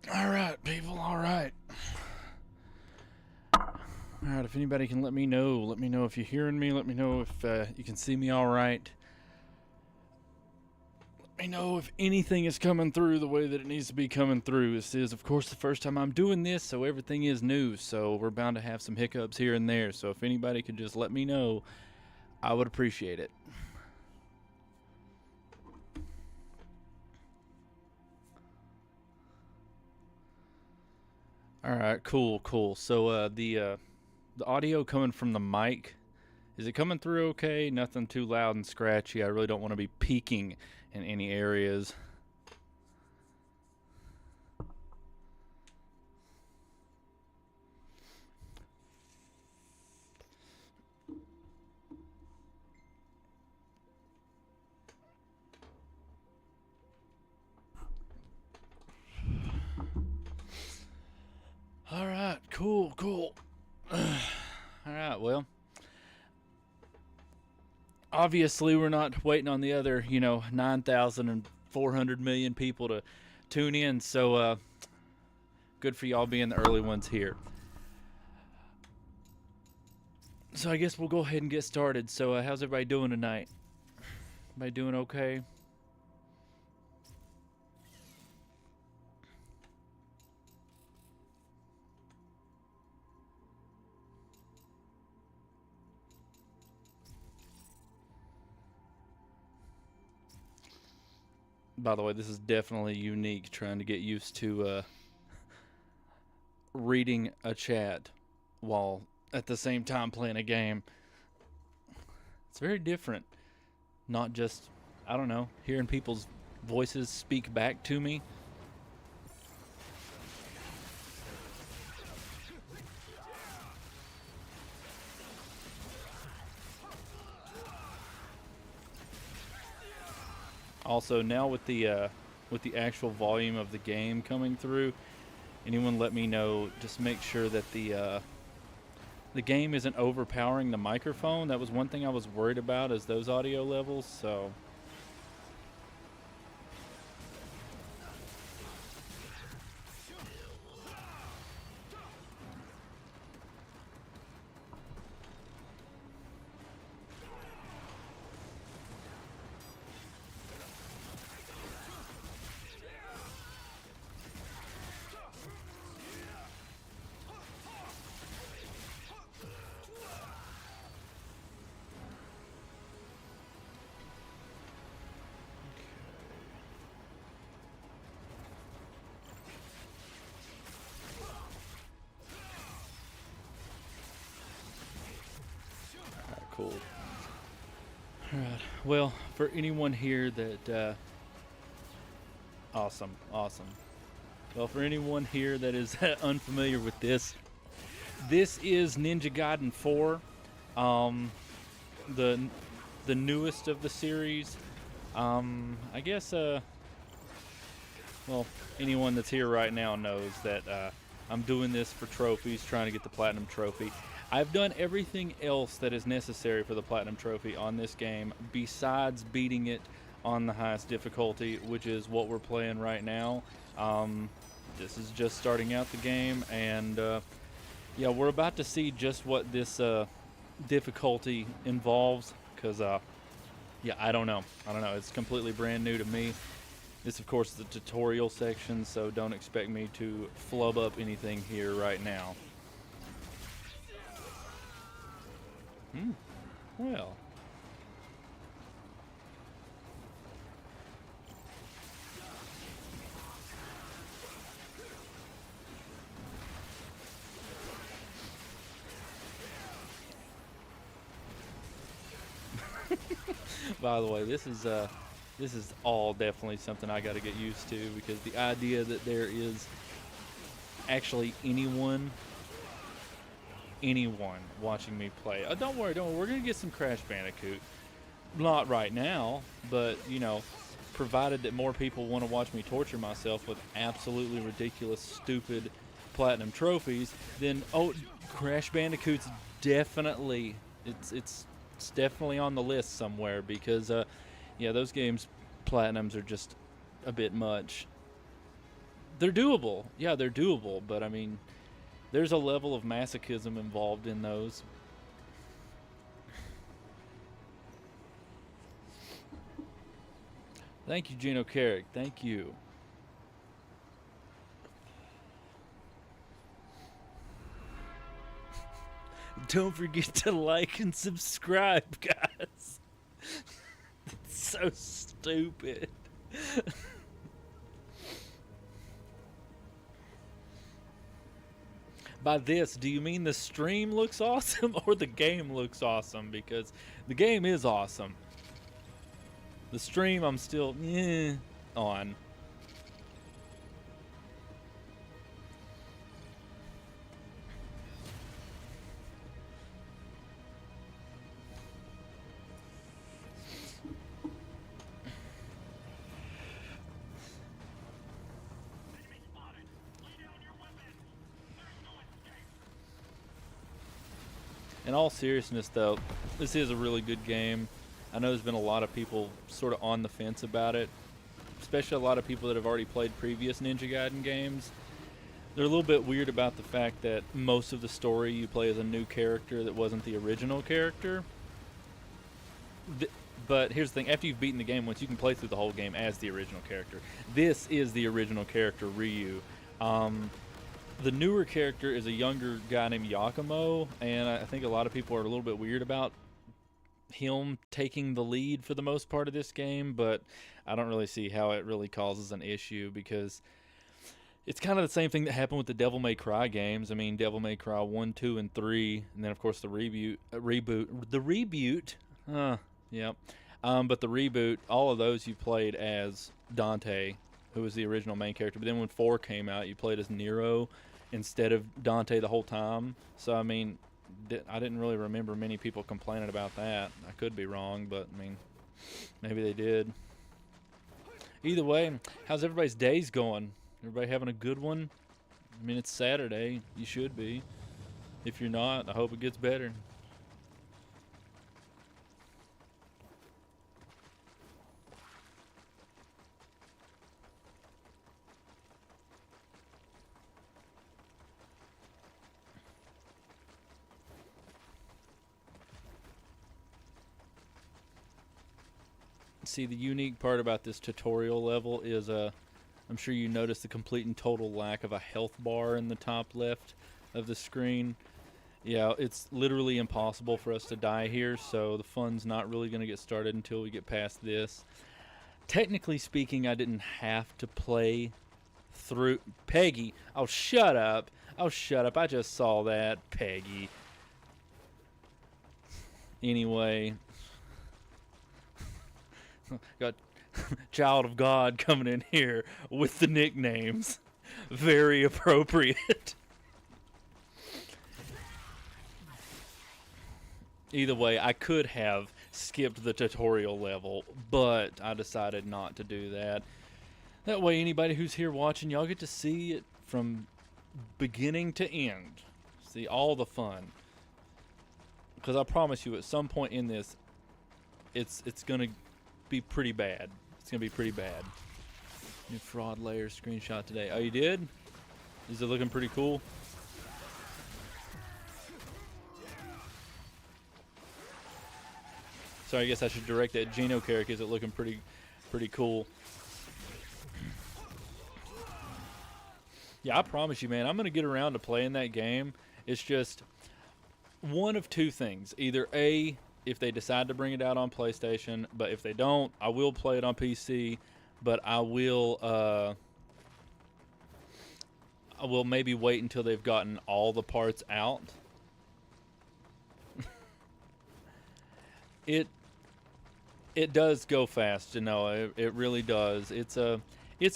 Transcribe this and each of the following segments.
Alright, people, alright. Alright, if anybody can let me know if you're hearing me, let me know if you can see me alright. Let me know if anything is coming through the way that it needs to be coming through. This is, of course, the first time I'm doing this, so everything is new, so we're bound to have some hiccups here and there, so if anybody could just let me know, I would appreciate it. Alright, cool. So, the audio coming from the mic, is it coming through okay? Nothing too loud and scratchy. I really don't want to be peaking in any areas. Alright, cool. Alright, well, obviously we're not waiting on the other, 9,400 million people to tune in, so good for y'all being the early ones here. So I guess we'll go ahead and get started. So how's everybody doing tonight? Everybody doing okay? By the way, this is definitely unique, trying to get used to reading a chat while at the same time playing a game. It's very different. Not just, I don't know, hearing people's voices speak back to me. Also, now with the actual volume of the game coming through, anyone let me know. Just make sure that the game isn't overpowering the microphone. That was one thing I was worried about, is those audio levels. So. Cool. Alright. Well, for anyone here that awesome. Well, for anyone here that is unfamiliar with this is Ninja Gaiden 4, the newest of the series. I guess well, anyone that's here right now knows that I'm doing this for trophies, trying to get the Platinum Trophy. I've done everything else that is necessary for the Platinum Trophy on this game besides beating it on the highest difficulty, which is what we're playing right now. This is just starting out the game, and yeah, we're about to see just what this difficulty involves, because yeah, I don't know. It's completely brand new to me. This, of course, is the tutorial section, so don't expect me to flub up anything here right now. Well. By the way, this is all definitely something I got to get used to, because the idea that there is actually anyone watching me play. Don't worry, we're gonna get some Crash Bandicoot. Not right now, but provided that more people want to watch me torture myself with absolutely ridiculous, stupid platinum trophies, then Crash Bandicoot's definitely it's definitely on the list somewhere, because yeah, those games platinums are just a bit much. They're doable. Yeah, they're doable, but I mean, there's a level of masochism involved in those. Thank you, Gino Carrick. Thank you. Don't forget to like and subscribe, guys. It's so stupid. By this, do you mean the stream looks awesome or the game looks awesome? Because the game is awesome. The stream, I'm still on. In all seriousness, though, this is a really good game. I know there's been a lot of people sort of on the fence about it, especially a lot of people that have already played previous Ninja Gaiden games. They're a little bit weird about the fact that most of the story you play as a new character that wasn't the original character. But here's the thing, after you've beaten the game once, you can play through the whole game as the original character. This is the original character, Ryu. The newer character is a younger guy named Yakumo, and I think a lot of people are a little bit weird about him taking the lead for the most part of this game, but I don't really see how it really causes an issue because it's kind of the same thing that happened with the Devil May Cry games. I mean, Devil May Cry 1, 2, and 3, and then of course the reboot. Yeah. But the reboot, all of those you played as Dante, who was the original main character. But then when 4 came out, you played as Nero instead of Dante the whole time. So, I mean, I didn't really remember many people complaining about that. I could be wrong, but, I mean, maybe they did. Either way, how's everybody's days going? Everybody having a good one? I mean, it's Saturday. You should be. If you're not, I hope it gets better. See, the unique part about this tutorial level is I'm sure you noticed the complete and total lack of a health bar in the top left of the screen. Yeah, it's literally impossible for us to die here, so the fun's not really going to get started until we get past this. Technically speaking, I didn't have to play through... Peggy! Oh, shut up! Oh, shut up. I just saw that. Peggy. Anyway... Got Child of God coming in here with the nicknames. Very appropriate. Either way, I could have skipped the tutorial level, but I decided not to do that. That way, anybody who's here watching, y'all get to see it from beginning to end. See all the fun. Because I promise you, at some point in this, it's going to be pretty bad. It's gonna be pretty bad. New fraud layer screenshot today. Oh, you did? Is it looking pretty cool? So I guess I should direct that Gino character. Is it looking pretty cool? Yeah, I promise you, man, I'm gonna get around to playing that game. It's just one of two things. Either A, if they decide to bring it out on PlayStation, but if they don't, I will play it on PC, but I will maybe wait until they've gotten all the parts out. It does go fast, you know, it really does. It's a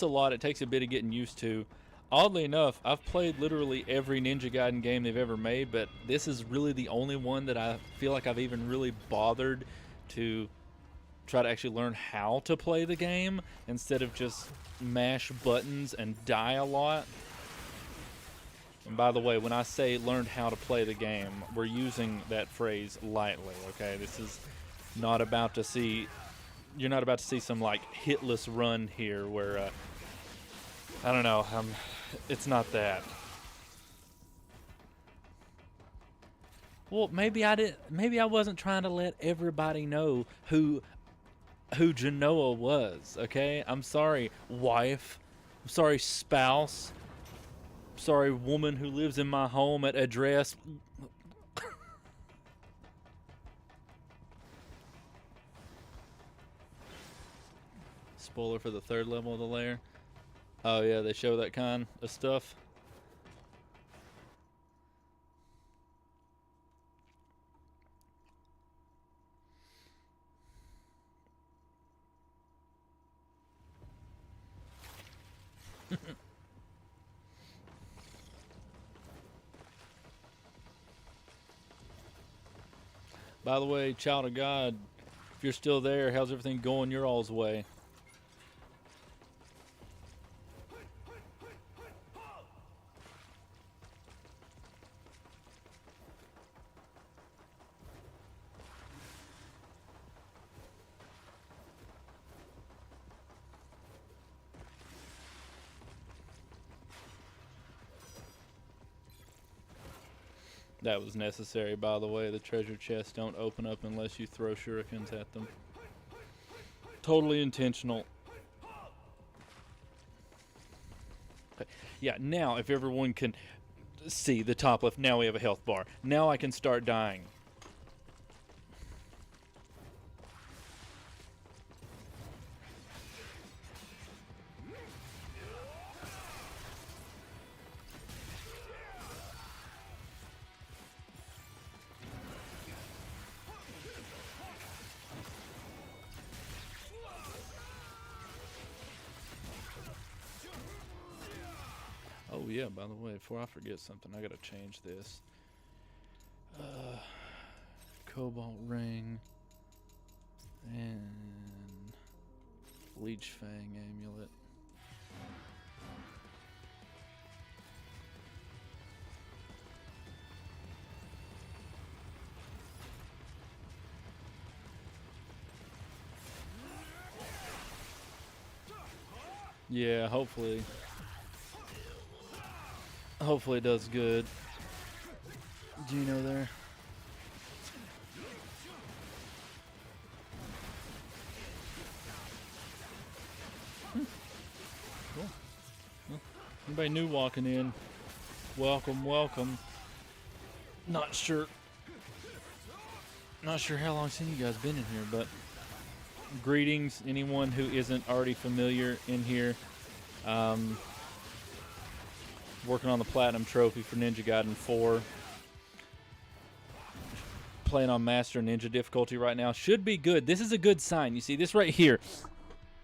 lot. It takes a bit of getting used to. Oddly enough, I've played literally every Ninja Gaiden game they've ever made, but this is really the only one that I feel like I've even really bothered to try to actually learn how to play the game instead of just mash buttons and die a lot. And by the way, when I say learned how to play the game, we're using that phrase lightly, okay? This is not about to see... You're not about to see some, like, hitless run here where... I don't know. It's not that. Well, maybe I did. Maybe I wasn't trying to let everybody know who Genoa was. Okay, I'm sorry, wife. I'm sorry, spouse. I'm sorry, woman who lives in my home at address. Spoiler for the third level of the lair. Oh yeah, they show that kind of stuff. By the way, child of God, if you're still there, how's everything going your all's way? That was necessary, by the way. The treasure chests don't open up unless you throw shurikens at them. Totally intentional. Okay. Yeah, now if everyone can see the top left, now we have a health bar. Now I can start dying. Oh yeah, by the way, before I forget something, I gotta change this. Cobalt ring and Leech Fang amulet. Yeah, hopefully it does good. Gino there. Cool. Well, anybody new walking in, welcome, welcome. Not sure how long since you guys been in here, but greetings, anyone who isn't already familiar in here. Working on the Platinum Trophy for Ninja Gaiden 4. Playing on Master Ninja difficulty right now. Should be good. This is a good sign. You see, this right here.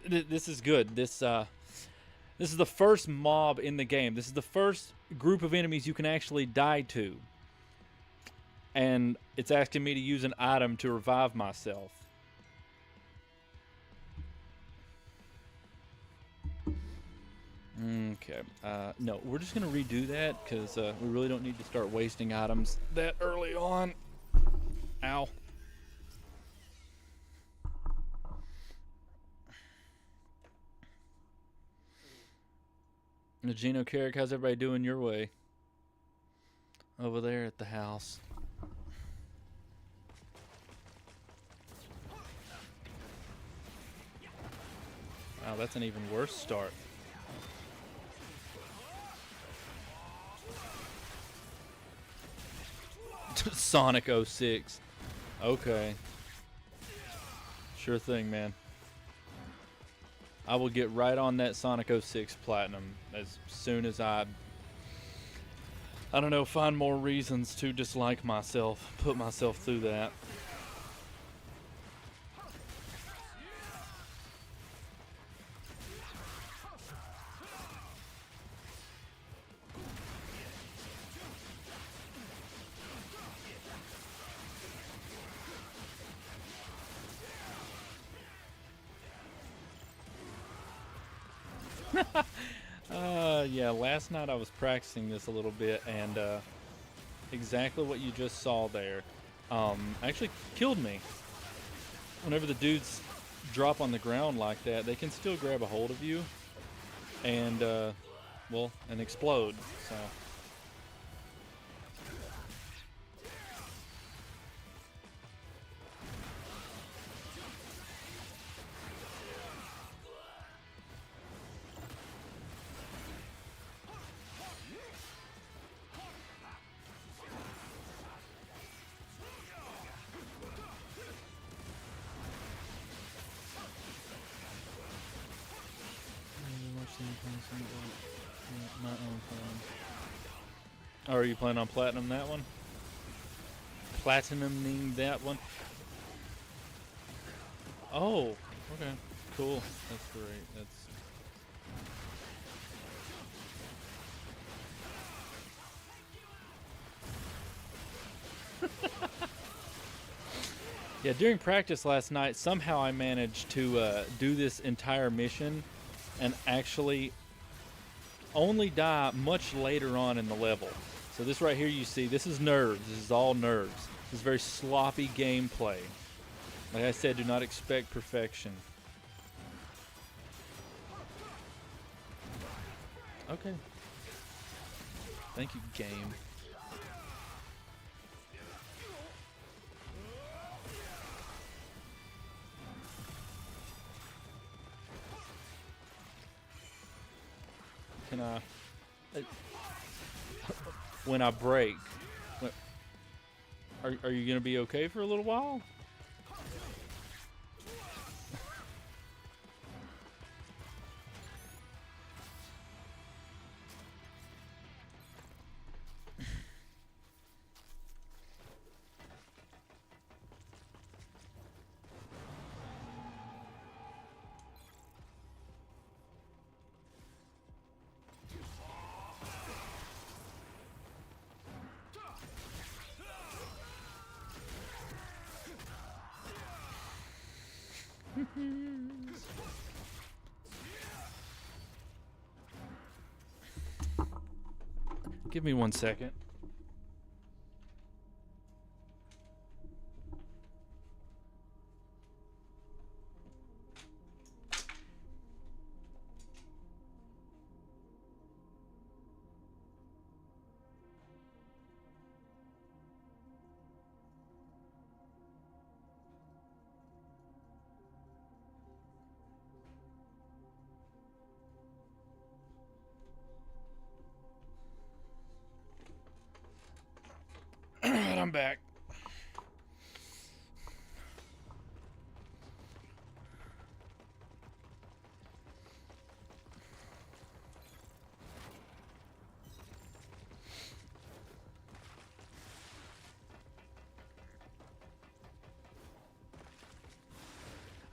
This is good. This is the first mob in the game. This is the first group of enemies you can actually die to. And it's asking me to use an item to revive myself. Okay. No, we're just going to redo that because we really don't need to start wasting items that early on. Ow. Gino Carrick, how's everybody doing your way? Over there at the house. Wow, that's an even worse start. Sonic 06. Okay. Sure thing, man. I will get right on that Sonic 06 Platinum as soon as I don't know, find more reasons to dislike myself, put myself through that. Yeah, last night I was practicing this a little bit, and exactly what you just saw there actually killed me. Whenever the dudes drop on the ground like that, they can still grab a hold of you. and well, and explode. So. Oh, are you planning on platinum that one? Platinuming that one? Oh, okay, cool. That's great. Yeah, during practice last night, somehow I managed to do this entire mission and actually only die much later on in the level. So this right here you see, this is nerves. This is all nerves. This is very sloppy gameplay. Like I said, do not expect perfection. Okay. Thank you, game. Can I... when I break... Are you going to be okay for a little while? Give me 1 second. Alright, I'm back.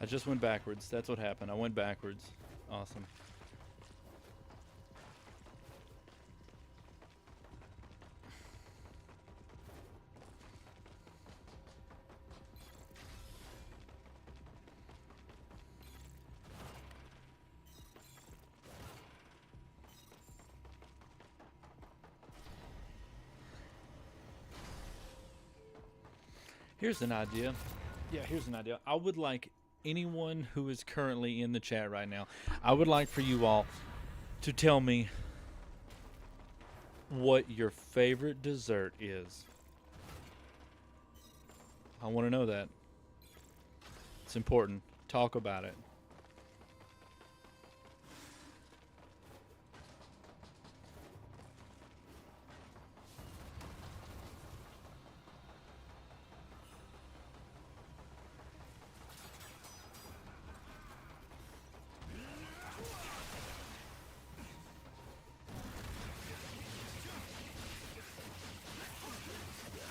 I just went backwards. That's what happened. I went backwards. Awesome. Here's an idea. Yeah, here's an idea. I would like anyone who is currently in the chat right now, I would like for you all to tell me what your favorite dessert is. I want to know that. It's important. Talk about it.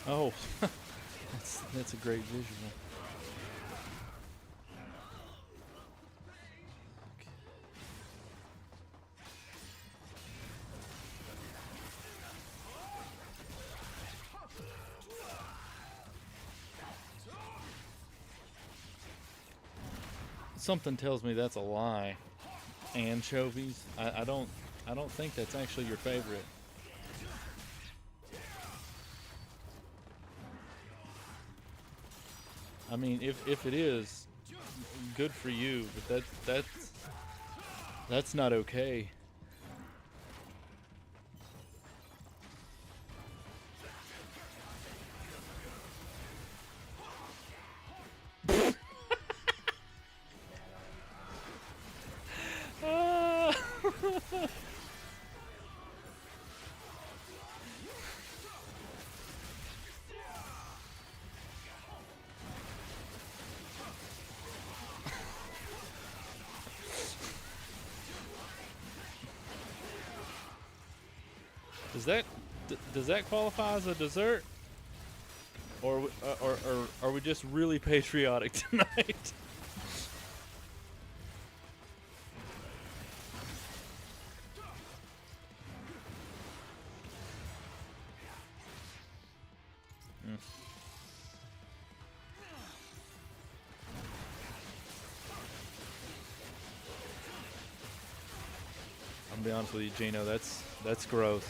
Oh, that's a great visual. Something tells me that's a lie. Anchovies? I don't think that's actually your favorite. I mean, if it is, good for you, but that's not okay. Does that qualify as a dessert? Or are we just really patriotic tonight? I'll be honest with you, Gino. That's gross.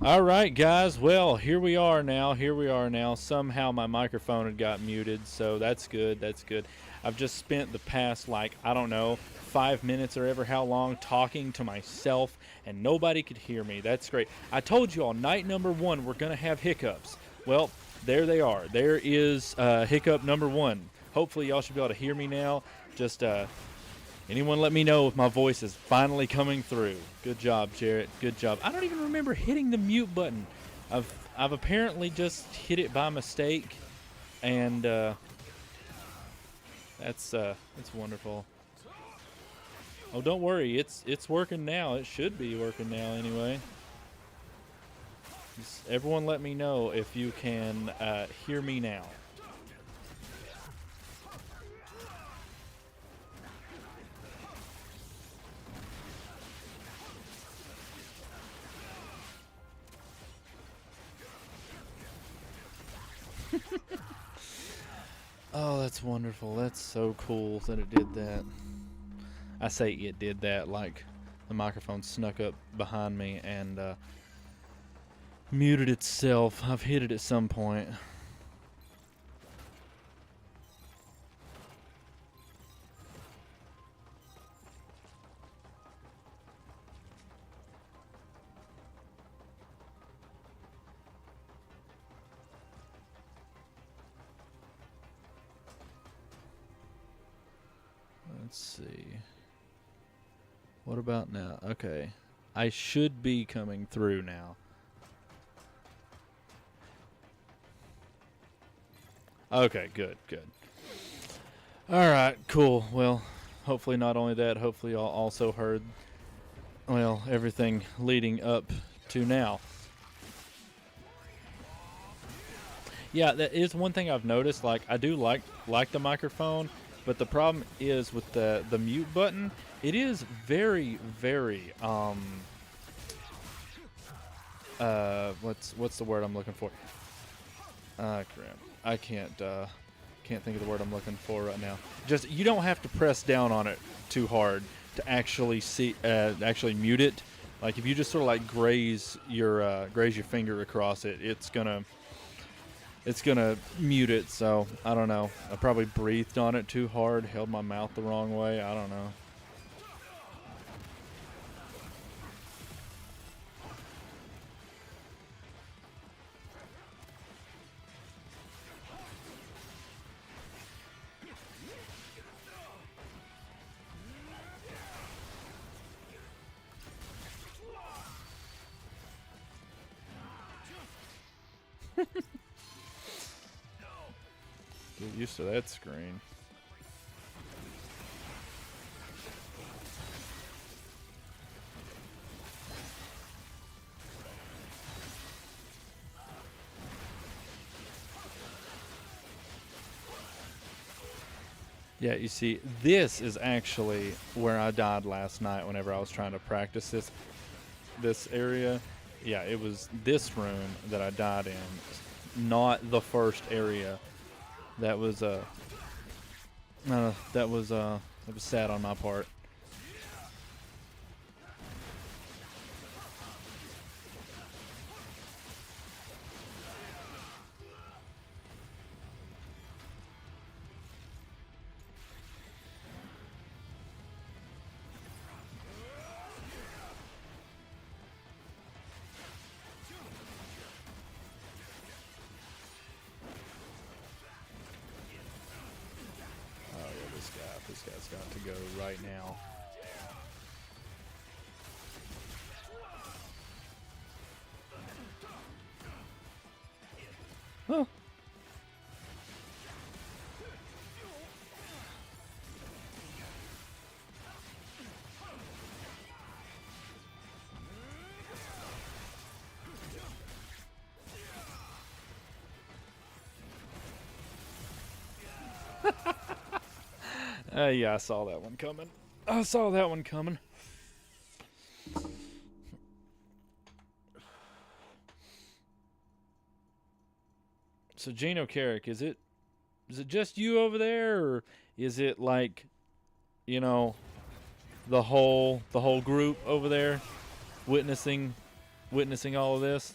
All right, guys. Well, here we are now. Here we are now. Somehow my microphone had got muted, so that's good. That's good. I've just spent the past, like, I don't know, 5 minutes or ever how long talking to myself, and nobody could hear me. That's great. I told you all, night number 1, we're going to have hiccups. Well, there they are. There is hiccup number 1. Hopefully, y'all should be able to hear me now. Just anyone let me know if my voice is finally coming through. Good job, Jarrett. Good job. I don't even remember hitting the mute button. I've apparently just hit it by mistake, and that's wonderful. Oh, don't worry. It's working now. It should be working now anyway. Just everyone let me know if you can hear me now. Oh, that's wonderful. That's so cool that it did that. I say it did that like the microphone snuck up behind me and muted itself. I've hit it at some point. Let's see. What about now? Okay. I should be coming through now. Okay, good, good. Alright, cool. Well, hopefully not only that, hopefully y'all also heard, well, everything leading up to now. Yeah, that is one thing I've noticed. Like, I do like the microphone, but the problem is with the mute button. It is very, very what's the word I'm looking for? Crap. I can't think of the word I'm looking for right now. Just, you don't have to press down on it too hard to actually actually mute it. Like, if you just sort of like graze your finger across it, it's gonna mute it. So I don't know. I probably breathed on it too hard, held my mouth the wrong way. I don't know. Get used to that screen. Yeah, you see, this is actually where I died last night whenever I was trying to practice this area. Yeah, it was this room that I died in, not the first area. That was that was sad on my part. This guy's got to go right now. Oh. Yeah, I saw that one coming. So Geno Carrick, is it just you over there, or is it like, you know, the whole group over there witnessing all of this?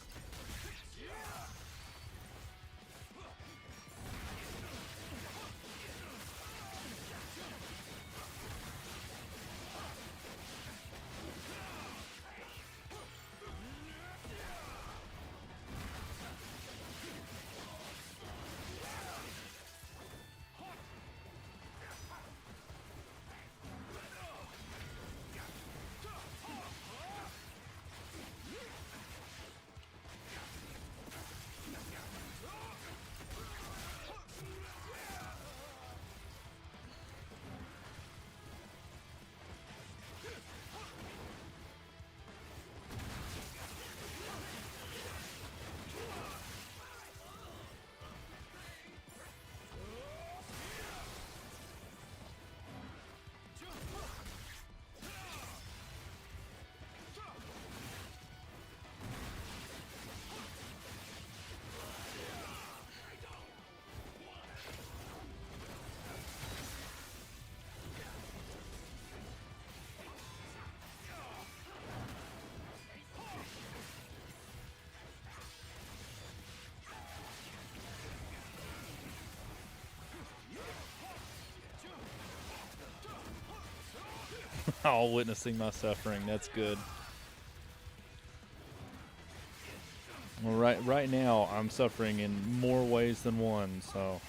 All witnessing my suffering. That's good. Well, right now I'm suffering in more ways than one, so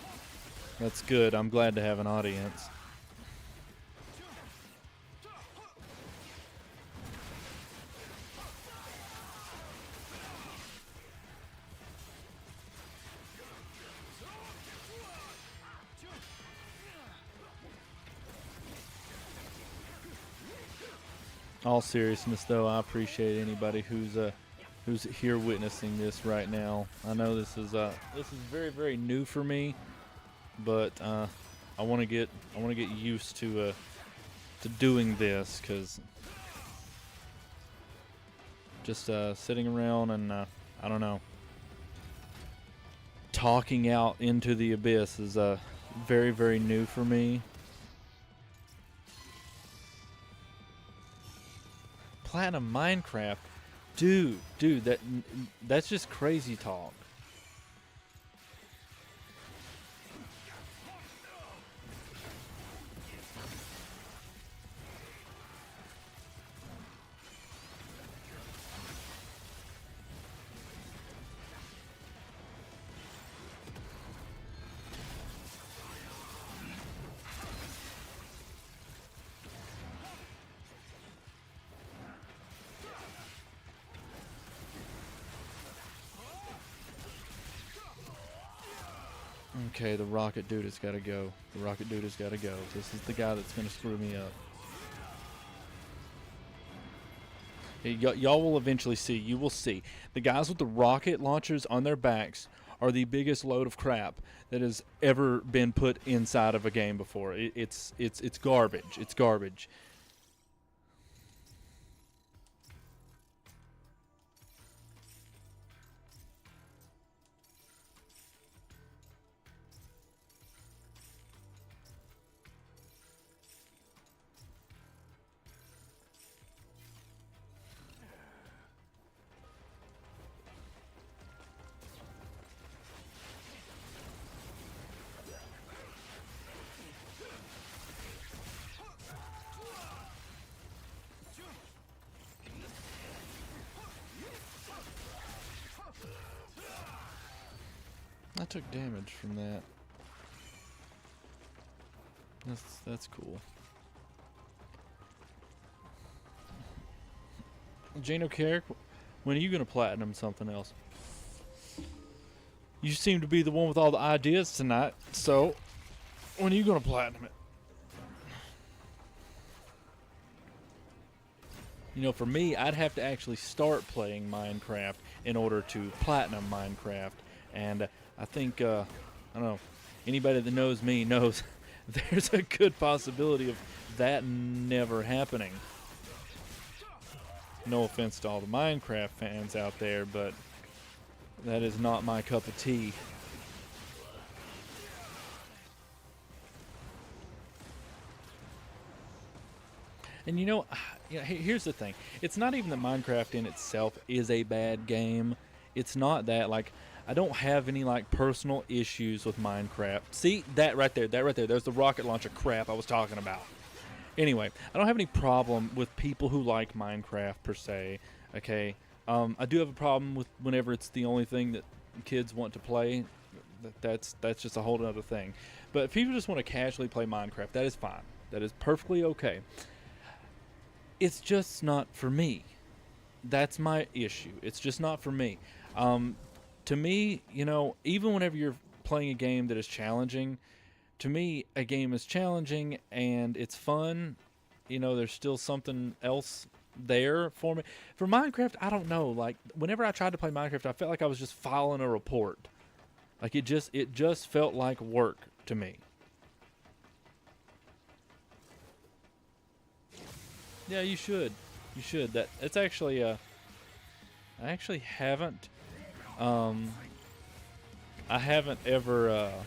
that's good. I'm glad to have an audience. All seriousness, though, I appreciate anybody who's here witnessing this right now. I know this is very very new for me, but I want to get used to doing this, because just sitting around and I don't know, talking out into the abyss is very very new for me. Platinum Minecraft, dude, that's just crazy talk. Okay, the rocket dude has got to go. The rocket dude has got to go. This is the guy that's going to screw me up. Y'all will eventually see. You will see. The guys with the rocket launchers on their backs are the biggest load of crap that has ever been put inside of a game before. It's garbage. It's garbage. I took damage from that. That's cool. Jano Carrick, when are you gonna platinum something else? You seem to be the one with all the ideas tonight, so when are you gonna platinum it? You know, for me, I'd have to actually start playing Minecraft in order to platinum Minecraft, and I think, I don't know, anybody that knows me knows there's a good possibility of that never happening. No offense to all the Minecraft fans out there, but that is not my cup of tea. And you know, here's the thing. It's not even that Minecraft in itself is a bad game. It's not that. Like, I don't have any, like, personal issues with Minecraft. See, that right there. There's the rocket launcher crap I was talking about. Anyway, I don't have any problem with people who like Minecraft, per se. Okay? I do have a problem with whenever it's the only thing that kids want to play. That's just a whole other thing. But if people just want to casually play Minecraft, that is fine. That is perfectly okay. It's just not for me. That's my issue. It's just not for me. To me, you know, even whenever you're playing a game that is challenging, to me, a game is challenging and it's fun. You know, there's still something else there for me. For Minecraft, I don't know. Like, whenever I tried to play Minecraft, I felt like I was just filing a report. Like, it just felt like work to me. Yeah, you should. You should. It's actually I actually haven't I haven't ever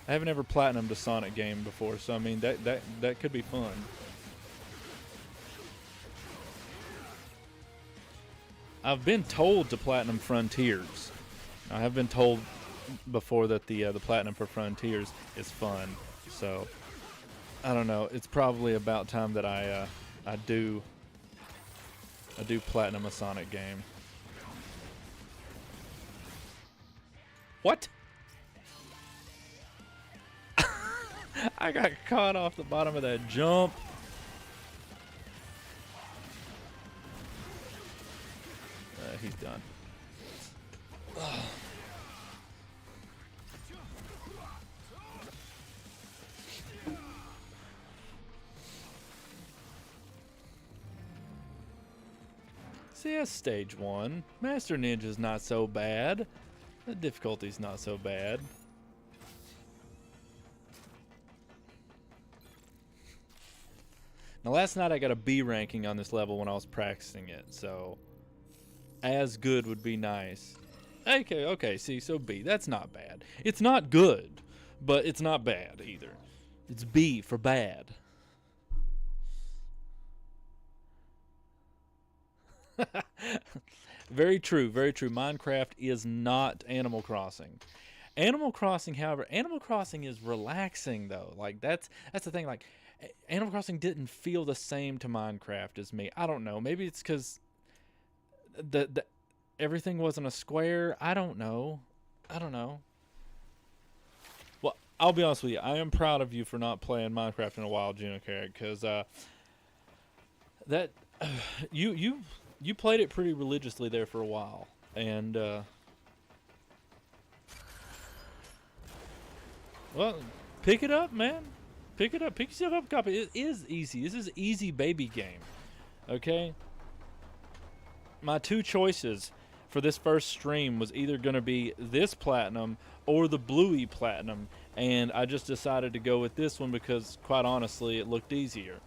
platinumed a Sonic game before, so I mean that could be fun. I've been told to platinum Frontiers. I have been told before that the platinum for Frontiers is fun. So I don't know. It's probably about time that I do platinum a Sonic game. What? I got caught off the bottom of that jump. He's done. See, that's stage 1. Master Ninja's not so bad. The difficulty's not so bad. Now, last night I got a B ranking on this level when I was practicing it, so as good would be nice. Okay, see, so B. That's not bad. It's not good, but it's not bad either. It's B for bad. Very true, very true. Minecraft is not Animal Crossing. Animal Crossing, however, Animal Crossing is relaxing though. Like that's the thing. Like Animal Crossing didn't feel the same to Minecraft as me. I don't know. Maybe it's because the everything wasn't a square. I don't know. Well, I'll be honest with you. I am proud of you for not playing Minecraft in a while, Junicarrot, because that you played it pretty religiously there for a while, and well, pick it up, man. Pick it up. Pick yourself up a copy. It is easy. This is an easy baby game. Okay? My two choices for this first stream was either going to be this platinum or the Bluey platinum, and I just decided to go with this one because, quite honestly, it looked easier.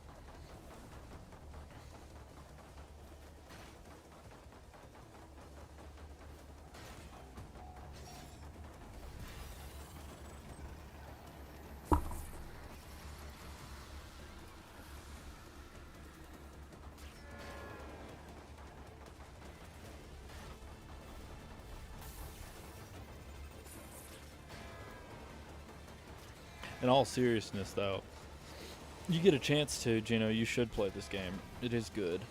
In all seriousness, though, you get a chance to, Gino, you should play this game. It is good.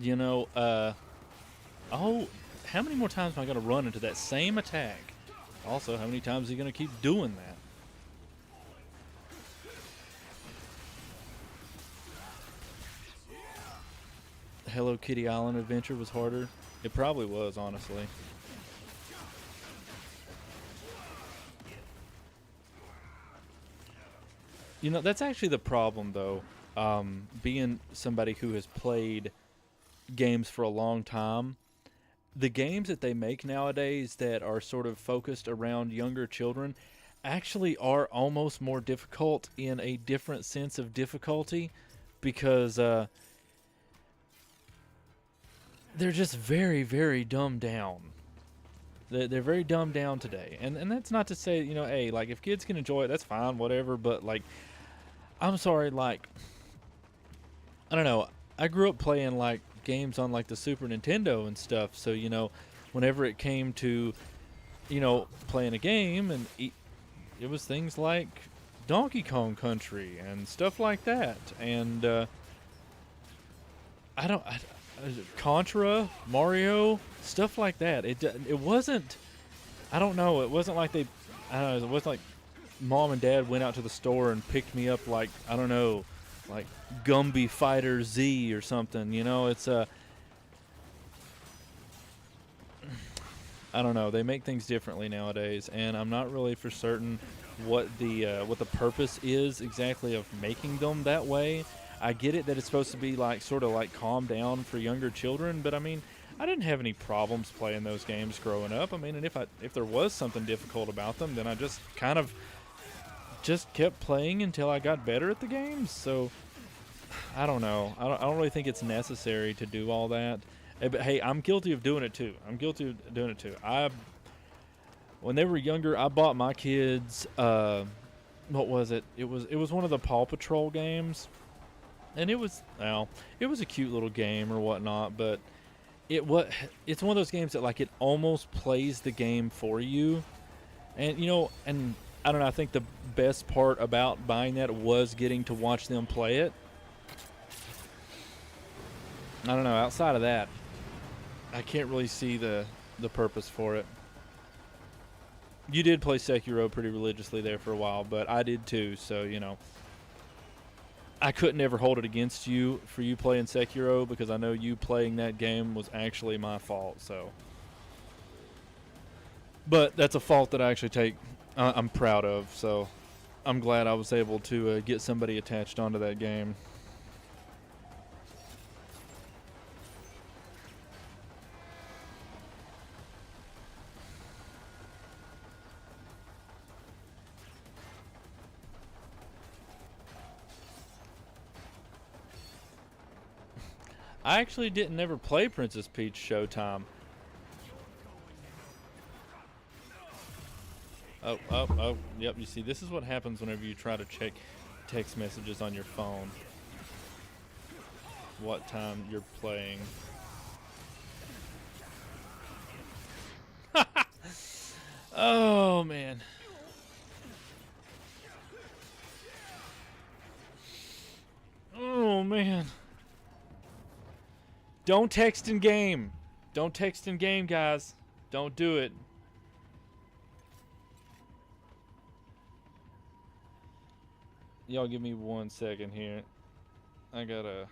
You know, oh, how many more times am I going to run into that same attack? Also, how many times are you going to keep doing that? Hello Kitty Island Adventure was harder. It probably was, honestly. You know, that's actually the problem, though. Being somebody who has played games for a long time, the games that they make nowadays that are sort of focused around younger children actually are almost more difficult in a different sense of difficulty because they're just very, very dumbed down. They're very dumbed down today. And that's not to say, you know, hey, like if kids can enjoy it, that's fine, whatever. But like, I'm sorry, like, I don't know. I grew up playing like games on like the Super Nintendo and stuff, so you know, whenever it came to, you know, playing a game, and it was things like Donkey Kong Country and stuff like that, and Contra, Mario, stuff like that. It wasn't, I don't know, it wasn't like it wasn't like Mom and Dad went out to the store and picked me up like, I don't know, like Gumby Fighter Z or something, you know. It's I don't know, they make things differently nowadays, and I'm not really for certain what the purpose is exactly of making them that way. I get it that it's supposed to be like sort of like calm down for younger children, but I mean, I didn't have any problems playing those games growing up. I mean, and if there was something difficult about them, then I just kind of just kept playing until I got better at the games. So I don't know. I don't really think it's necessary to do all that. But hey, I'm guilty of doing it too. When they were younger, I bought my kids what was it? It was one of the Paw Patrol games. And it was a cute little game or whatnot, but it's one of those games that like it almost plays the game for you. And you know, and I don't know, I think the best part about buying that was getting to watch them play it. I don't know. Outside of that, I can't really see the purpose for it. You did play Sekiro pretty religiously there for a while, but I did too. So you know, I couldn't ever hold it against you for you playing Sekiro because I know you playing that game was actually my fault. So, but that's a fault that I actually take. I'm proud of. So, I'm glad I was able to get somebody attached onto that game. I actually didn't ever play Princess Peach Showtime. Oh, yep, you see, this is what happens whenever you try to check text messages on your phone. What time you're playing. Oh, man. Oh, man. Don't text in game. Don't text in game, guys. Don't do it. Y'all give me 1 second here. I gotta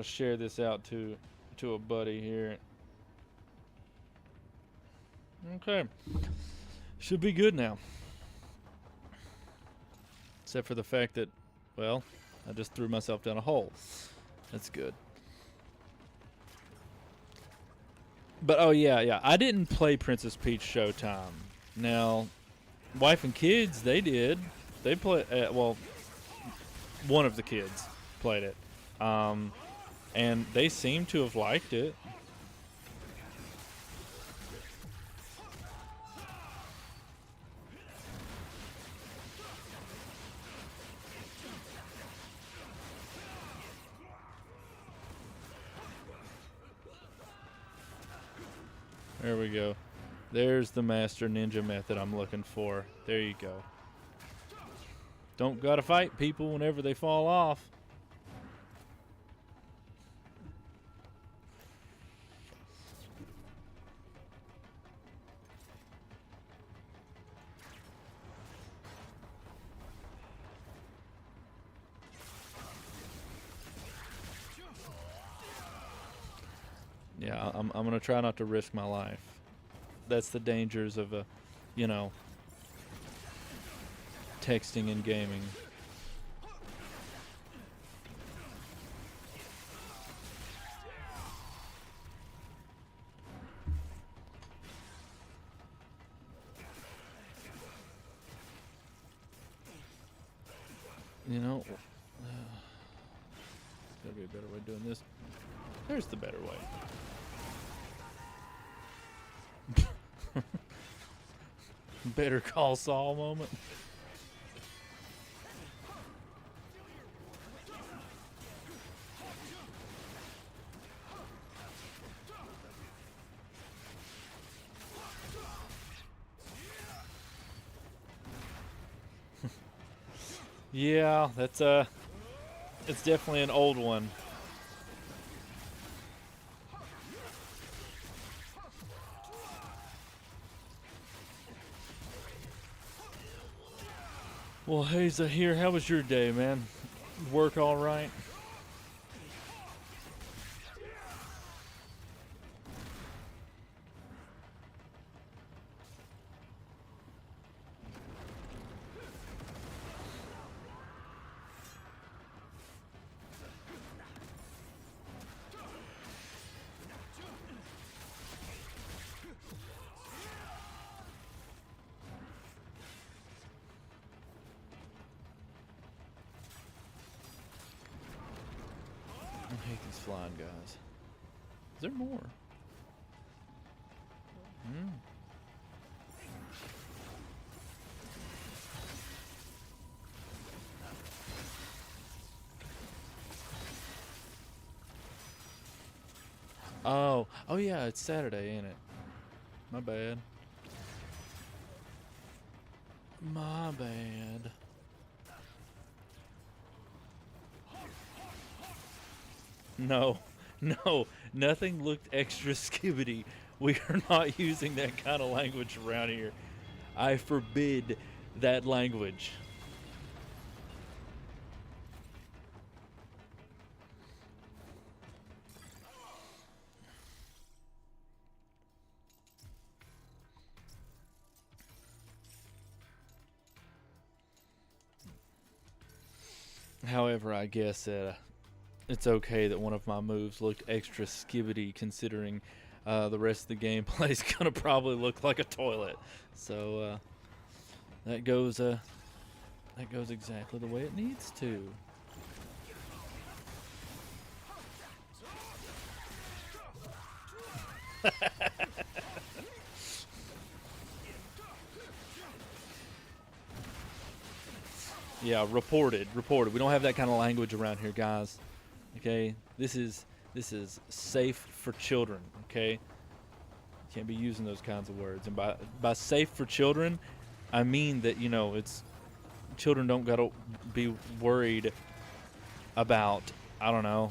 share this out to a buddy here. Okay. Should be good now. Except for the fact that, well, I just threw myself down a hole. That's good. But oh yeah, I didn't play Princess Peach Showtime. Now, wife and kids, they did. They play. Well, one of the kids played it, and they seem to have liked it. There we go. There's the master ninja method I'm looking for. There you go. Don't gotta fight people whenever they fall off. Yeah, I'm gonna try not to risk my life. That's the dangers of you know, texting and gaming. You know, there's gotta be a better way of doing this. There's the better way. Better Call Saul moment. Yeah, that's it's definitely an old one. Well, hey, Zahir, how was your day, man? Work all right? I hate these flying guys. Is there more? Oh yeah, it's Saturday, ain't it? My bad. My bad. No, no, nothing looked extra skibbity. We are not using that kind of language around here. I forbid that language. However, I guess it's okay that one of my moves looked extra skibbity considering the rest of the gameplay is going to probably look like a toilet. So that goes exactly the way it needs to. Yeah, reported. We don't have that kind of language around here, guys. Okay? This is safe for children, okay? Can't be using those kinds of words. And by safe for children, I mean that, you know, it's children don't got to be worried about, I don't know,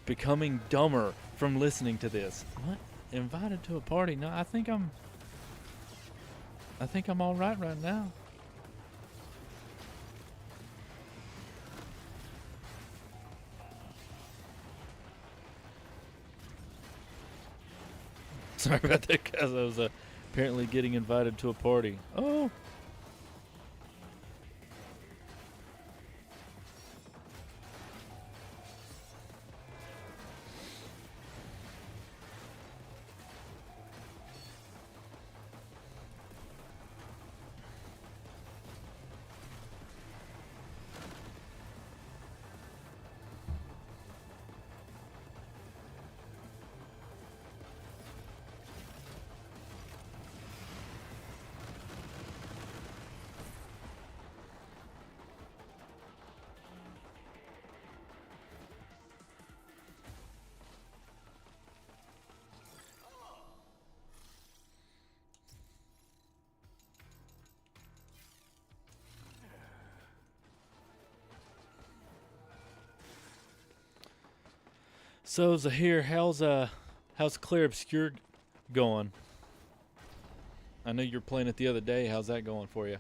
becoming dumber from listening to this. What? Invited to a party? No, I think I'm all right now. Sorry about that, guys. I was apparently getting invited to a party. Oh. So Zahir, how's Clear Obscure going? I know you were playing it the other day. How's that going for you?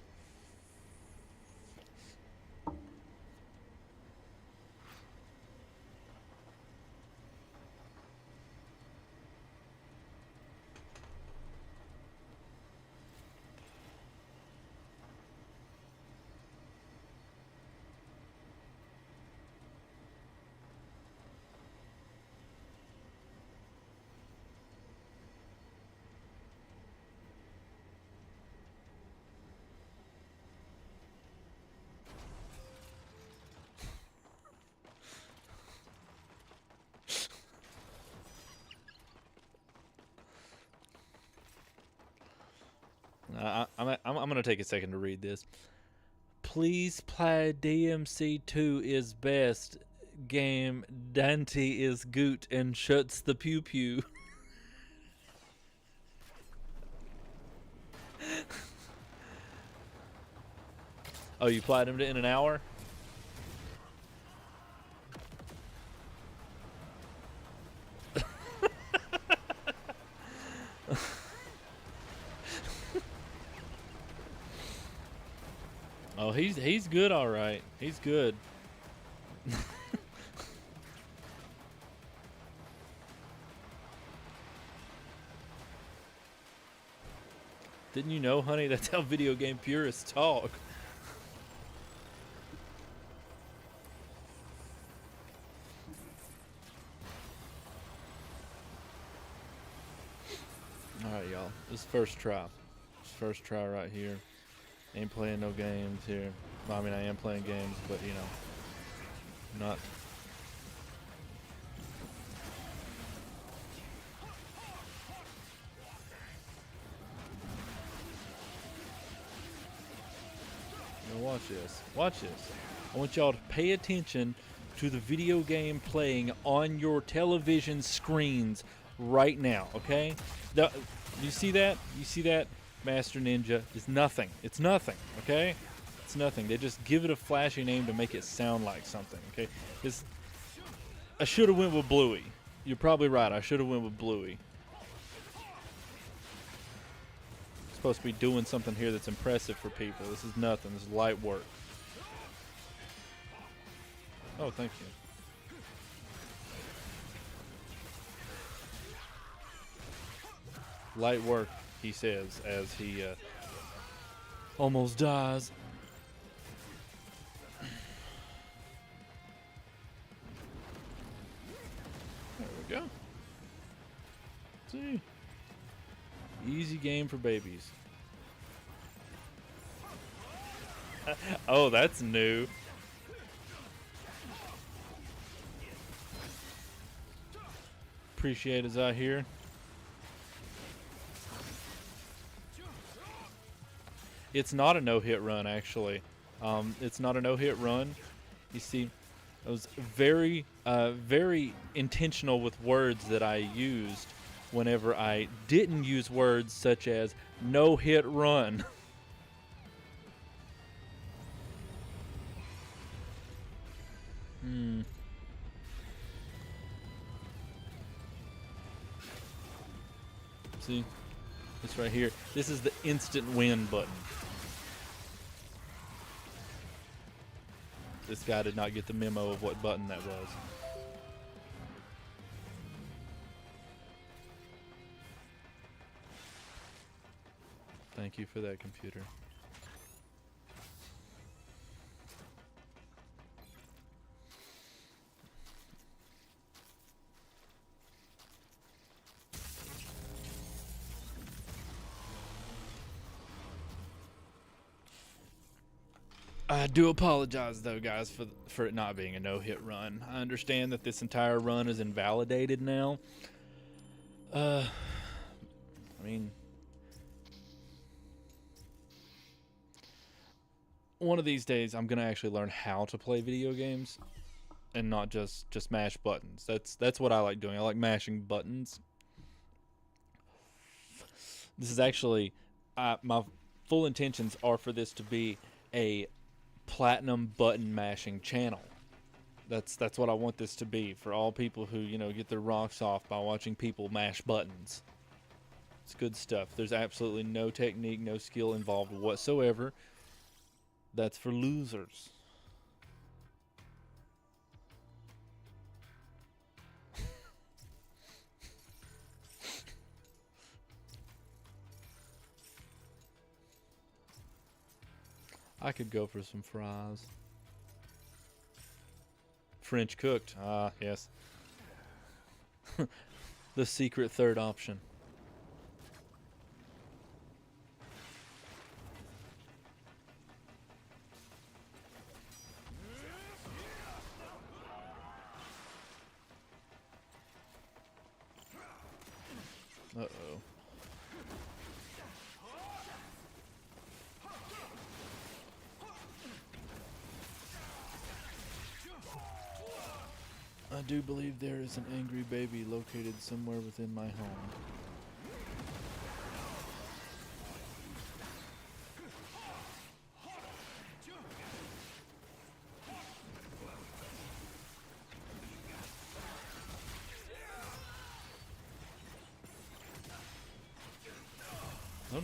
I'm gonna take a second to read this. Please play DMC2 is best. Game Dante is goot and shuts the pew pew. Oh, you platinumed it in an hour? Oh, he's good, all right. He's good. Didn't you know, honey? That's how video game purists talk. All right, y'all. This is first try. First try right here. Ain't playing no games here. Well, I mean, I am playing games, but you know, not. Now watch this. Watch this. I want y'all to pay attention to the video game playing on your television screens right now. Okay? You see that? You see that? Master Ninja is nothing. It's nothing, okay? It's nothing. They just give it a flashy name to make it sound like something, okay? I should have went with Bluey. You're probably right. I should have went with Bluey. Supposed to be doing something here that's impressive for people. This is nothing. This is light work. Oh, thank you. Light work, he says, as he almost dies. There we go. See? Easy game for babies. Oh, that's new. Appreciate it, I hear. It's not a no-hit run, actually. It's not a no-hit run. You see, I was very, very intentional with words that I used whenever I didn't use words such as no-hit run. See? This right here. This is the instant win button. This guy did not get the memo of what button that was. Thank you for that, computer. I do apologize, though, guys, for it not being a no-hit run. I understand that this entire run is invalidated now. I mean, one of these days, I'm gonna actually learn how to play video games, and not just mash buttons. That's what I like doing. I like mashing buttons. This is actually my full intentions are for this to be a platinum button mashing channel. That's what I want this to be, for all people who, you know, get their rocks off by watching people mash buttons. It's good stuff. There's absolutely no technique, no skill involved whatsoever. That's for losers. I could go for some fries. French cooked. Ah, yes. The secret third option. Uh-oh. I do believe there is an angry baby located somewhere within my home. Oh no.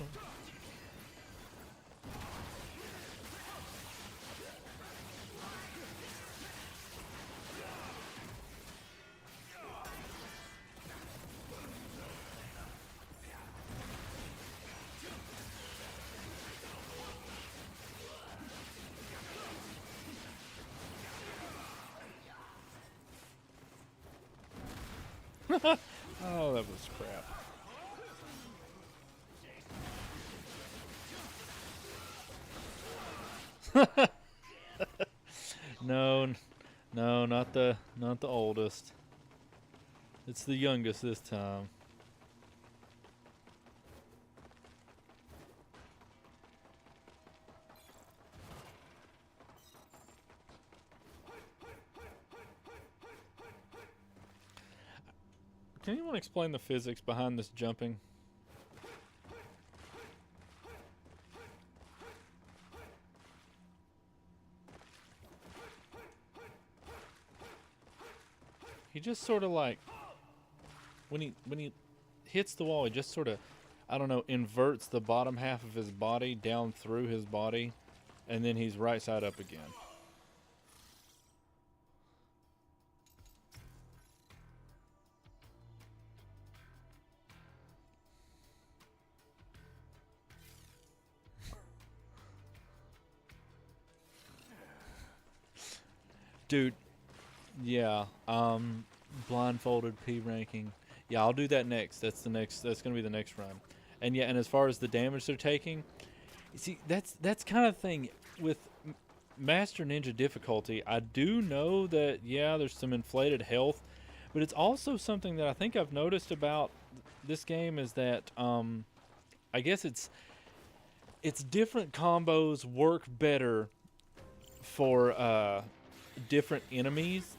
Oh, that was crap. No, no, not the oldest. It's the youngest this time. Can anyone explain the physics behind this jumping? He just sort of like when he hits the wall, he just sort of, I don't know, inverts the bottom half of his body down through his body, and then he's right side up again. Dude, yeah, blindfolded P ranking. Yeah, I'll do that next. That's gonna be the next run. And yeah, and as far as the damage they're taking, you see, that's kind of thing with Master Ninja difficulty. I do know that, yeah, there's some inflated health, but it's also something that I think I've noticed about this game is that, I guess it's different combos work better for, different enemies.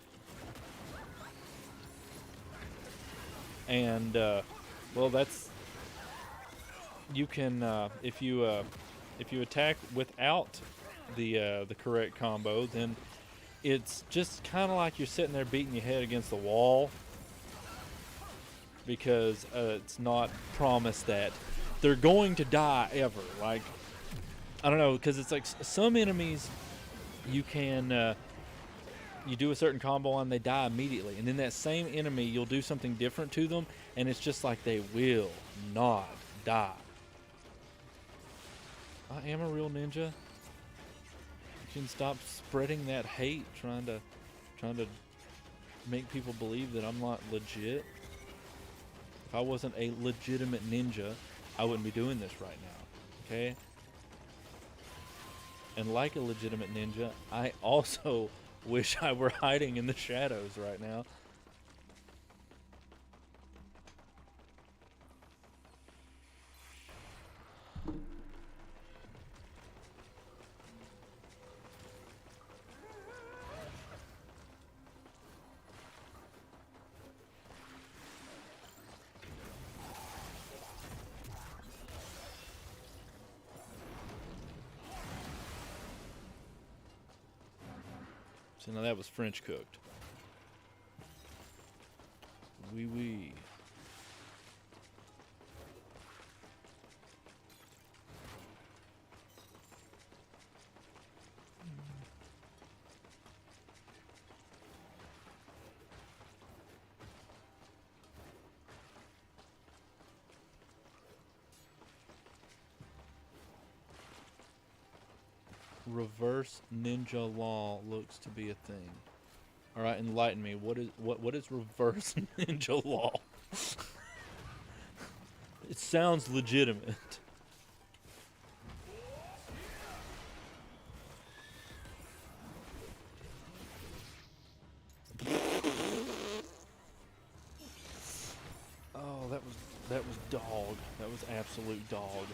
And well, that's, you can if you attack without the correct combo, then it's just kind of like you're sitting there beating your head against the wall, because it's not promised that they're going to die ever. Like, I don't know, because it's like some enemies you can you do a certain combo on, they die immediately, and then that same enemy, you'll do something different to them, and it's just like they will not die. I am a real ninja. You can stop spreading that hate, trying to make people believe that I'm not legit. If I wasn't a legitimate ninja, I wouldn't be doing this right now. Okay? And like a legitimate ninja, I also wish I were hiding in the shadows right now. So now that was French cooked. Oui, oui. Reverse ninja law looks to be a thing. All right, enlighten me. What is reverse ninja law? It sounds legitimate. Oh, that was dog. That was absolute dog.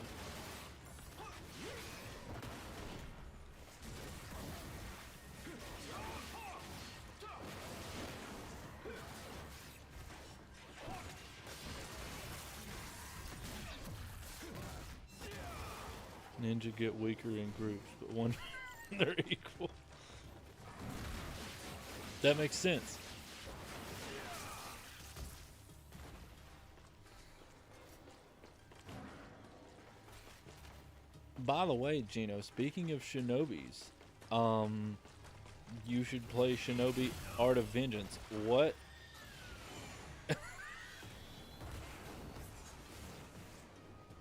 Ninja get weaker in groups, but when they're equal. That makes sense. By the way, Gino, speaking of shinobis, you should play Shinobi Art of Vengeance. What?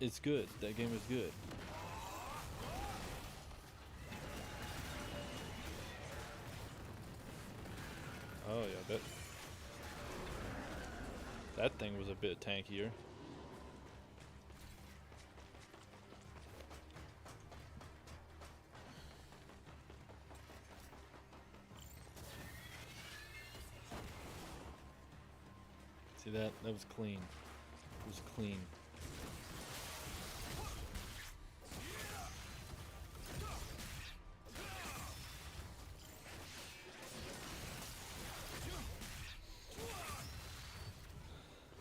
It's good. That game is good. Oh yeah, that thing was a bit tankier. See that? That was clean. It was clean.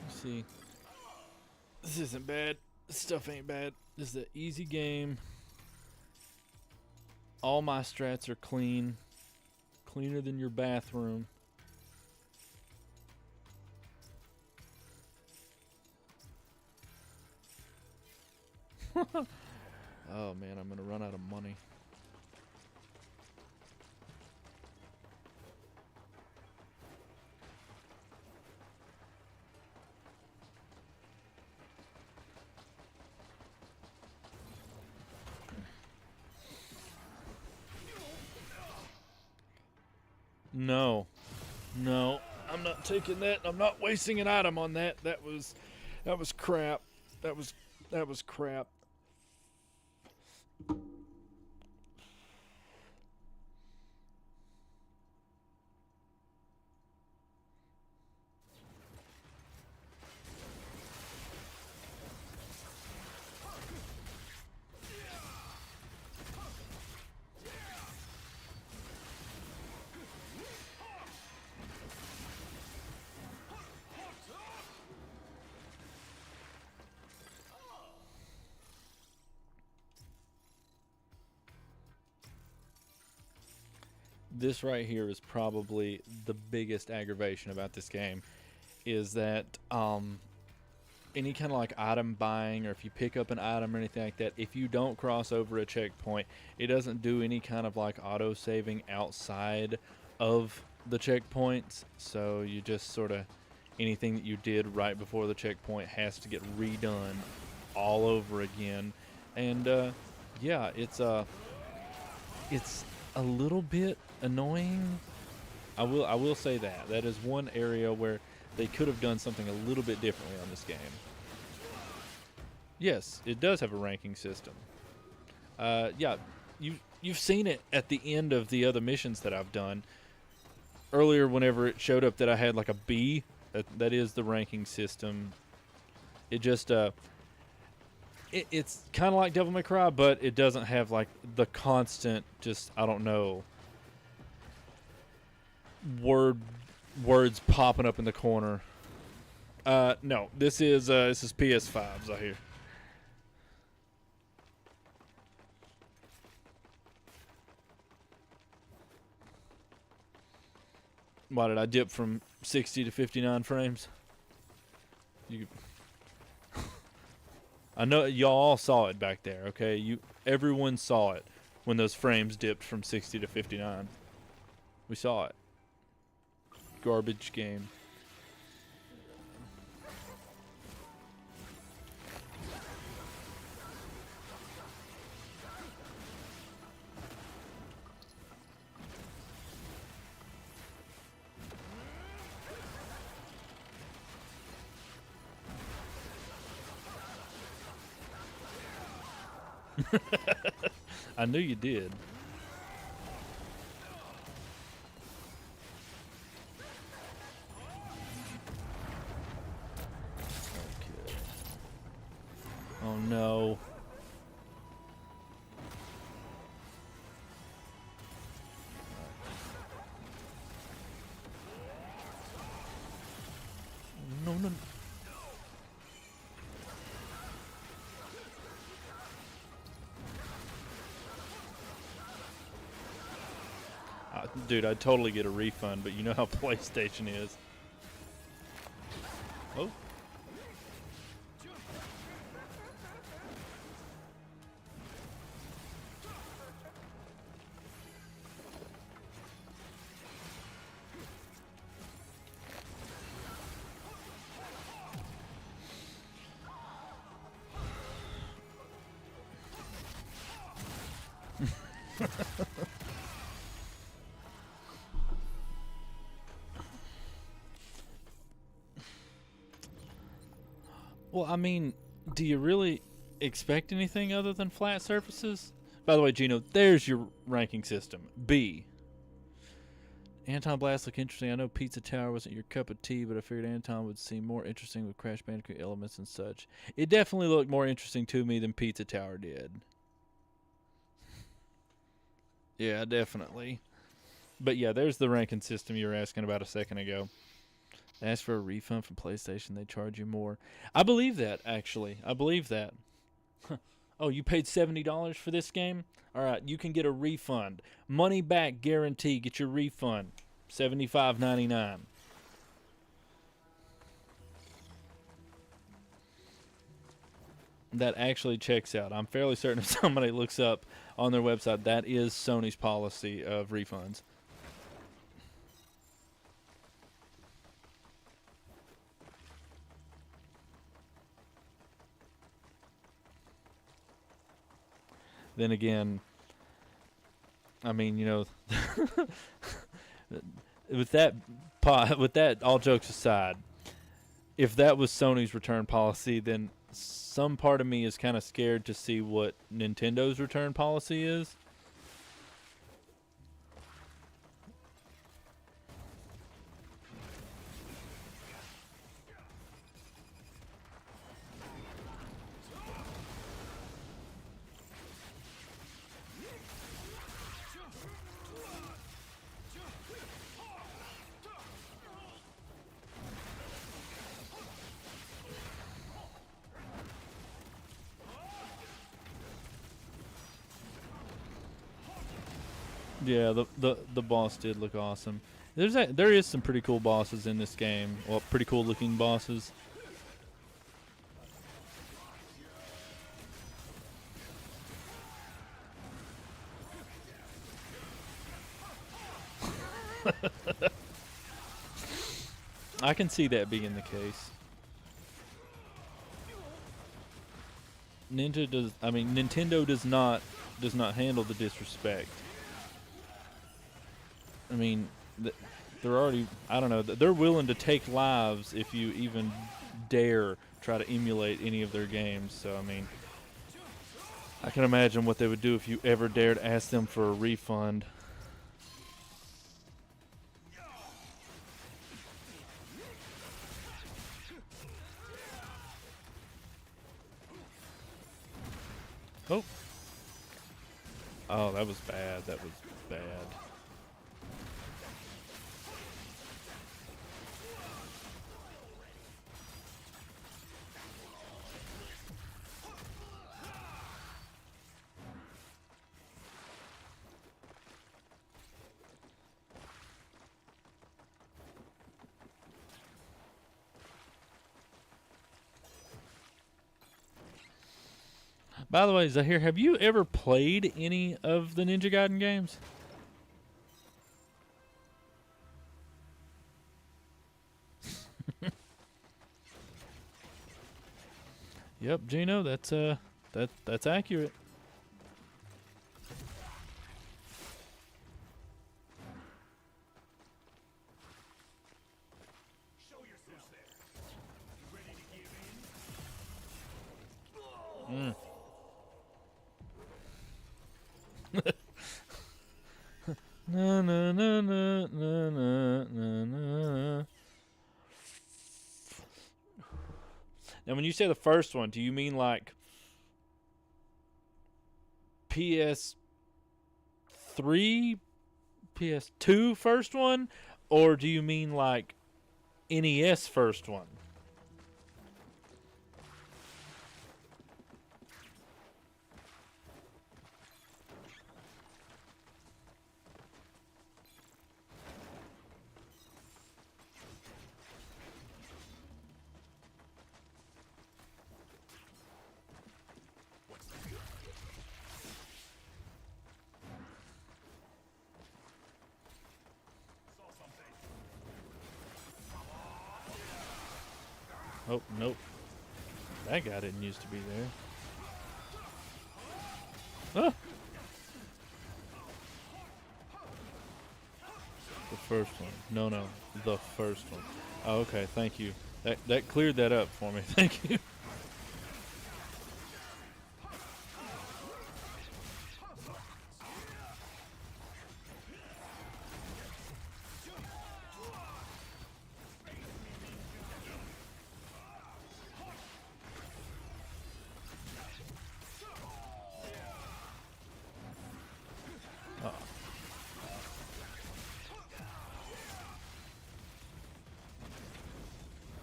See, this isn't bad. This stuff ain't bad. This is an easy game. All my strats are clean. Cleaner than your bathroom. Oh man, I'm gonna run out of money. No. No. I'm not taking that. I'm not wasting an item on that. That was crap. That was crap. This right here is probably the biggest aggravation about this game, is that any kind of like item buying, or if you pick up an item or anything like that, if you don't cross over a checkpoint, it doesn't do any kind of like auto saving outside of the checkpoints. So you just sort of, anything that you did right before the checkpoint has to get redone all over again. And yeah, it's a little bit annoying. I will say that that is one area where they could have done something a little bit differently on this game. Yes, it does have a ranking system. Yeah, you've seen it at the end of the other missions that I've done. Earlier, whenever it showed up that I had like a B, that is the ranking system. It just it's kind of like Devil May Cry, but it doesn't have like the constant, just, I don't know, words popping up in the corner. No, this is PS5s, I hear. Why did I dip from 60 to 59 frames? I know y'all all saw it back there, okay? Everyone saw it when those frames dipped from 60 to 59. We saw it. Garbage game. I knew you did. Okay. Oh no. No, no. Dude, I'd totally get a refund, but you know how PlayStation is. Oh. Well, I mean, do you really expect anything other than flat surfaces? By the way, Gino, there's your ranking system. B. Anton Blast look interesting. I know Pizza Tower wasn't your cup of tea, but I figured Anton would seem more interesting with Crash Bandicoot elements and such. It definitely looked more interesting to me than Pizza Tower did. Yeah, definitely. But yeah, there's the ranking system you were asking about a second ago. Ask for a refund from PlayStation, they charge you more. I believe that, actually. I believe that. Oh, you paid $70 for this game? All right, you can get a refund. Money back guarantee. Get your refund. $75.99. that actually checks out. I'm fairly certain if somebody looks up on their website, that is Sony's policy of refunds. Then again, I mean, you know, with that, all jokes aside, if that was Sony's return policy, then some part of me is kind of scared to see what Nintendo's return policy is. Yeah, the boss did look awesome. There is some pretty cool bosses in this game. Well, pretty cool looking bosses. I can see that being the case. Nintendo does not handle the disrespect. I mean, they're already, I don't know, they're willing to take lives if you even dare try to emulate any of their games. So, I mean, I can imagine what they would do if you ever dared ask them for a refund. Oh. Oh, that was bad. That was bad. By the way, Zahir, have you ever played any of the Ninja Gaiden games? Yep, Gino, that's accurate. Mm. Na na na na na na na na. Now, when you say the first one, do you mean like PS3, PS2 first one, or do you mean like NES first one? Oh, nope. That guy didn't used to be there. Ah! The first one. No, the first one. Oh, okay, thank you. That cleared that up for me. Thank you.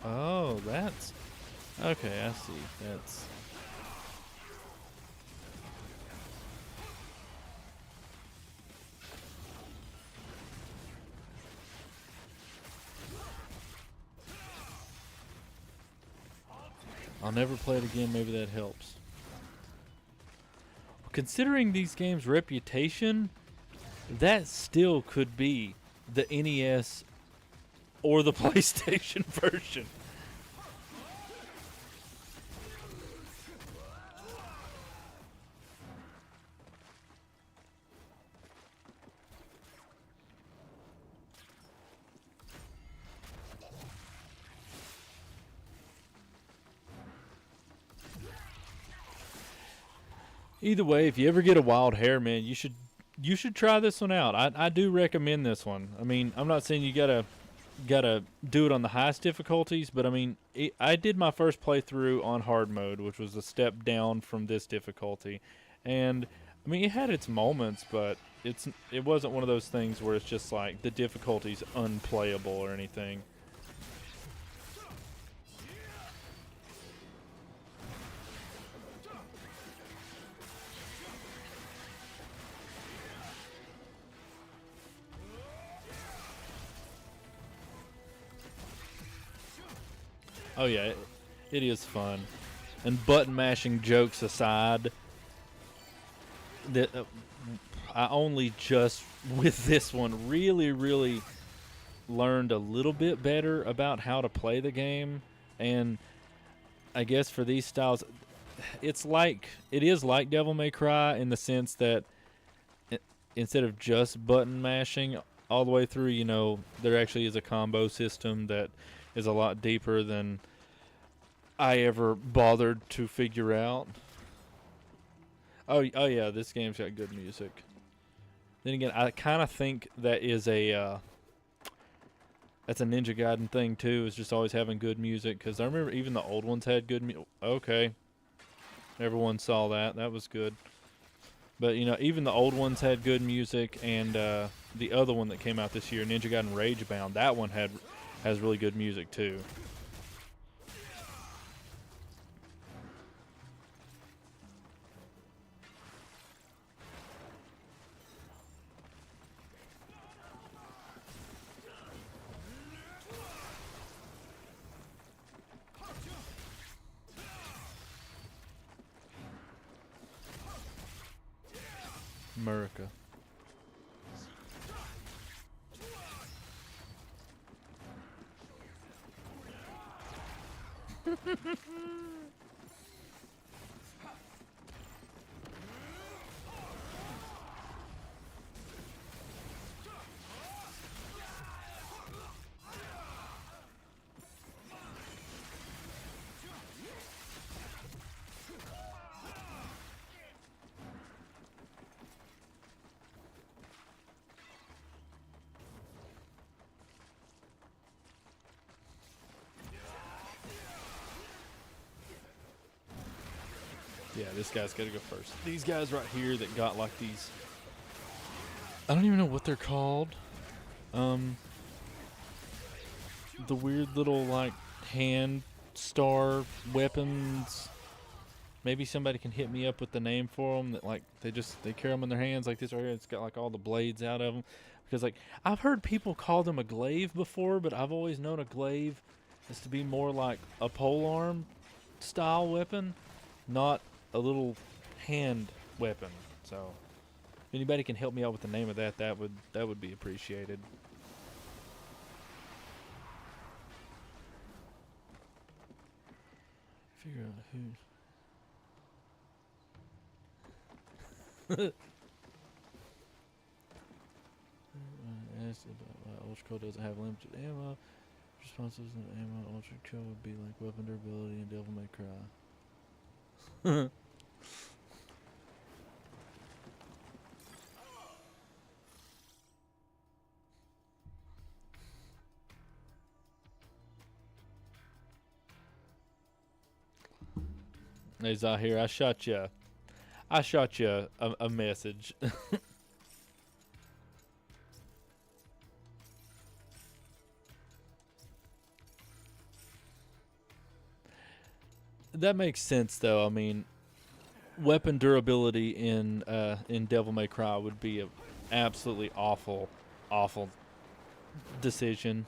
Oh, that's... Okay, I see. That's... I'll never play it again. Maybe that helps. Considering these games' reputation, that still could be the NES or the PlayStation version. Either way, if you ever get a wild hair, man, you should try this one out. I do recommend this one. I mean, I'm not saying you gotta do it on the highest difficulties, but I mean, I did my first playthrough on hard mode, which was a step down from this difficulty, and I mean, it had its moments, but it wasn't one of those things where it's just like the difficulty's unplayable or anything. Oh yeah, it is fun. And button mashing jokes aside, that I only just with this one really learned a little bit better about how to play the game, and I guess for these styles, it is like Devil May Cry in the sense that instead of just button mashing all the way through, you know, there actually is a combo system that is a lot deeper than I ever bothered to figure out. Oh yeah, this game's got good music. Then again, I kind of think that is that's a Ninja Gaiden thing too. Is just always having good music, because I remember even the old ones had good music. Okay, everyone saw that. That was good. But you know, even the old ones had good music, and the other one that came out this year, Ninja Gaiden Ragebound, that one has really good music too. America. Yeah, this guy's got to go first. These guys right here that got like these, I don't even know what they're called. The weird little like hand star weapons. Maybe somebody can hit me up with the name for them. That like they carry them in their hands like this right here. It's got like all the blades out of them. Because like I've heard people call them a glaive before, but I've always known a glaive is to be more like a polearm style weapon, not a little hand weapon. So if anybody can help me out with the name of that, that would be appreciated. Figure out who. Asked about why Ultra Code doesn't have limited ammo. Responses and ammo Ultra Code would be like weapon durability and Devil May Cry. Hey Zahir, I shot you a message. That makes sense, though. I mean, weapon durability in Devil May Cry would be a absolutely awful decision.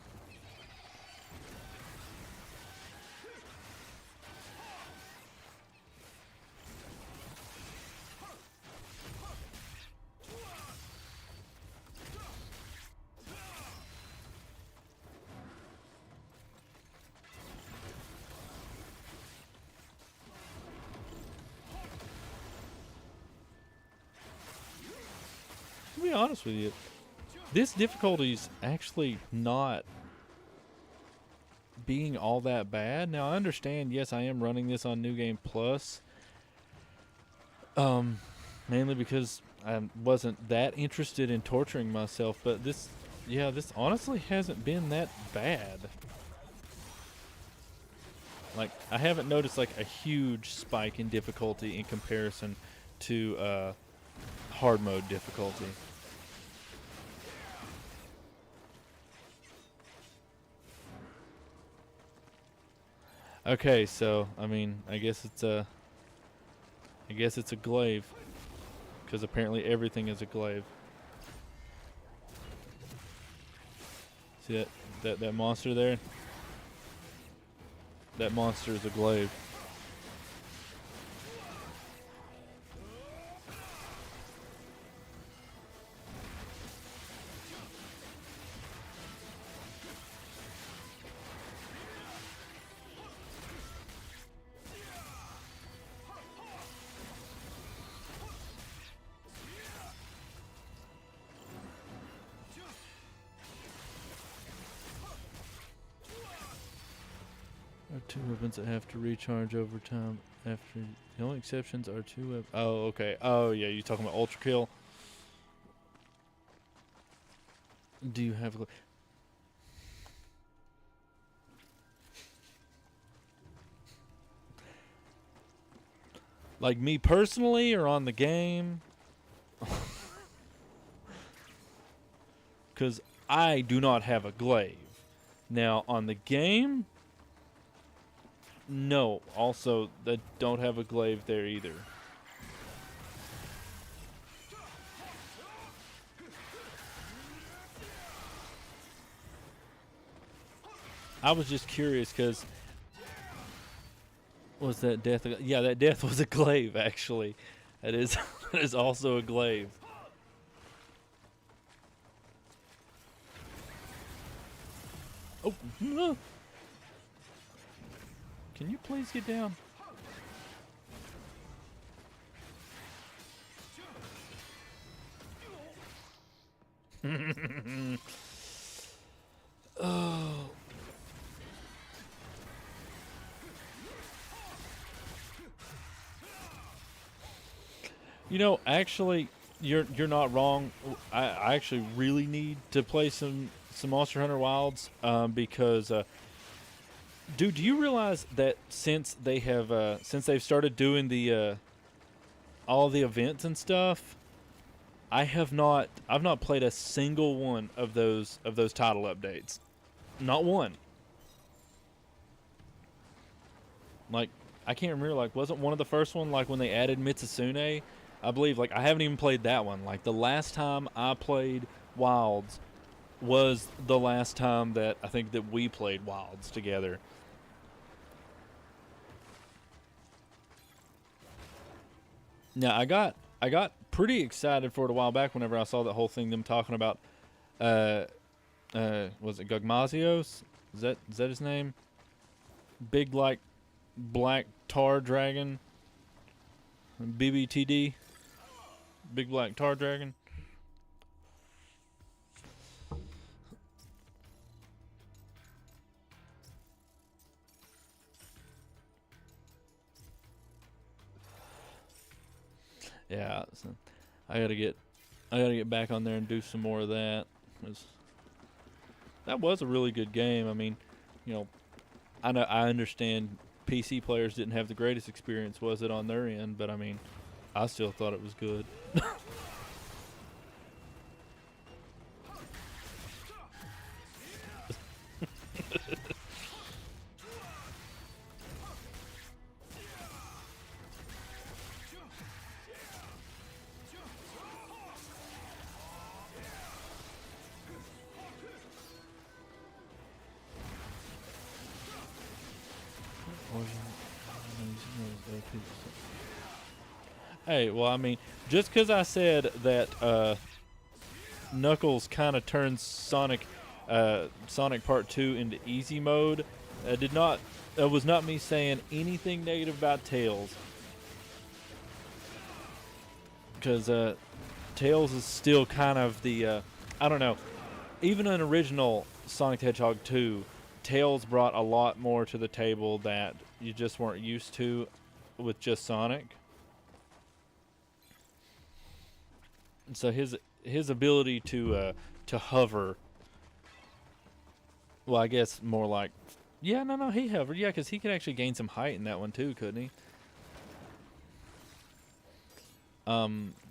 be honest with you. This difficulty's actually not being all that bad. Now, I understand, yes, I am running this on New Game Plus. Mainly because I wasn't that interested in torturing myself, but this honestly hasn't been that bad. Like, I haven't noticed like a huge spike in difficulty in comparison to hard mode difficulty. Okay, so I mean, I guess it's a glaive, because apparently everything is a glaive. See that monster there? That monster is a glaive. There are 2 weapons that have to recharge over time. After the only exceptions are 2 weapons. Oh, okay. Oh, yeah. You talking about Ultra Kill? Do you have? Like me personally, or on the game? Because I do not have a glaive. Now on the game. No, also, they don't have a glaive there either. I was just curious because... Was that death? Yeah, that death was a glaive, actually. That is, that is also a glaive. Oh, no. Can you please get down? Oh. You know, actually, you're not wrong. I actually really need to play some Monster Hunter Wilds because. Dude, do you realize that since they've started doing the all the events and stuff, I've not played a single one of those title updates. Not one. Like, I can't remember, like, wasn't one of the first one like when they added Mitsusune? I believe, like, I haven't even played that one. Like, the last time I played Wilds was the last time that I think that we played Wilds together. Now, I got pretty excited for it a while back whenever I saw that whole thing, them talking about, was it Gugmazios? Is that his name? Big, like, black tar dragon. BBTD. Big black tar dragon. Yeah, so I gotta get back on there and do some more of that. That was a really good game. I mean, you know, I understand PC players didn't have the greatest experience, was it, on their end? But I mean, I still thought it was good. Hey, well, I mean, just because I said that Knuckles kind of turns Sonic Part 2 into easy mode, was not me saying anything negative about Tails. Because Tails is still kind of the, I don't know, even in original Sonic the Hedgehog 2, Tails brought a lot more to the table that you just weren't used to with just Sonic. And so his ability to hover, well, I guess more like, yeah, no, he hovered, yeah, because he could actually gain some height in that one too, couldn't he?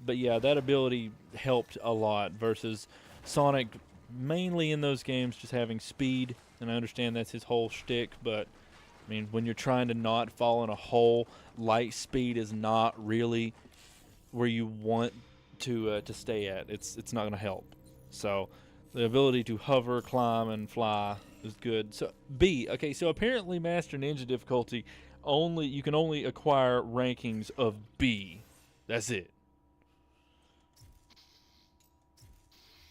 But yeah, that ability helped a lot versus Sonic, mainly in those games, just having speed. And I understand that's his whole shtick, but I mean, when you're trying to not fall in a hole, light speed is not really where you want to stay at. It's not going to help. So the ability to hover, climb, and fly is good. So B, okay. So apparently, Master Ninja difficulty you can only acquire rankings of B. That's it.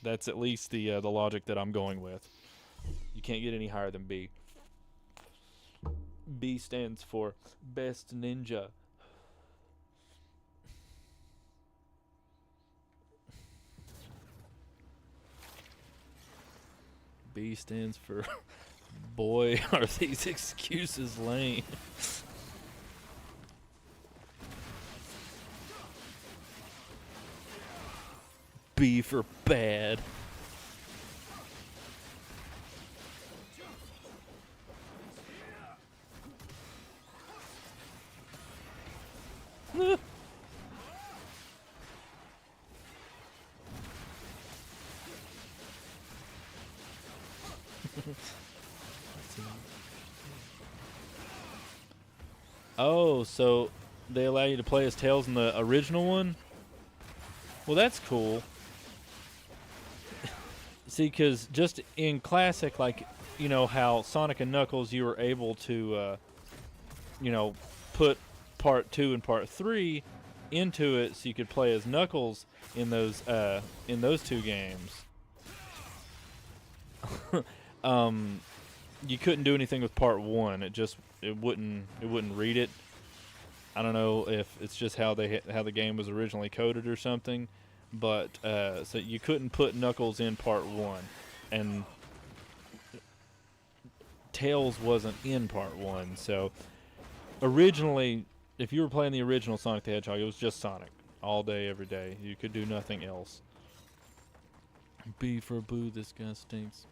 That's at least the logic that I'm going with. You can't get any higher than B. B stands for Best Ninja. B stands for Boy, are these excuses lame. B for bad. Oh, so they allow you to play as Tails in the original one? Well, that's cool. See, because just in Classic, like, you know, how Sonic and Knuckles, you were able to, you know, put Part 2 and Part 3 into it so you could play as Knuckles in those two games. You couldn't do anything with Part 1. It wouldn't read it. I don't know if it's just how the game was originally coded or something, but so you couldn't put Knuckles in Part 1, and Tails wasn't in Part 1. So originally, if you were playing the original Sonic the Hedgehog, it was just Sonic all day, every day. You could do nothing else. B for boo, this guy stinks.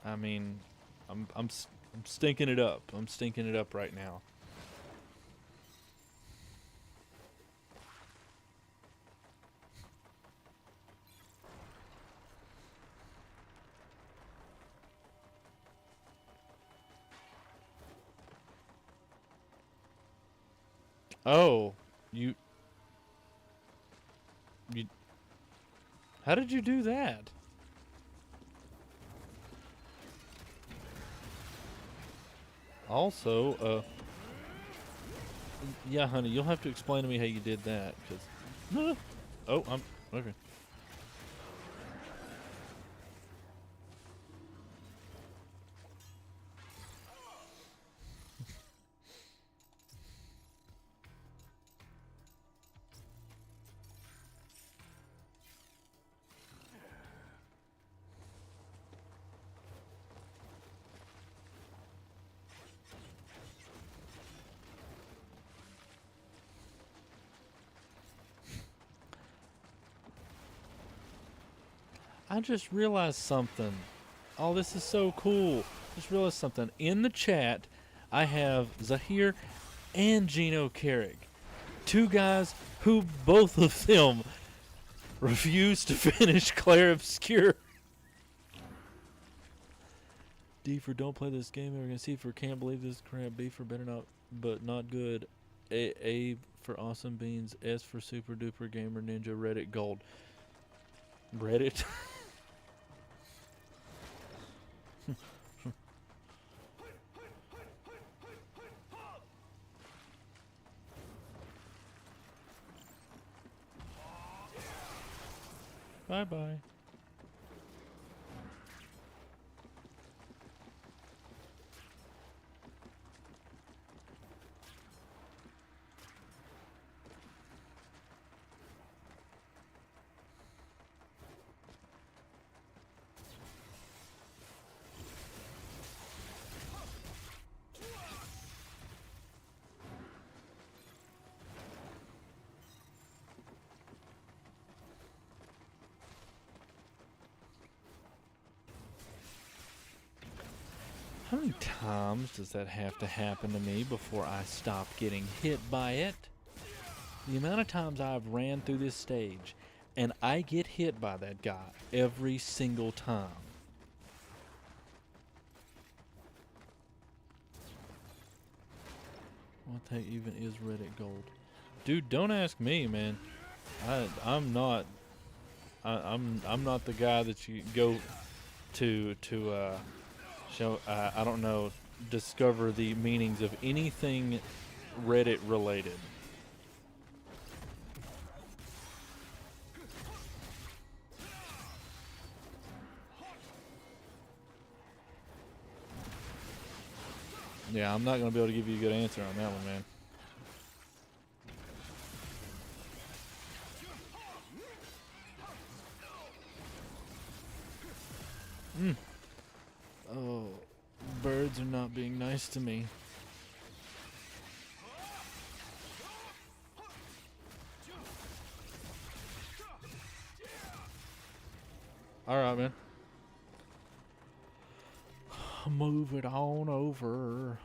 I mean, I'm stinking it up. I'm stinking it up right now. Oh, you. How did you do that? Also, yeah, honey, you'll have to explain to me how you did that, because. Oh, I'm okay. I just realized something. Oh, this is so cool. Just realized something. In the chat, I have Zahir and Gino Carrick. Two guys who both of them refused to finish Claire Obscure. D for don't play this game ever again. C for can't believe this crap. B for better not, but not good. A for awesome beans. S for super duper gamer ninja. Reddit gold. Reddit? Bye-bye. How many times does that have to happen to me before I stop getting hit by it? The amount of times I've ran through this stage and I get hit by that guy every single time. What the heck even is Reddit gold? Dude, don't ask me, man. I'm not the guy that you go to show I don't know, discover the meanings of anything Reddit related. Yeah, I'm not going to be able to give you a good answer on that one, man. Oh, birds are not being nice to me. Alright, man. Move it on over.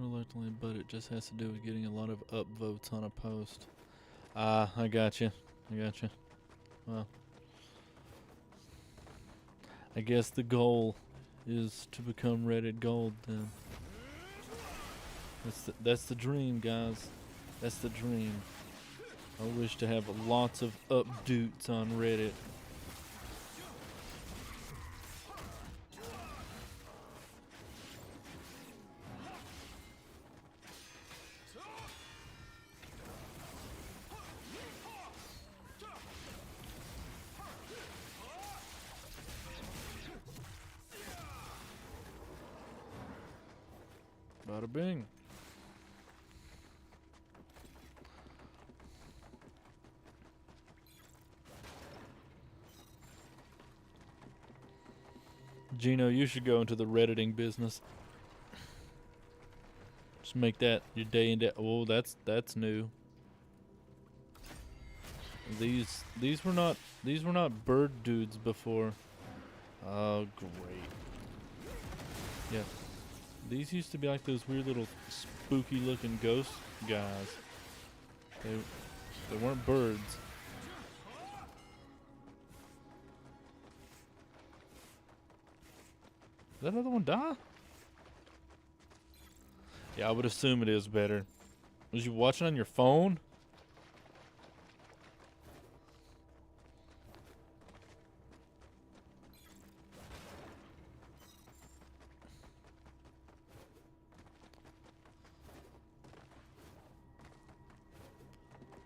Reluctantly, but it just has to do with getting a lot of upvotes on a post. I got you. Well, I guess the goal is to become Reddit gold then. That's the dream, guys. That's the dream. I wish to have lots of updates on Reddit. Bada bing. Gino, you should go into the Redditing business. Just make that your day and day. Oh, that's new. These were not bird dudes before. Oh, great. Yeah. These used to be like those weird little spooky looking ghost guys. They weren't birds. Did that other one die? Yeah, I would assume it is better. Was you watching on your phone?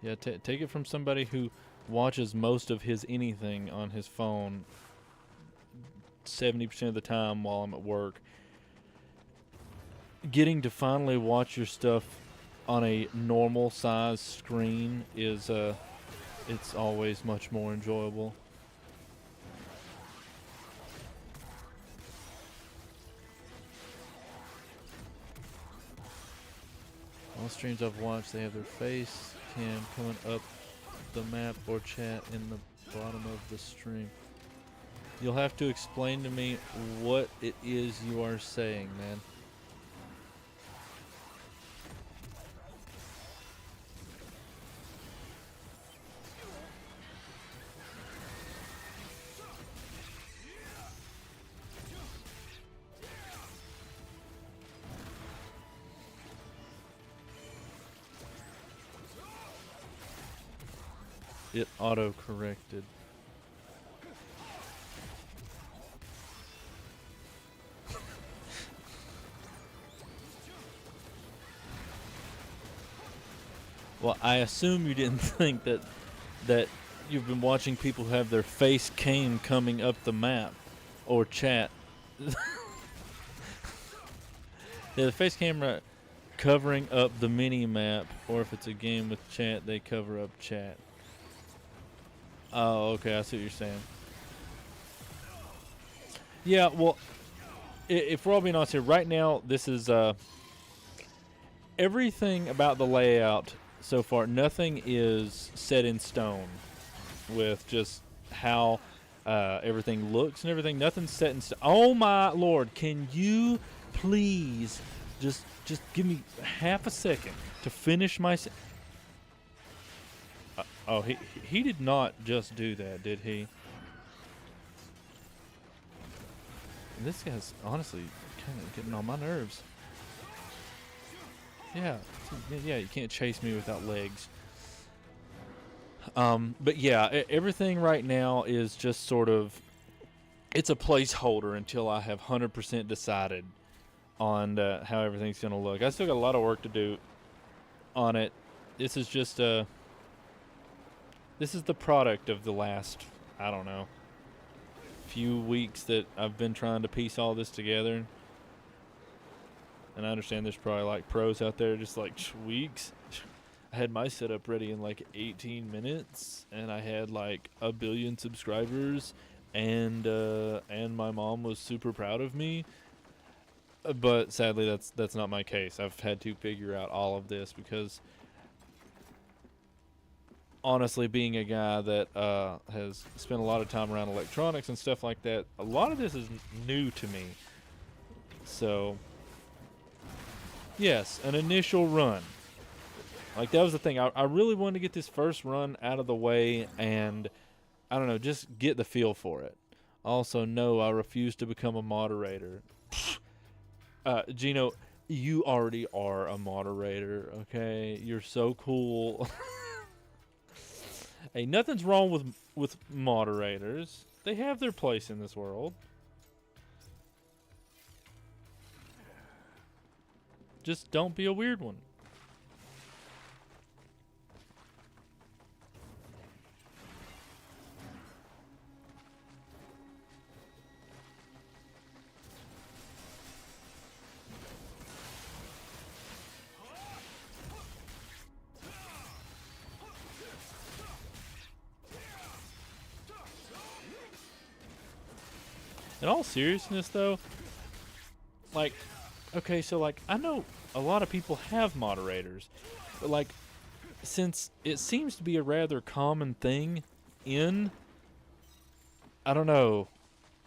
Yeah, take it from somebody who watches most of his anything on his phone 70% of the time while I'm at work. Getting to finally watch your stuff on a normal size screen is it's always much more enjoyable. All streams I've watched, they have their face cam coming up the map or chat in the bottom of the stream. You'll have to explain to me what it is you are saying, man. It auto-corrected. Well, I assume you didn't think that you've been watching people have their face cam coming up the map or chat. Yeah, the face camera covering up the mini map, or if it's a game with chat, they cover up chat. Oh, okay, I see what you're saying. Yeah, well, if we're all being honest here, right now, this is everything about the layout so far. Nothing is set in stone with just how everything looks and everything. Nothing's set in stone. Oh my lord! Can you please just give me half a second to finish my? Oh, he did not just do that, did he? This guy's honestly kind of getting on my nerves. Yeah, you can't chase me without legs. But yeah, everything right now is just sort of, it's a placeholder until I have 100% decided on how everything's going to look. I still got a lot of work to do on it. This is just this is the product of the last, I don't know, few weeks that I've been trying to piece all this together. And I understand there's probably like pros out there just like weeks. I had my setup ready in like 18 minutes, and I had like 1 billion subscribers, and my mom was super proud of me. But sadly, that's not my case. I've had to figure out all of this because, honestly, being a guy that has spent a lot of time around electronics and stuff like that, a lot of this is new to me. So, yes, an initial run. Like, that was the thing. I really wanted to get this first run out of the way and, I don't know, just get the feel for it. Also, no, I refuse to become a moderator. Gino, you already are a moderator, okay? You're so cool. Hey, nothing's wrong with moderators. They have their place in this world. Just don't be a weird one. In all seriousness, though, like, okay, so, like, I know a lot of people have moderators, but, like, since it seems to be a rather common thing in, I don't know,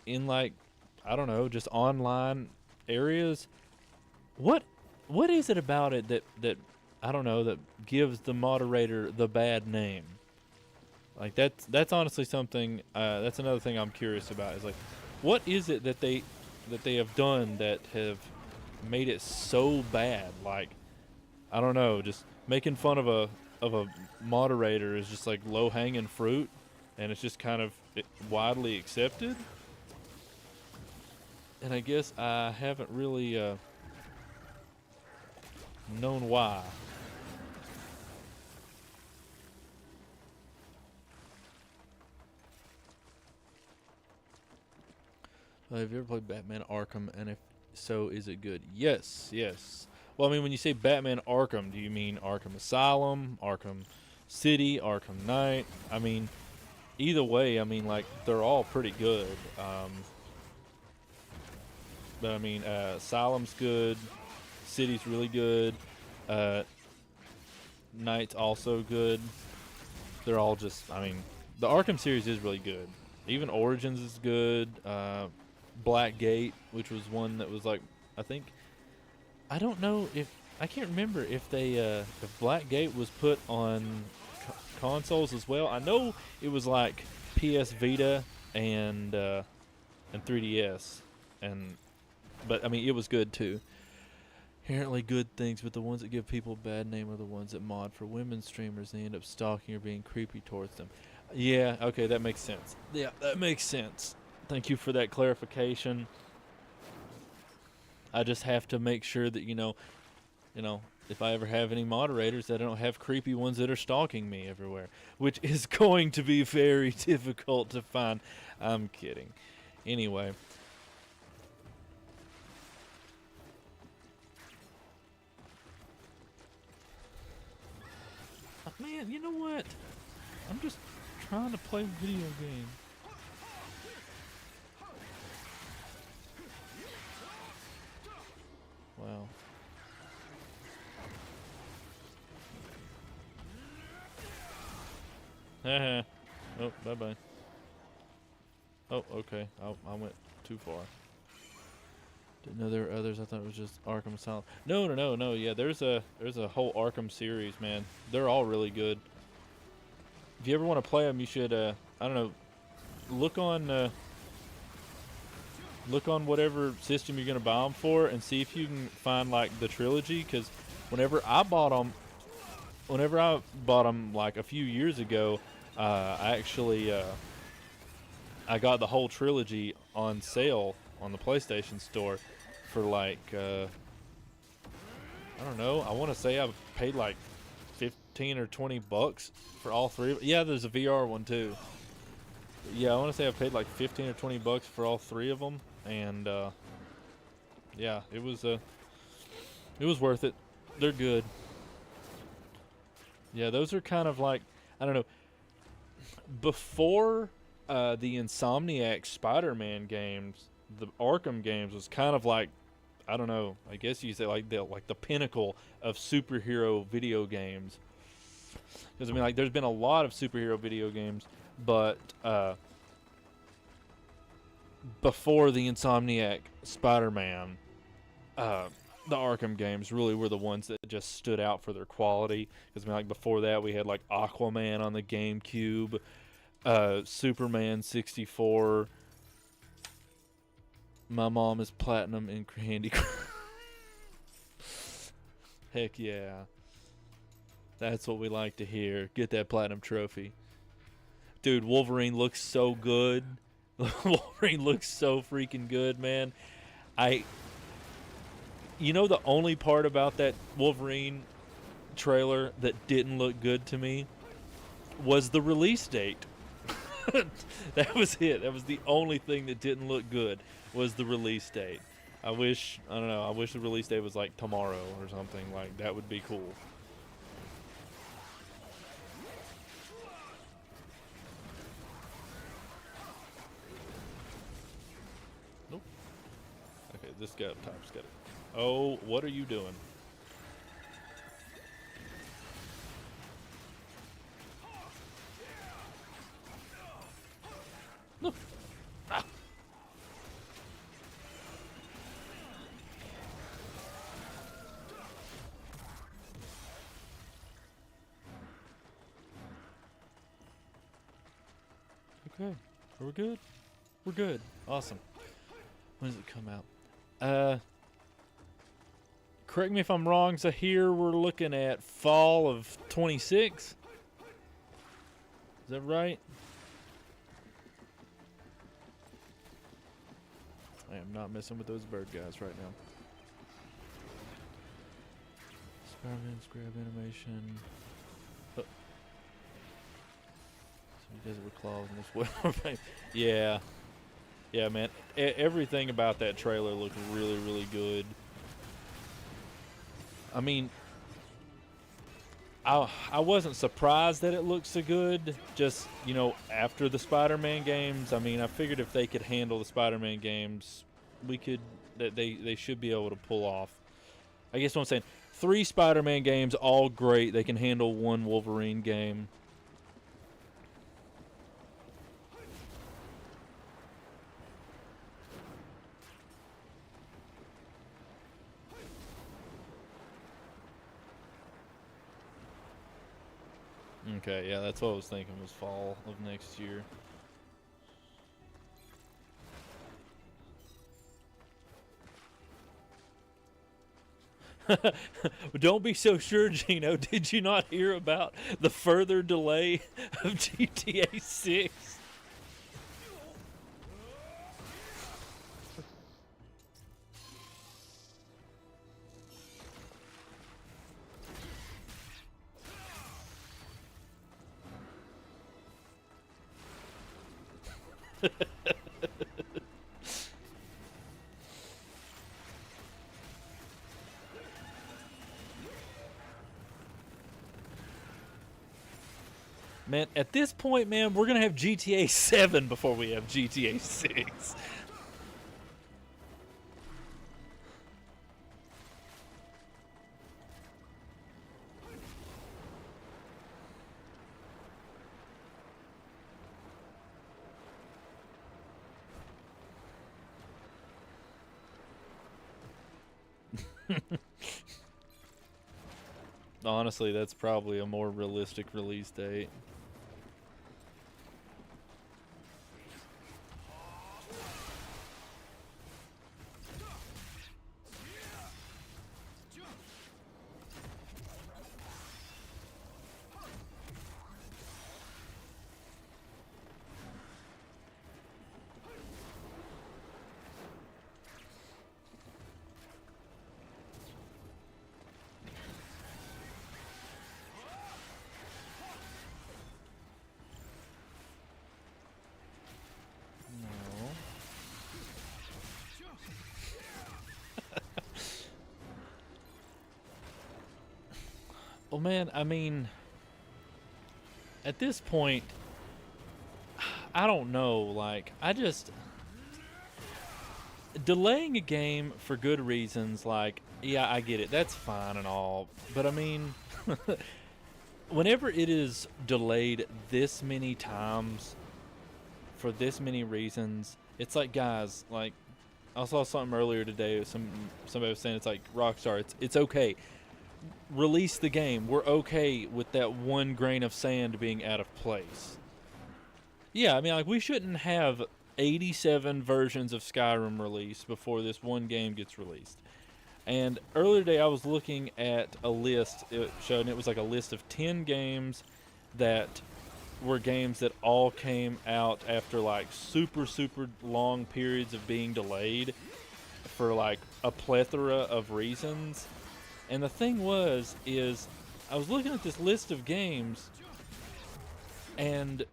in, like, I don't know, just online areas, what is it about it that I don't know, that gives the moderator the bad name? Like, that's honestly something, that's another thing I'm curious about, is, like, what is it that they have done that have made it so bad? Like, I don't know, just making fun of a moderator is just like low hanging fruit, and it's just kind of widely accepted. And I guess I haven't really known why. Have you ever played Batman Arkham? And if so, is it good? Yes, yes. Well, I mean, when you say Batman Arkham, do you mean Arkham Asylum, Arkham City, Arkham Knight? I mean, either way, I mean, like, they're all pretty good. But I mean, Asylum's good, City's really good, Knight's also good. They're all just, I mean, the Arkham series is really good. Even Origins is good. Black Gate, which was one that was like, I think, I don't know if, I can't remember if they, if Black Gate was put on consoles as well. I know it was like PS Vita and 3DS, but I mean, it was good too. Inherently good things, but the ones that give people a bad name are the ones that mod for women streamers. They end up stalking or being creepy towards them. Yeah, okay, that makes sense. Yeah, that makes sense. Thank you for that clarification. I just have to make sure that, you know, if I ever have any moderators, that I don't have creepy ones that are stalking me everywhere, which is going to be very difficult to find. I'm kidding. Anyway. Man, you know what? I'm just trying to play video game. Wow. Haha. Oh, bye-bye. Oh, okay. I went too far. Didn't know there were others. I thought it was just Arkham Asylum. No. Yeah, there's a whole Arkham series, man. They're all really good. If you ever want to play them, you should, I don't know, look on whatever system you're going to buy them for and see if you can find, like, the trilogy, because whenever I bought them, like, a few years ago, I actually, I got the whole trilogy on sale on the PlayStation Store for, like, I don't know, I want to say I paid, like, 15 or 20 bucks for all three of them. Yeah, there's a VR one, too. Yeah, I want to say I paid, like, 15 or 20 bucks for all three of them, and, yeah, it was worth it. They're good. Yeah, those are kind of like, I don't know, before the Insomniac Spider-Man games, the Arkham games was kind of like, I don't know, I guess you say like the pinnacle of superhero video games. Because I mean, like, there's been a lot of superhero video games, but before the Insomniac Spider-Man, the Arkham games really were the ones that just stood out for their quality. Because I mean, like, before that, we had like Aquaman on the GameCube, Superman 64. My mom is platinum in Candy Crush. Heck yeah, that's what we like to hear. Get that platinum trophy, dude. Wolverine looks so good. Wolverine looks so freaking good, man. You know, the only part about that Wolverine trailer that didn't look good to me was the release date. That was it. That was the only thing that didn't look good, was the release date. I don't know, I wish the release date was like tomorrow or something. Like, that would be cool. Nope. Okay, this guy up top's got it. Oh, what are you doing? Look. Ah. Okay. Are we good? We're good. Awesome. When does it come out? Correct me if I'm wrong, so here we're looking at fall of 26. Is that right? I am not messing with those bird guys right now. Spider-Man's grab animation. Oh. So he does it with claws and this web. Yeah. Yeah, man. Everything about that trailer looked really, really good. I mean, I wasn't surprised that it looked so good. Just, you know, after the Spider-Man games, I mean, I figured if they could handle the Spider-Man games, they should be able to pull off. I guess what I'm saying, 3 Spider-Man games, all great. They can handle 1 Wolverine game. Okay, yeah, that's what I was thinking, was fall of next year. Don't be so sure, Gino. Did you not hear about the further delay of GTA 6? Man, at this point, man, we're gonna have GTA 7 before we have GTA 6. Honestly, that's probably a more realistic release date. No. Well, man, I mean, at this point, I don't know. Like, I just delaying a game for good reasons. Like, yeah, I get it. That's fine and all, but I mean, whenever it is delayed this many times for this many reasons, it's like, guys, like, I saw something earlier today. Somebody was saying it's like Rockstar. It's okay. Release the game. We're okay with that one grain of sand being out of place. Yeah, I mean, like, we shouldn't have 87 versions of Skyrim released before this one game gets released. And earlier today, I was looking at a list. It showed, and it was like a list of 10 games that were games that all came out after like super long periods of being delayed for like a plethora of reasons. And the thing is I was looking at this list of games, and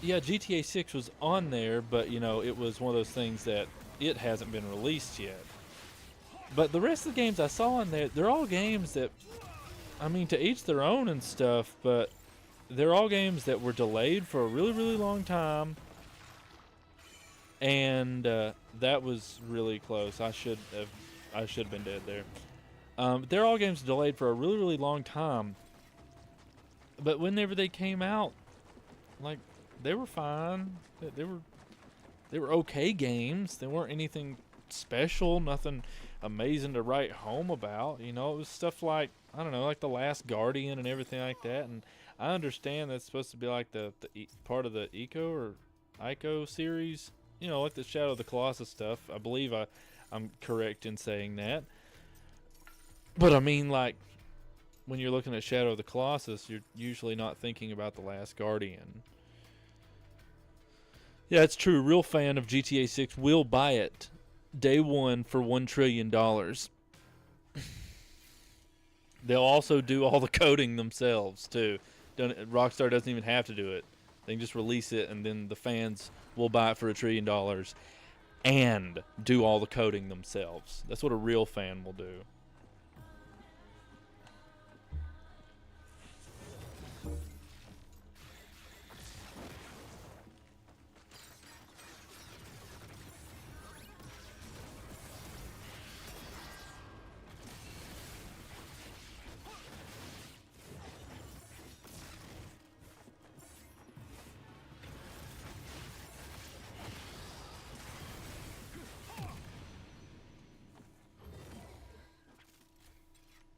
yeah, GTA 6 was on there, but you know, it was one of those things that it hasn't been released yet. But the rest of the games I saw on there, they're all games that, I mean, to each their own and stuff, but they're all games that were delayed for a really long time. And that was really close. I should have been dead there. They're all games delayed for a really long time. But whenever they came out, like, they were fine. They were okay games. They weren't anything special, nothing amazing to write home about. You know, it was stuff like, I don't know, like The Last Guardian and everything like that. And I understand that's supposed to be like the part of the Ico series. You know, like the Shadow of the Colossus stuff. I believe I'm correct in saying that. But I mean, like, when you're looking at Shadow of the Colossus, you're usually not thinking about The Last Guardian. Yeah, it's true. Real fan of GTA 6 will buy it day one for $1 trillion. They'll also do all the coding themselves, too. Rockstar doesn't even have to do it. They can just release it, and then the fans will buy it for $1 trillion and do all the coding themselves. That's what a real fan will do.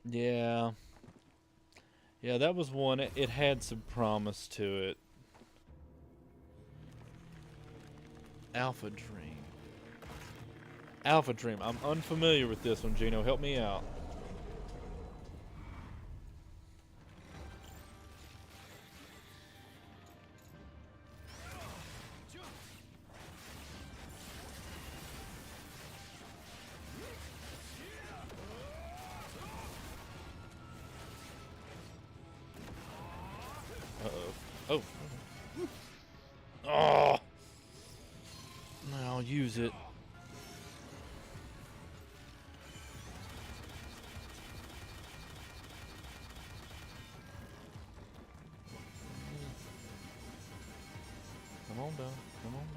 Yeah. Yeah, that was one. It had some promise to it. Alpha Dream. Alpha Dream. I'm unfamiliar with this one, Gino. Help me out. Uh-oh. Oh. Oh! use it. Come on down. Come on down.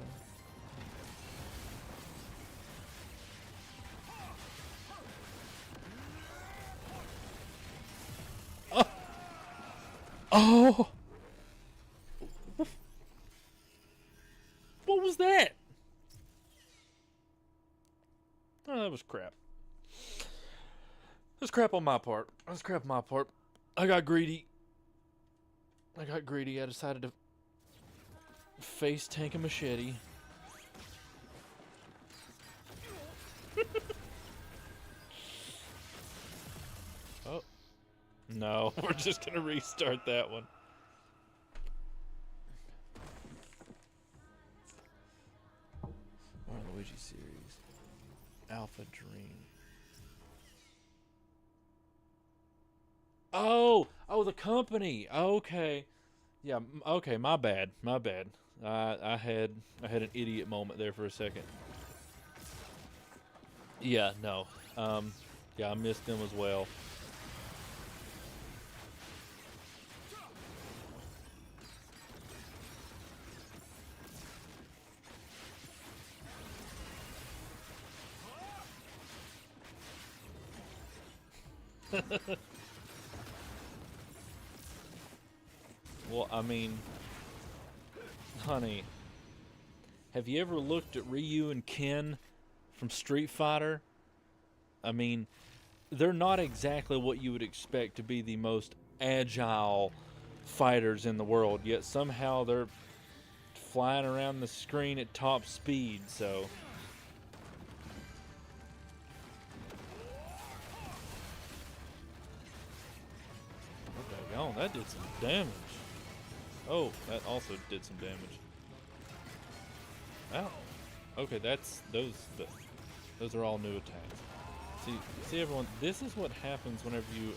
Oh! What was that? Oh, that was crap. That's crap on my part. That's crap on my part. I got greedy. I decided to face tank a machete. Oh. No, we're just going to restart that one. Luigi series. Alpha Dream. Oh, the company. Okay. Yeah, okay, my bad. I had an idiot moment there for a second. Yeah, no. Yeah, I missed them as well. Well, I mean, honey, have you ever looked at Ryu and Ken from Street Fighter? I mean, they're not exactly what you would expect to be the most agile fighters in the world, yet somehow they're flying around the screen at top speed, so... Oh, that did some damage. Oh, that also did some damage. Ow. Okay, those are all new attacks. See everyone, this is what happens whenever you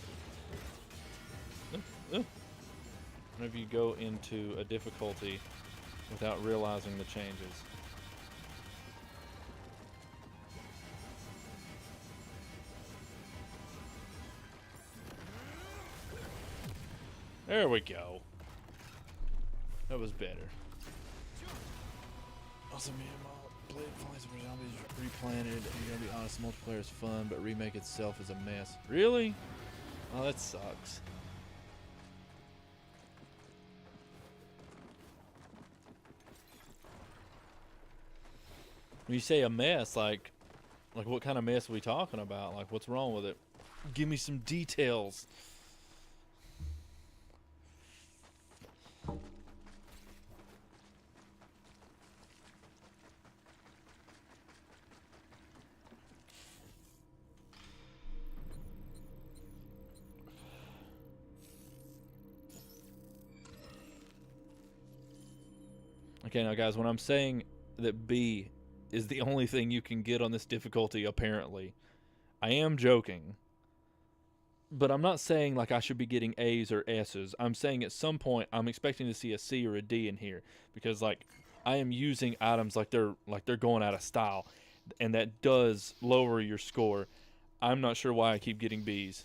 go into a difficulty without realizing the changes. There we go. That was better. Also, man, Blade Flies for Zombies replanted. And you gotta be honest, multiplayer is fun, but remake itself is a mess. Really? Oh, that sucks. When you say a mess, like what kind of mess are we talking about? Like, what's wrong with it? Give me some details. Okay, now guys, when I'm saying that B is the only thing you can get on this difficulty, apparently, I am joking. But I'm not saying like I should be getting A's or S's. I'm saying at some point I'm expecting to see a C or a D in here because like I am using items like they're going out of style, and that does lower your score. I'm not sure why I keep getting B's.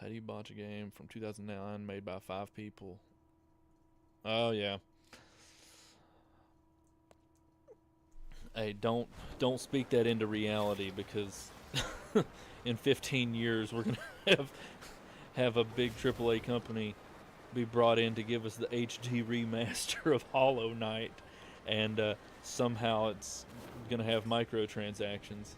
How do you botch a game from 2009 made by 5 people? Oh yeah. Hey, don't speak that into reality because in 15 years we're gonna have a big AAA company be brought in to give us the HD remaster of Hollow Knight, and somehow it's gonna have microtransactions.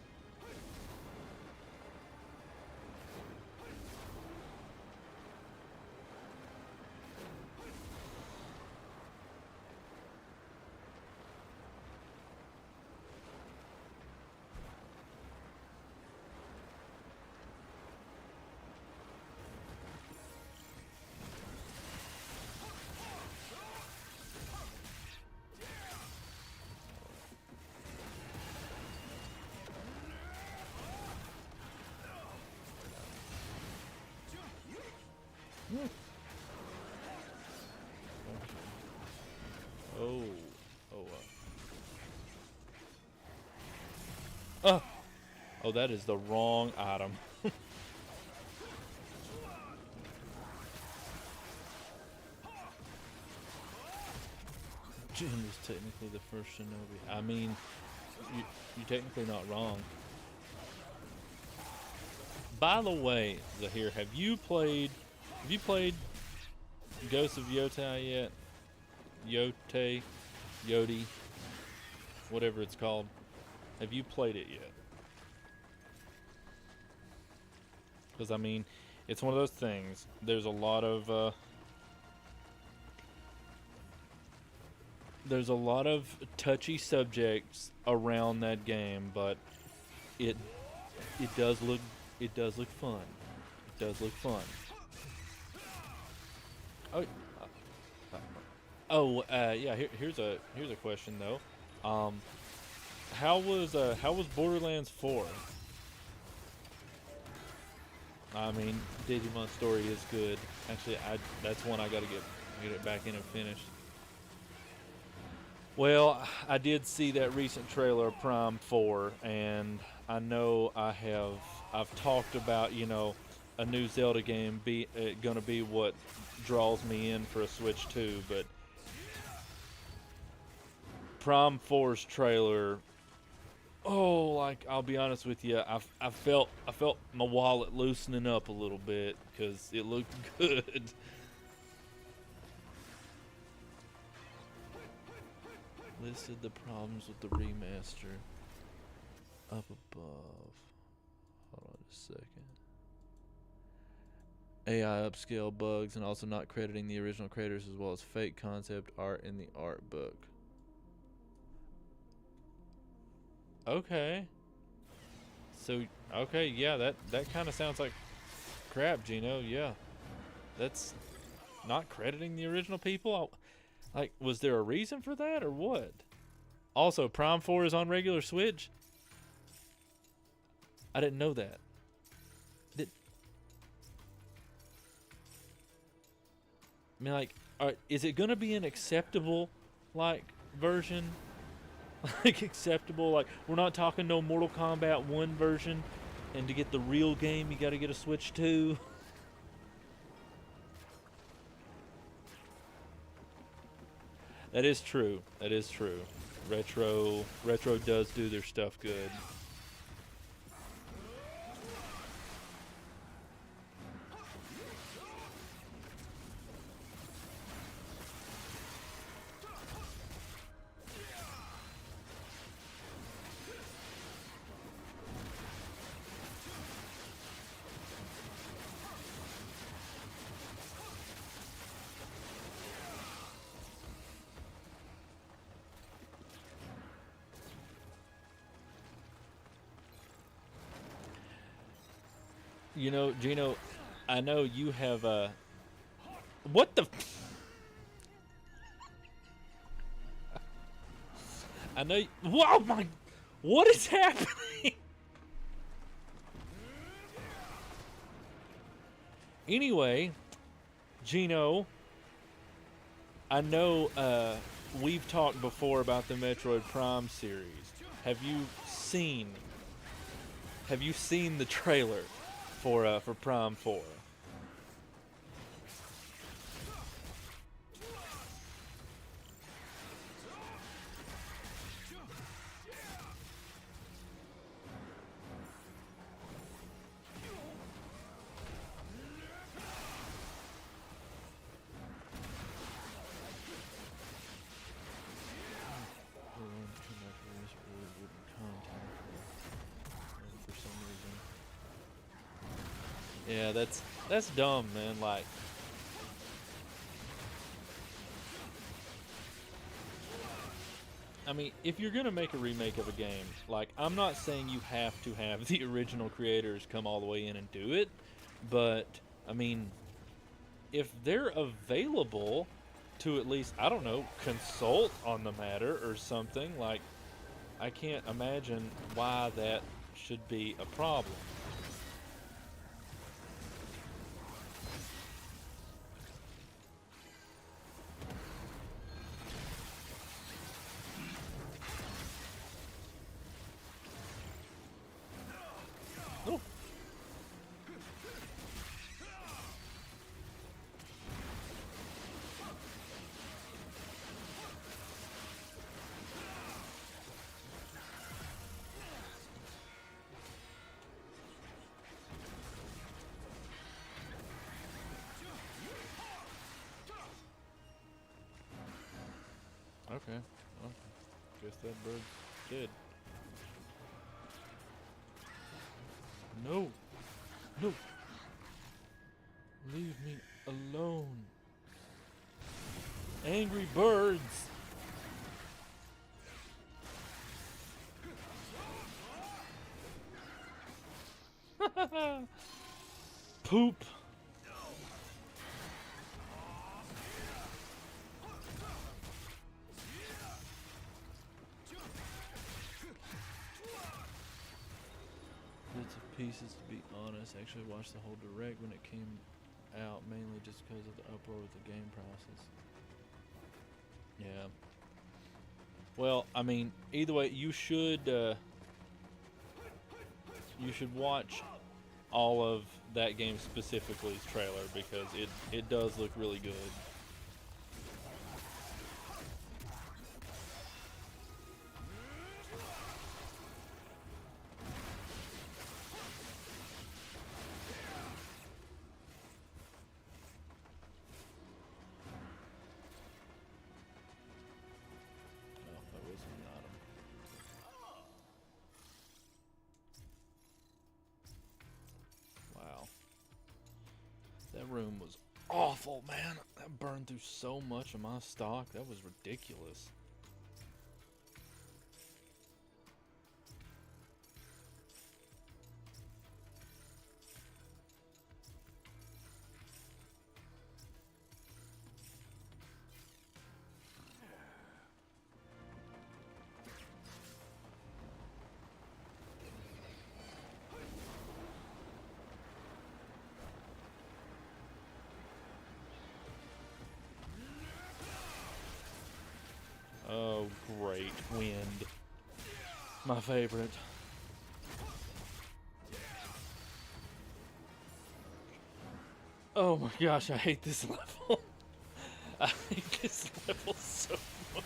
Oh, Oh, that is the wrong item. Jin is technically the first shinobi. I mean, you're technically not wrong. By the way, Zahir, have you played Ghosts of Yotai yet? Yodi, whatever it's called. Have you played it yet? Because I mean, it's one of those things. There's a lot of touchy subjects around that game, but it does look fun. It does look fun. Yeah. Here's a question though. How was Borderlands 4? I mean, Digimon Story is good. Actually, that's one I gotta get it back in and finish. Well, I did see that recent trailer of Prime 4, and I know I've talked about, a new Zelda game gonna be what draws me in for a Switch 2, but Prime 4's trailer, I'll be honest with you, I felt my wallet loosening up a little bit because it looked good. Listed the problems with the remaster up above. Hold on a second. AI upscale bugs and also not crediting the original creators as well as fake concept art in the art book. Okay. So, okay, yeah, that kind of sounds like crap, Gino. Yeah. That's not crediting the original people. Like, was there a reason for that or what? Also, Prime 4 is on regular Switch? I didn't know that. I mean, like, is it gonna be an acceptable, version? Like, acceptable? Like, we're not talking no Mortal Kombat 1 version, and to get the real game, you gotta get a Switch 2. That is true. That is true. Retro does do their stuff good. Gino, I know you have what the I know wow my what is happening? Anyway, Gino, I know we've talked before about the Metroid Prime series. Have you seen the trailer for Prime 4? Yeah, that's dumb, man. Like, I mean, if you're gonna make a remake of a game, like, I'm not saying you have to have the original creators come all the way in and do it, but I mean, if they're available to at least, I don't know, consult on the matter or something, like, I can't imagine why that should be a problem. Oh. Okay. Well, guess that bird's dead. No. No. Leave me alone. Angry birds. Poop. Bits of pieces, to be honest. Actually watched the whole direct when it came out, mainly just because of the uproar with the game prices. Yeah. Well, I mean, either way, you should watch all of that game specifically's trailer because it does look really good. Oh, that was an item. Wow. That room was awful, man. That burned through so much of my stock. That was ridiculous. Oh, great. Wind. My favorite. Oh my gosh, I hate this level. I hate this level so much.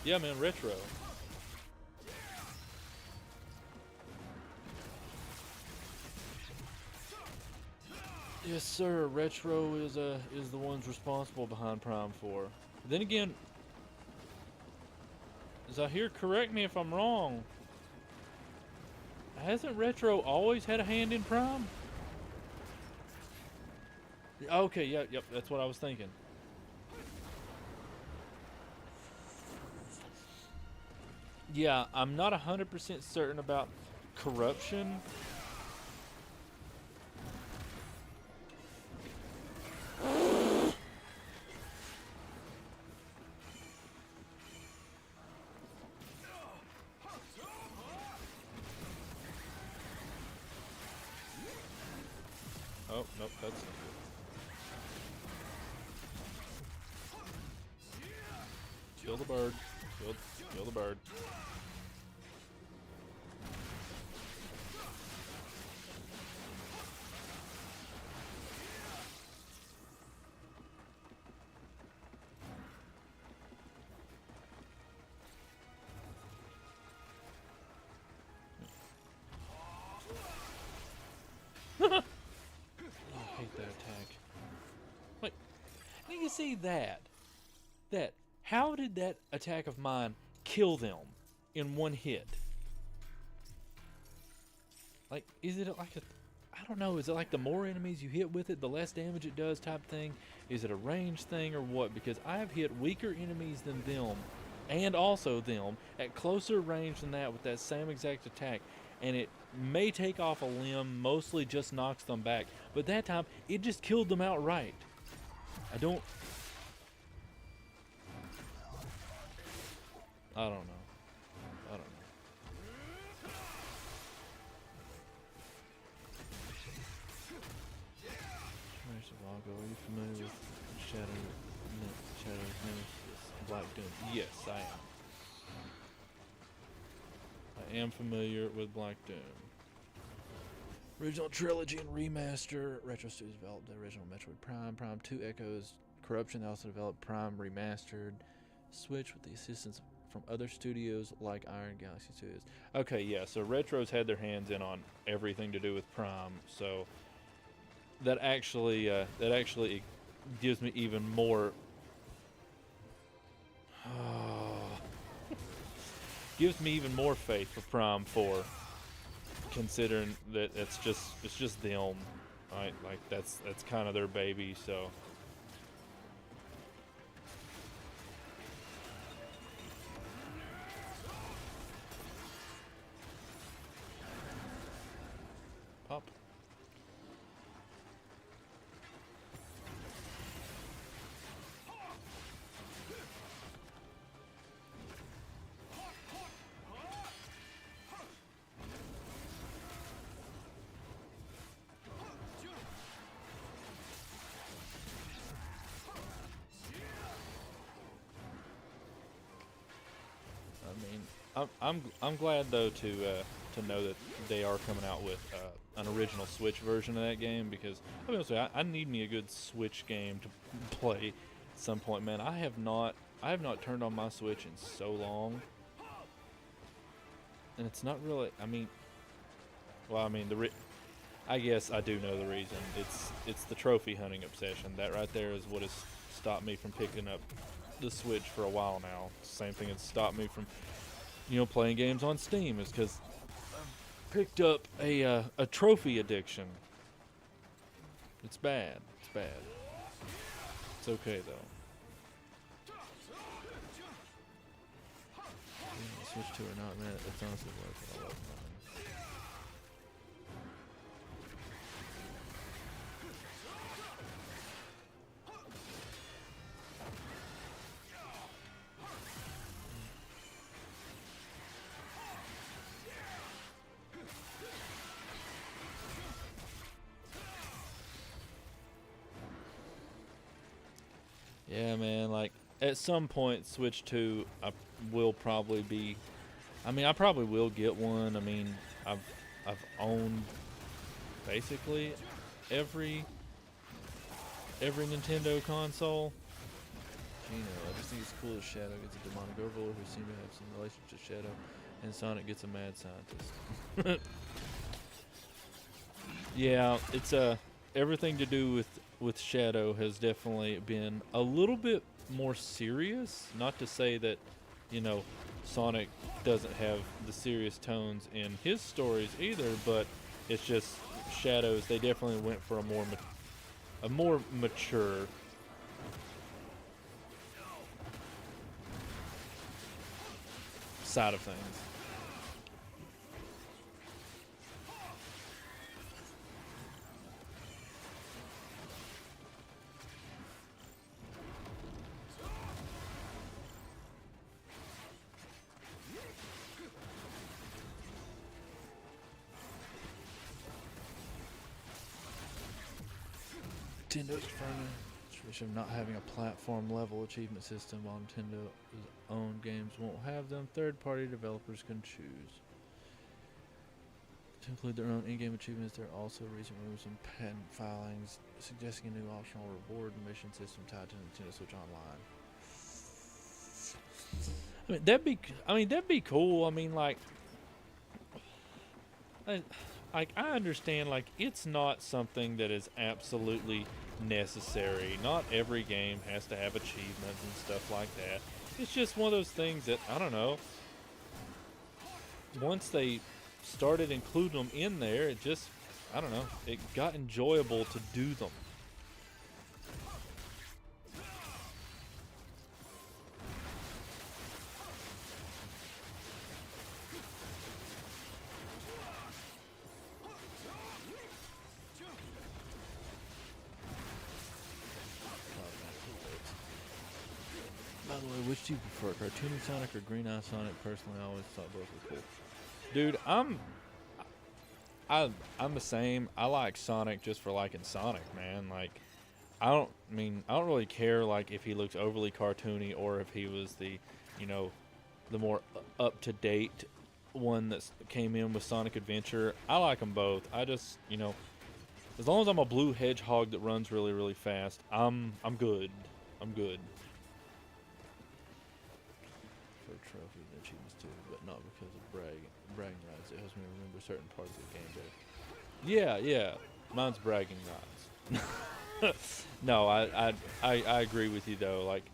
Yeah, man, retro. Yes, sir. Retro is the ones responsible behind Prime 4. Then again, Zahir, correct me if I'm wrong. Hasn't Retro always had a hand in Prime? Okay, yep, that's what I was thinking. Yeah, I'm not 100% certain about corruption. Oh, nope, that's not good. Kill the bird. Kill the bird. I hate that attack. Wait, now you see that. How did that attack of mine kill them in one hit? Like, is it like I don't know, is it like the more enemies you hit with it, the less damage it does type thing? Is it a range thing or what? Because I have hit weaker enemies than them, and also them, at closer range than that with that same exact attack, and it may take off a limb, mostly just knocks them back, but that time, it just killed them outright. I don't know. Doggo, are you familiar with Shadow's Nemesis, Black Doom? Yes, I am. I am familiar with Black Doom. Original trilogy and remaster. Retro Studios developed the original Metroid Prime. Prime 2 Echoes Corruption. They also developed Prime Remastered. Switch with the assistance from other studios like Iron Galaxy Studios. Okay, yeah, so Retro's had their hands in on everything to do with Prime, so that actually gives me even more gives me even more faith for Prime 4, considering that it's just them, right? Like that's kind of their baby, so. Pop. I'm glad though to know that they are coming out with an original Switch version of that game, because I'll be honest with you, I need me a good Switch game to play at some point, man. I have not turned on my Switch in so long, and it's not really. I mean, well, I mean I guess I do know the reason. It's the trophy hunting obsession. That right there is what has stopped me from picking up the Switch for a while now. It's the same thing that's stopped me from, playing games on Steam, is because I've picked up a trophy addiction. It's bad. It's bad. It's okay though. Switch to or not, man. It's honestly worth it. I love mine. Yeah, man, like, at some point, Switch 2, I will probably be, I probably will get one. I mean, I've owned basically every Nintendo console. I just think it's cool that Shadow gets a demonic overlord who seems to have some relationship to Shadow, and Sonic gets a mad scientist. Yeah, it's everything to do with Shadow has definitely been a little bit more serious. Not to say that, Sonic doesn't have the serious tones in his stories either, but it's just Shadows. They definitely went for a more mature side of things. Nintendo's tradition of not having a platform level achievement system, while Nintendo's own games won't have them. Third-party developers can choose to include their own in-game achievements. There are also recent rumors and patent filings suggesting a new optional reward and mission system tied to Nintendo Switch Online. That'd be cool. I understand, like, it's not something that is absolutely necessary. Not every game has to have achievements and stuff like that. It's just one of those things that, I don't know, once they started including them in there, it just, I don't know, it got enjoyable to do them. By the way, which do you prefer, cartoony Sonic or Green Eye Sonic? Personally, I always thought both were cool. Dude, I'm the same. I like Sonic just for liking Sonic, man. Like, I don't really care like if he looks overly cartoony or if he was the, you know, the more up to date one that came in with Sonic Adventure. I like them both. I just, as long as I'm a blue hedgehog that runs really really fast, I'm good. I'm good. For trophies and achievements too, but not because of bragging rights. It helps me remember certain parts of the game better. Yeah. Mine's bragging rights. No, I agree with you though. Like,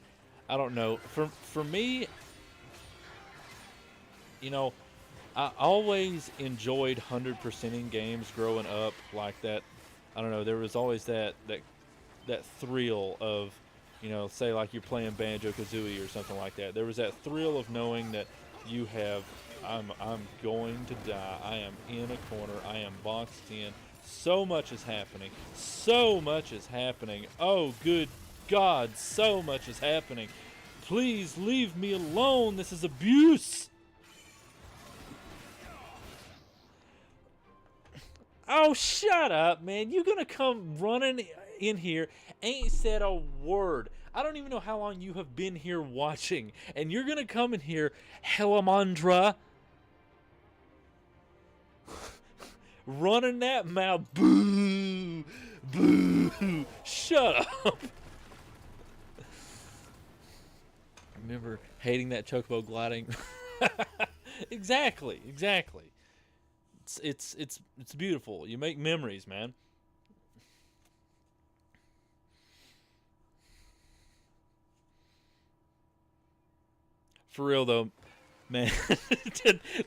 I don't know. For me, I always enjoyed 100%ing games growing up like that. I don't know. There was always that thrill of, say like you're playing Banjo Kazooie or something like that. There was that thrill of knowing that you have, I'm going to die. I am in a corner. I am boxed in. So much is happening. So much is happening. Oh, good God, so much is happening. Please leave me alone. This is abuse. Oh, shut up, man. You gonna come running in here, ain't said a word. I don't even know how long you have been here watching, and you're gonna come in here, Helamandra, running that mouth. Boo! Boo! Shut up! I remember hating that chocobo gliding. Exactly. It's beautiful. You make memories, man. For real though, man.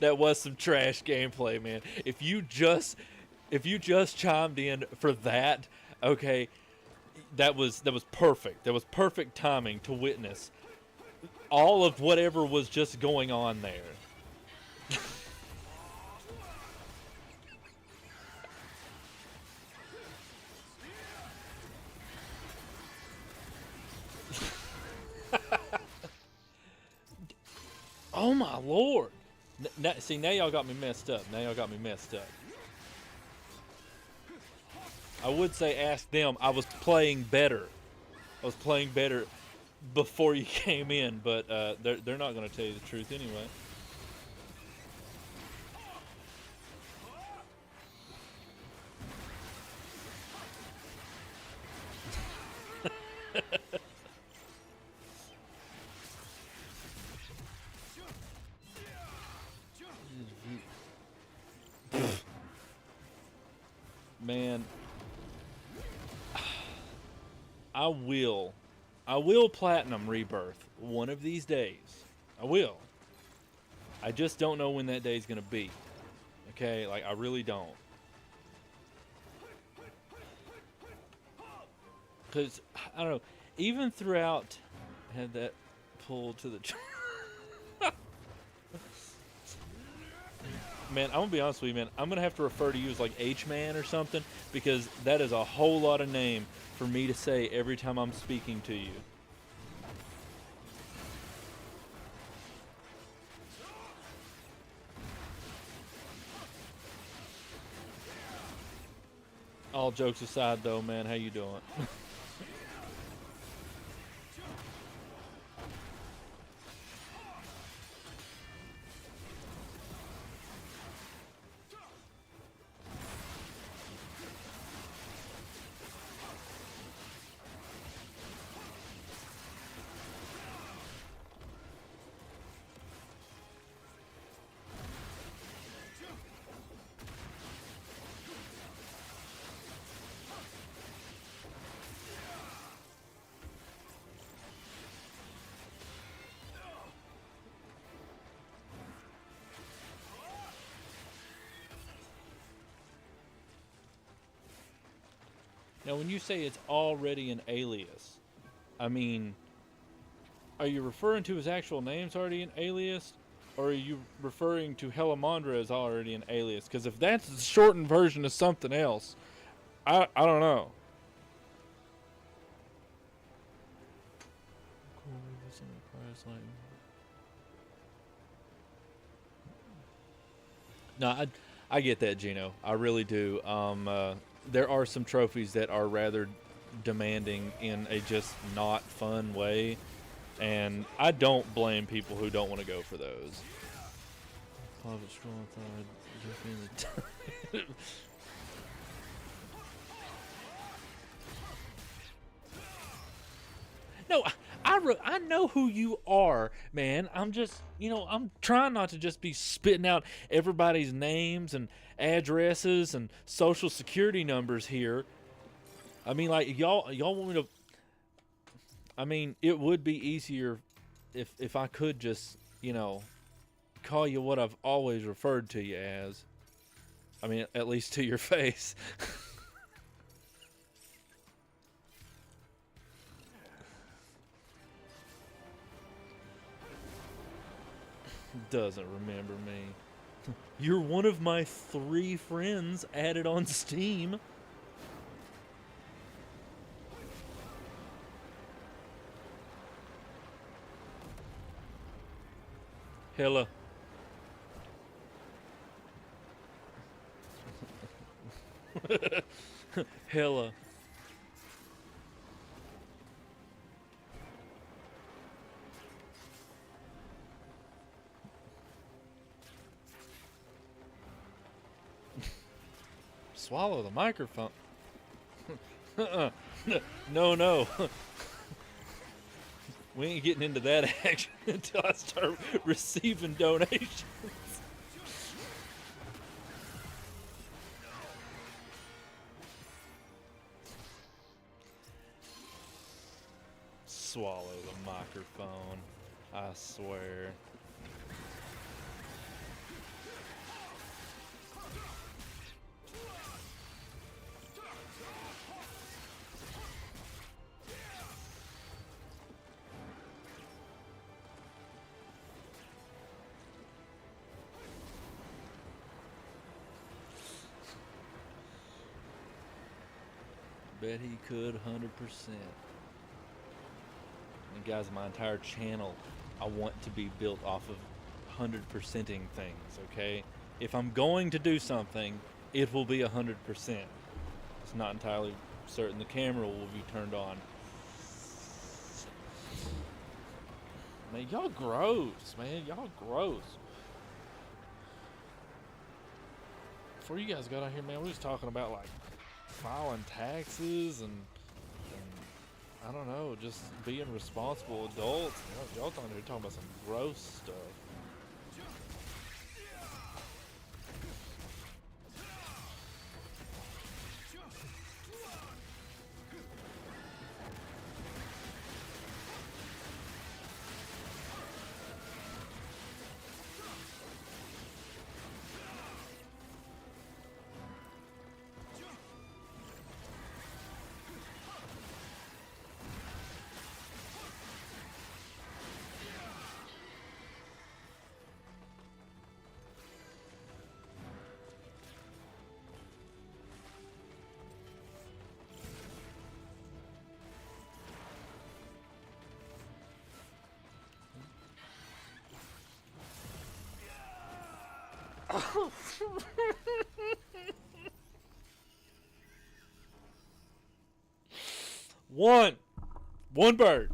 That was some trash gameplay, man. If you just chimed in for that, okay, that was perfect. That was perfect timing to witness all of whatever was just going on there. Oh my lord! See, now y'all got me messed up. I would say ask them. I was playing better. Before you came in, but they're not going to tell you the truth anyway. Man, I will. I will platinum Rebirth one of these days. I will. I just don't know when that day's gonna be. Okay, like I really don't. Cause I don't know. Even throughout, had that pull to the. Man, I'm gonna be honest with you, man. I'm gonna have to refer to you as like H-Man or something because that is a whole lot of name for me to say every time I'm speaking to you. All jokes aside, though, man, how you doing? Now, when you say it's already an alias, I mean, are you referring to his actual name's already an alias? Or are you referring to Helamandra as already an alias? Because if that's the shortened version of something else, I don't know. No, I get that, Gino. I really do. There are some trophies that are rather demanding in a just not fun way, and I don't blame people who don't want to go for those. No, I know who you are, man. I'm just, I'm trying not to just be spitting out everybody's names and addresses and social security numbers here. I mean, like, y'all want me to. I mean, it would be easier if I could just, call you what I've always referred to you as. I mean, at least to your face. Doesn't remember me. You're one of my 3 friends added on Steam. Hella. Hella. Swallow the microphone. No. We ain't getting into that action until I start receiving donations. Swallow the microphone, I swear. Bet he could 100%. And guys, my entire channel, I want to be built off of 100%ing things, okay? If I'm going to do something, it will be 100%. It's not entirely certain the camera will be turned on. Man, y'all gross, man. Y'all gross. Before you guys got out here, man, we was talking about, like, filing taxes and I don't know, just being responsible adults. Y'all thought they were talking about some gross stuff. One bird.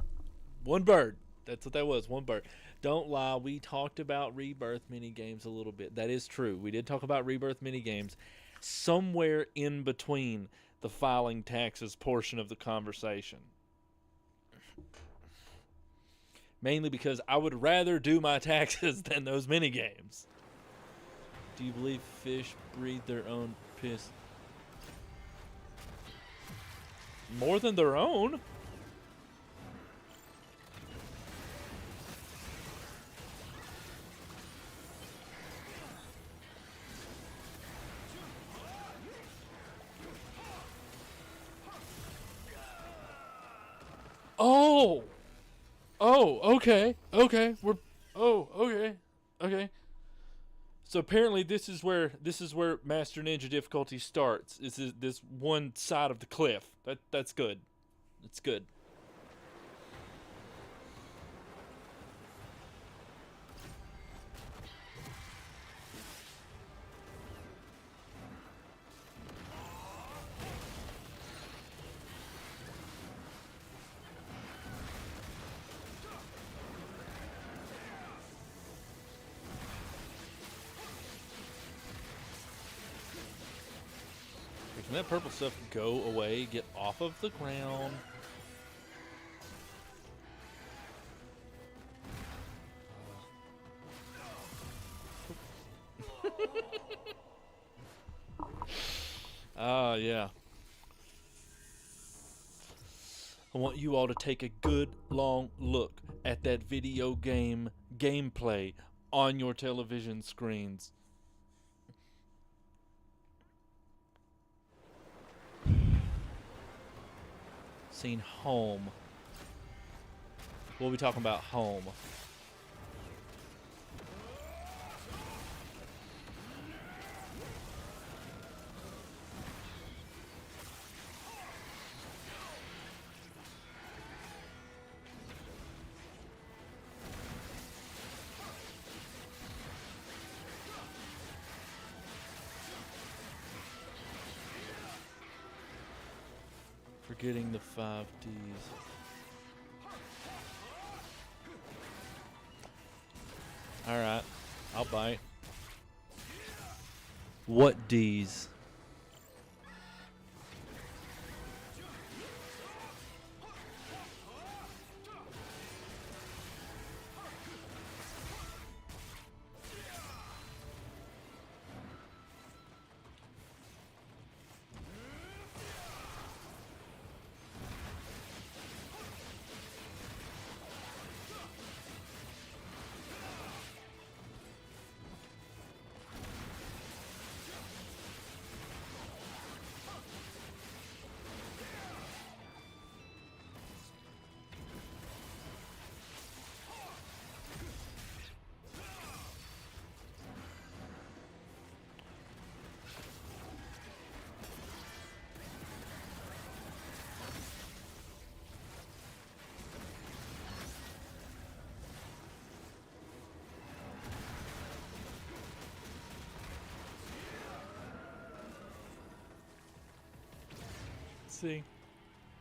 One bird. That's what that was. One bird. Don't lie. We talked about Rebirth minigames a little bit. That is true. We did talk about Rebirth minigames somewhere in between the filing taxes portion of the conversation. Mainly because I would rather do my taxes than those minigames. Do you believe fish breathe their own piss? More than their own? Oh! Oh, okay. Okay. Okay. So apparently this is where Master Ninja difficulty starts. Is this one side of the cliff. That's good. It's good. Can that purple stuff go away? Get off of the ground. Yeah. I want you all to take a good long look at that video game gameplay on your television screens. Seen home. We'll be talking about home. Forgetting the 5 Ds. Alright, I'll bite. What D's?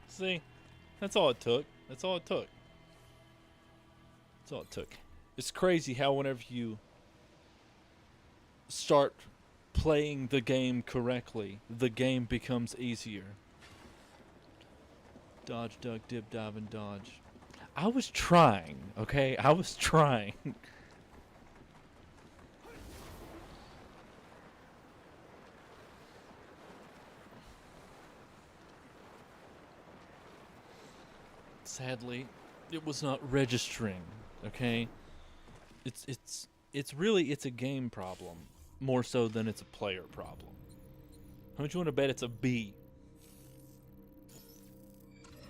See, that's all it took. That's all it took. That's all it took. It's crazy how whenever you start playing the game correctly, the game becomes easier. Dodge, duck, dip, dive, and dodge. I was trying, okay? I was trying. Sadly, it was not registering, okay? It's really a game problem more so than it's a player problem. How much you want to bet it's a B?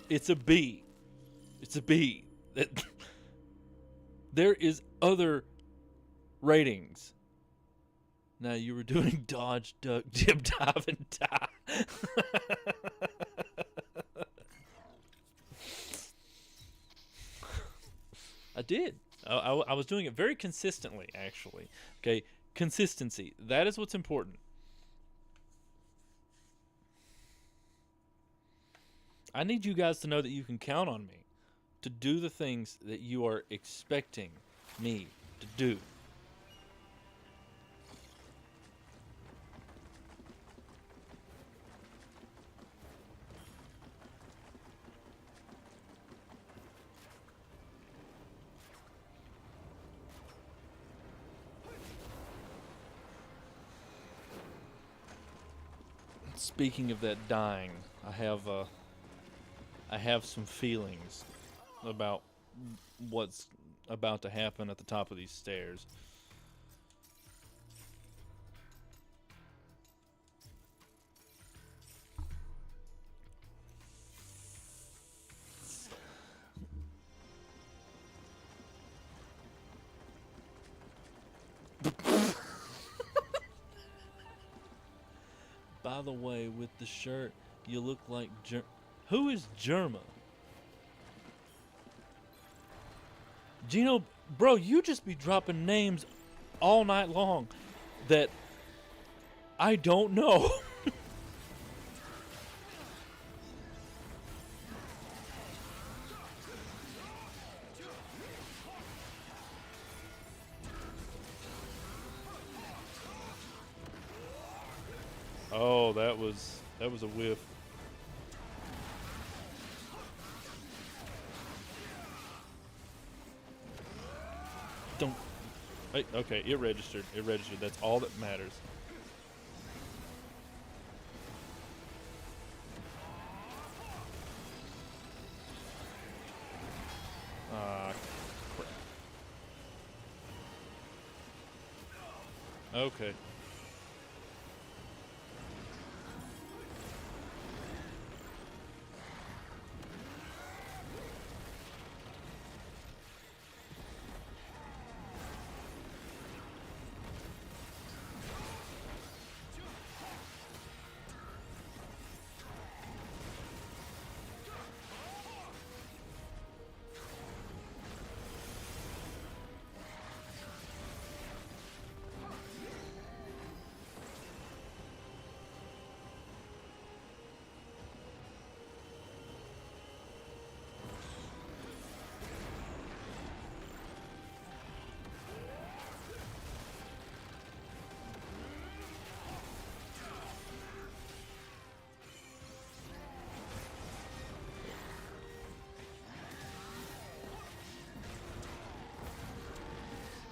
It's a B. It's a B. There is other ratings. Now you were doing dodge, duck, dip, dive, and die. I did. I was doing it very consistently, actually. Okay, consistency. That is what's important. I need you guys to know that you can count on me to do the things that you are expecting me to do. Speaking of that dying, I have some feelings about what's about to happen at the top of these stairs. By the way, with the shirt, you look like who is Germa? Gino, bro, you just be dropping names all night long that I don't know. Oh, that was That was a whiff. Don't. Hey, okay, it registered. It registered. That's all that matters. Ah, crap. Okay.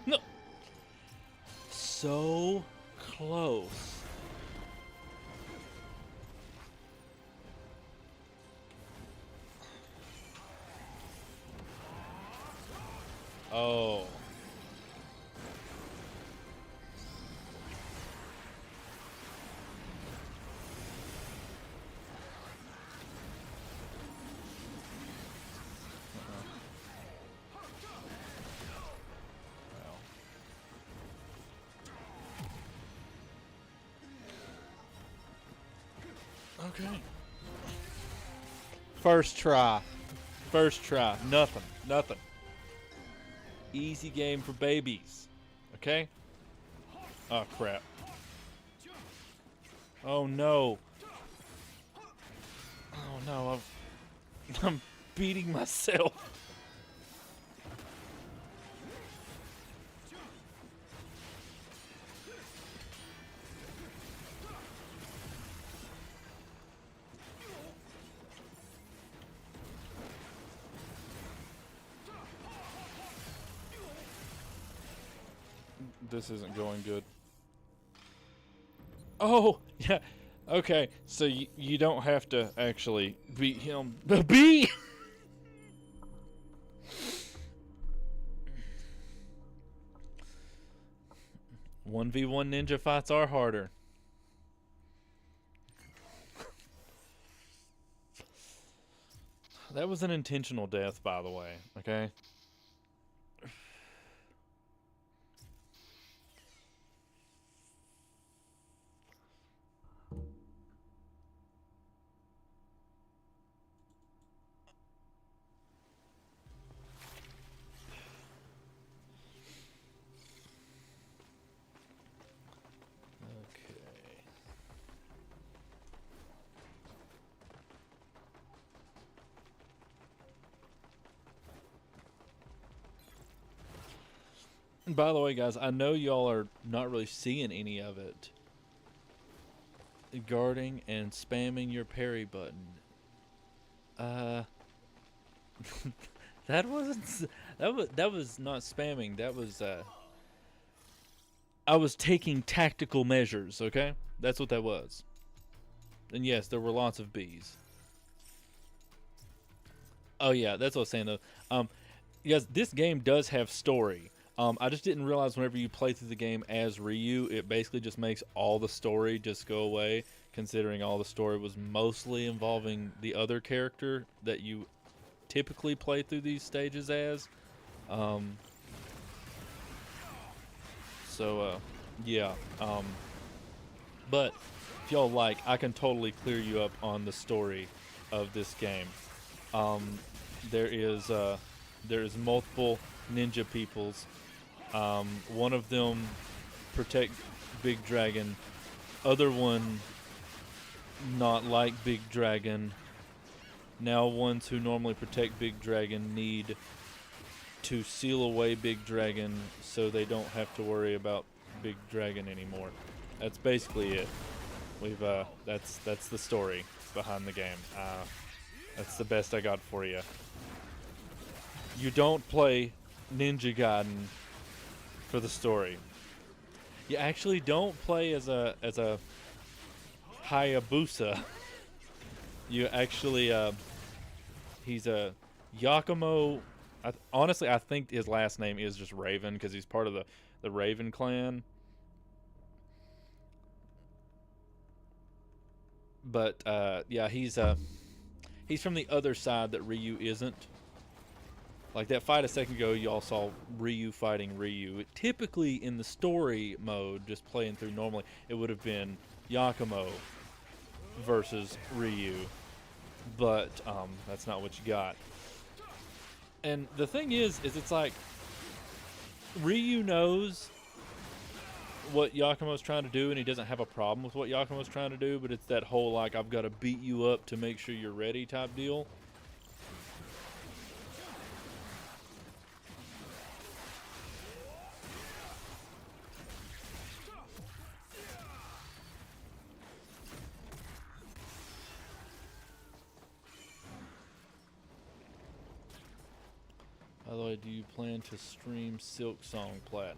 No. So close. Oh. Okay. First try. First try. Nothing. Nothing. Easy game for babies. Okay? Oh, crap. Oh, no. Oh, no. I'm beating myself. This isn't going good. Oh, yeah. Okay, so you don't have to actually beat him. Be 1v1 ninja fights are harder. That was an intentional death, by the way, okay? And by the way, guys, I know y'all are not really seeing any of it. Guarding and spamming your parry button. That wasn't. That was not spamming. That was. I was taking tactical measures. Okay, that's what that was. And yes, there were lots of bees. Oh yeah, that's what I was saying though. Yes, this game does have story. I just didn't realize whenever you play through the game as Ryu, it basically just makes all the story just go away, considering all the story was mostly involving the other character that you typically play through these stages as. Yeah. But if y'all like, I can totally clear you up on the story of this game. There is multiple ninja peoples. One of them protect Big Dragon. Other one not like Big Dragon. Now ones who normally protect Big Dragon need to seal away Big Dragon so they don't have to worry about Big Dragon anymore. That's basically it. We've that's the story behind the game. That's the best I got for you. You don't play Ninja Gaiden for the story. You actually don't play as a Hayabusa. You actually he's a Yakumo. Honestly, I think his last name is just Raven because he's part of the Raven clan. But yeah, he's from the other side that Ryu isn't. Like that fight a second ago, y'all saw Ryu fighting Ryu. Typically in the story mode, just playing through normally, it would have been Yakumo versus Ryu. But that's not what you got. And the thing is it's like Ryu knows what Yakumo's trying to do, and he doesn't have a problem with what Yakumo's trying to do, but it's that whole, like, I've got to beat you up to make sure you're ready type deal. By the way, do you plan to stream Silk Song Platinum?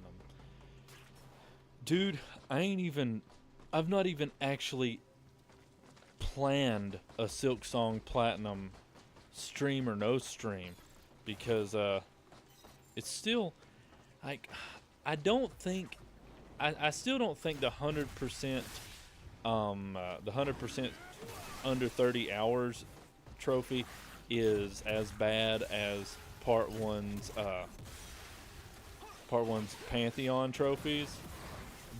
Dude, I've not even actually planned a Silk Song Platinum stream or no stream because it's still like I still don't think the 100% the 100% under 30 hours trophy is as bad as part one's Pantheon trophies,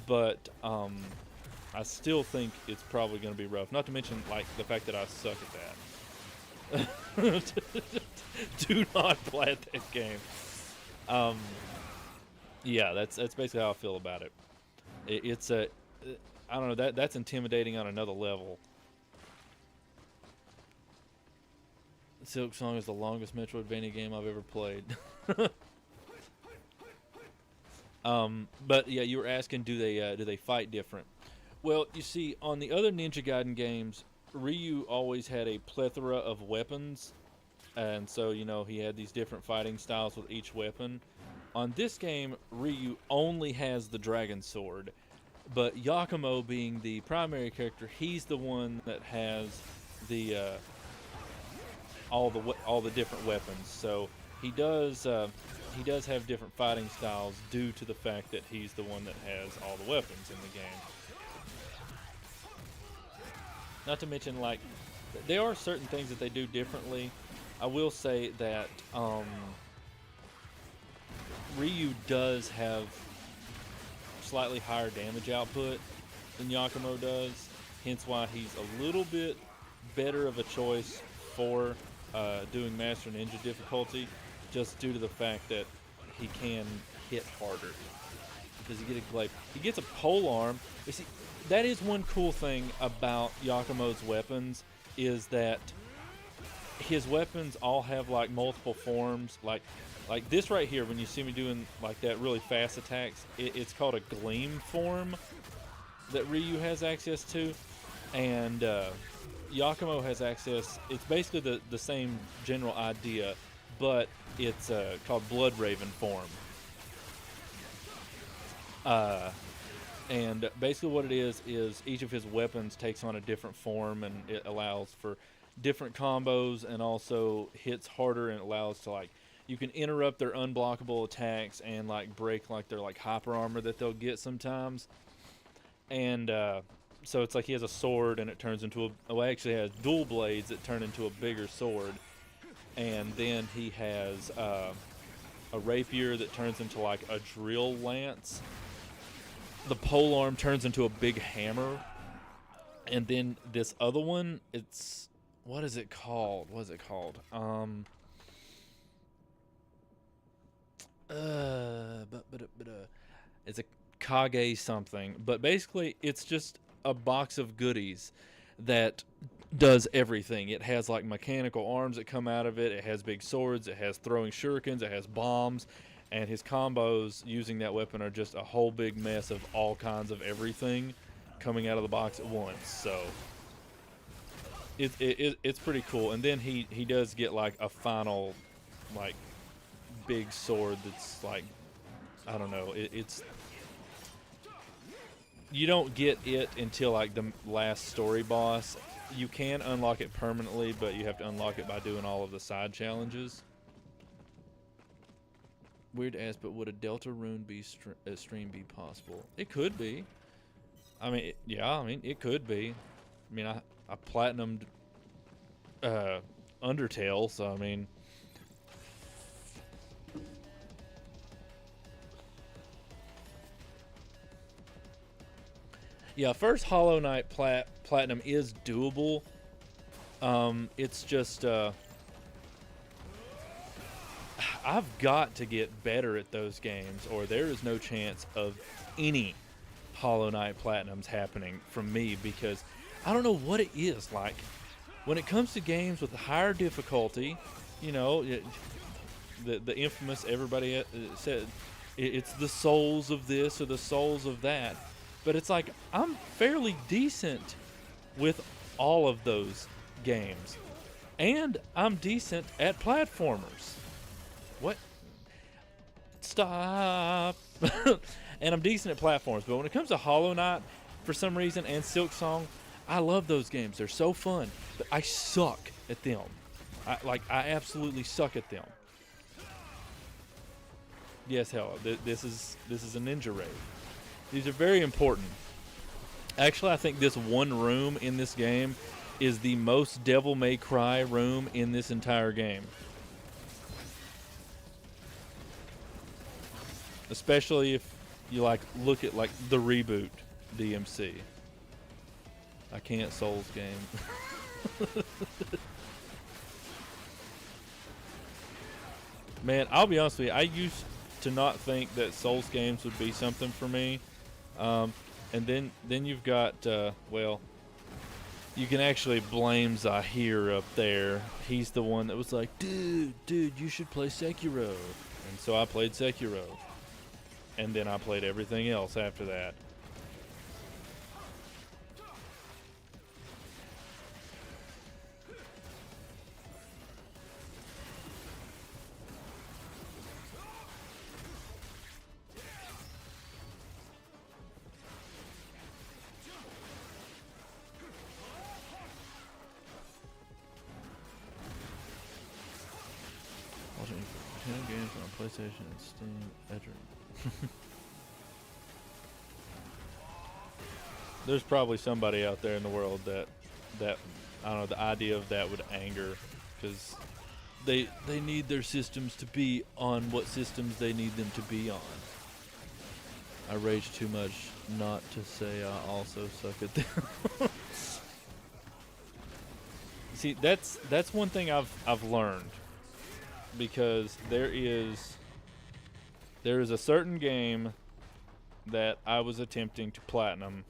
but I still think it's probably going to be rough. Not to mention, like, the fact that I suck at that. Do not play that game. Yeah, that's basically how I feel about it. It's a, I don't know, that's intimidating on another level. Silk Song is the longest Metroidvania game I've ever played. But yeah, you were asking, do they fight different? Well, you see, on the other Ninja Gaiden games, Ryu always had a plethora of weapons, and so, you know, he had these different fighting styles with each weapon. On this game, Ryu only has the Dragon Sword, but Yakumo, being the primary character, he's the one that has the all the different weapons. So he does have different fighting styles due to the fact that he's the one that has all the weapons in the game. Not to mention, like, there are certain things that they do differently. I will say that Ryu does have slightly higher damage output than Yakumo does, hence why he's a little bit better of a choice for doing Master Ninja difficulty, just due to the fact that he can hit harder. Does he get a glaive? He gets a pole arm. You see, that is one cool thing about Yakumo's weapons, is that his weapons all have like multiple forms. Like this right here, when you see me doing like that really fast attacks, it's called a gleam form that Ryu has access to, and Yakumo has access. It's basically the same general idea, but it's called Blood Raven form. And basically what it is each of his weapons takes on a different form, and it allows for different combos, and also hits harder, and allows to, like, you can interrupt their unblockable attacks and like break like their like hyper armor that they'll get sometimes. And so it's like he has a sword and it turns into actually has dual blades that turn into a bigger sword, and then he has a rapier that turns into like a drill lance. The pole arm turns into a big hammer, and then this other one, it's, what is it called? It's a Kage something, but basically it's just a box of goodies that does everything. It has like mechanical arms that come out of it. It has big swords. It has throwing shurikens. It has bombs. And his combos using that weapon are just a whole big mess of all kinds of everything. coming out of the box at once. So it's pretty cool. And then he does get like a final like big sword that's like, I don't know, it's you don't get it until like the last story boss. You can unlock it permanently, but you have to unlock it by doing all of the side challenges. Weird ass, but would a Delta Rune stream be possible? It could be. I mean, yeah, I mean, it could be. I mean, I platinumed Undertale, so I mean, yeah, first Hollow Knight platinum is doable. It's just I've got to get better at those games, or there is no chance of any Hollow Knight platinums happening from me, because I don't know what it is. Like, when it comes to games with higher difficulty, you know, the infamous, everybody said it's the souls of this or the souls of that. But it's like, I'm fairly decent with all of those games. And I'm decent at platformers. What? Stop. And I'm decent at platforms. But when it comes to Hollow Knight, for some reason, and Silk Song, I love those games. They're so fun. But I suck at them. I absolutely suck at them. Yes, hell, this is a ninja raid. These are very important. Actually, I think this one room in this game is the most Devil May Cry room in this entire game. Especially if you like look at like the reboot DMC. I can't Souls game. Man, I'll be honest with you, I used to not think that Souls games would be something for me. And then you've got, well, you can actually blame Zahir up there. He's the one that was like, dude, you should play Sekiro. And so I played Sekiro. And then I played everything else after that. Games on PlayStation and Steam Edge. There's probably somebody out there in the world that I don't know, the idea of that would anger, because they need their systems to be on what systems they need them to be on. I rage too much not to say I also suck at them. See, that's one thing I've learned. Because there is a certain game that I was attempting to platinum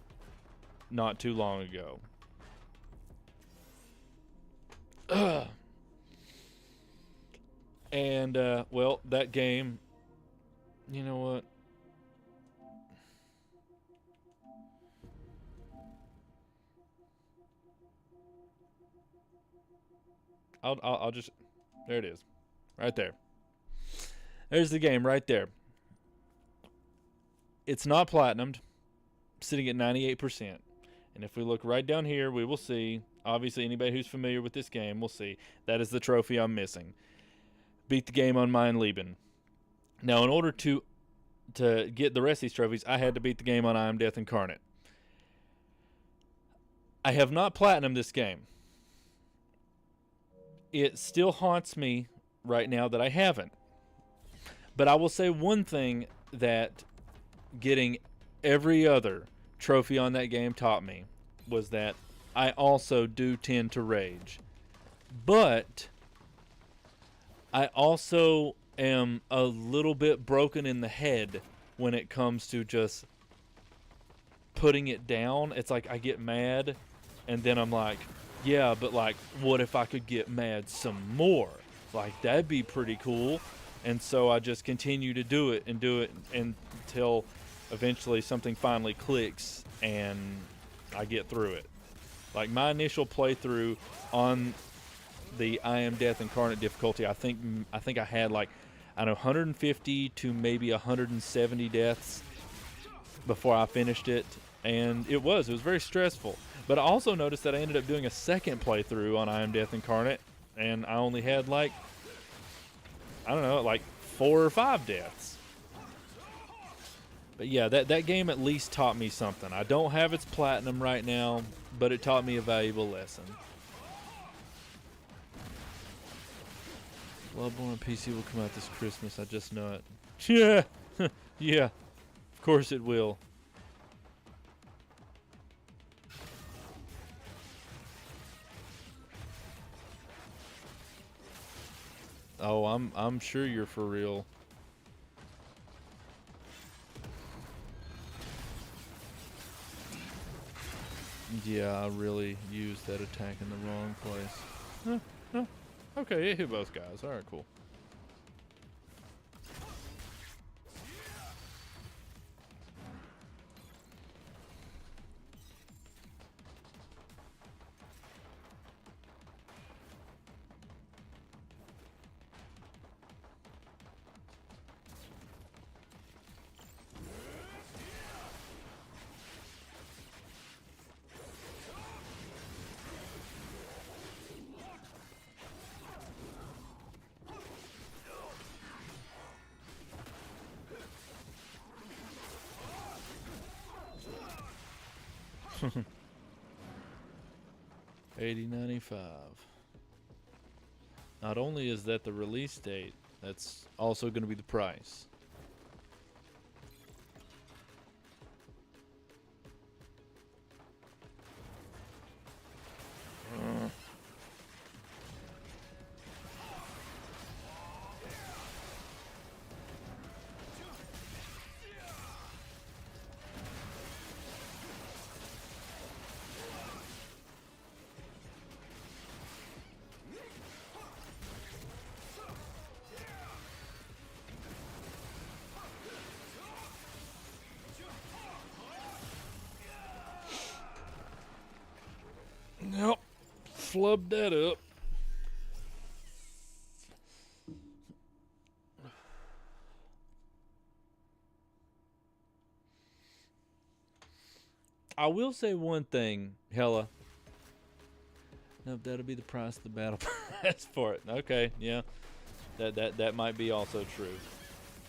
not too long ago. And well, that game, you know what? I'll just, there it is. Right there. There's the game right there. It's not platinumed, sitting at 98%. And if we look right down here, we will see, obviously anybody who's familiar with this game will see, that is the trophy I'm missing. Beat the game on Mein Leben. Now, in order to get the rest of these trophies, I had to beat the game on I Am Death Incarnate. I have not platinumed this game. It still haunts me right now that I haven't. But I will say one thing that getting every other trophy on that game taught me was that I also do tend to rage. But I also am a little bit broken in the head when it comes to just putting it down. It's like I get mad and then I'm like, yeah, but like, what if I could get mad some more? Like, that'd be pretty cool. And so I just continue to do it until eventually something finally clicks and I get through it. Like my initial playthrough on the I Am Death Incarnate difficulty, I think I had like, I don't know, 150 to maybe 170 deaths before I finished it, and it was very stressful. But I also noticed that I ended up doing a second playthrough on I Am Death Incarnate, and I only had like, I don't know, like 4 or 5 deaths. But yeah, that game at least taught me something. I don't have its platinum right now, but it taught me a valuable lesson. Bloodborne PC will come out this Christmas, I just know it. Yeah, yeah, of course it will. Oh, I'm sure you're for real. Yeah, I really used that attack in the wrong place. Huh. Okay, it hit both guys. Alright, cool. $80.95. Not only is that the release date, that's also going to be the price. Nope. Flubbed that up. I will say one thing, Hella. Nope, that'll be the price of the battle pass for it. Okay, yeah. That might be also true.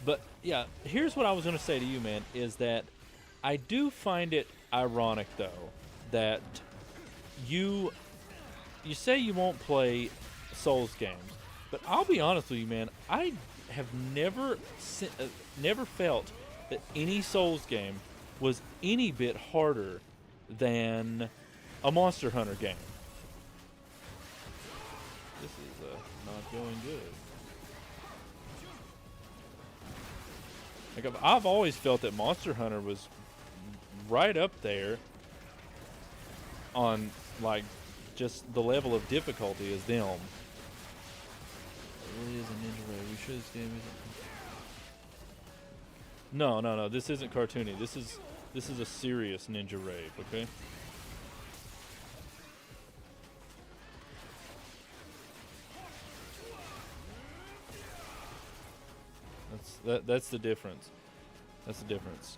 But yeah, here's what I was gonna say to you, man, is that I do find it ironic though that you say you won't play Souls games, but I'll be honest with you, man. I have never felt that any Souls game was any bit harder than a Monster Hunter game. This is not going good. Like I've always felt that Monster Hunter was right up there on like just the level of difficulty as them. It really is a ninja raid. We sure this game isn't? No. This isn't cartoony. This is a serious ninja rave. Okay. That's the difference. That's the difference.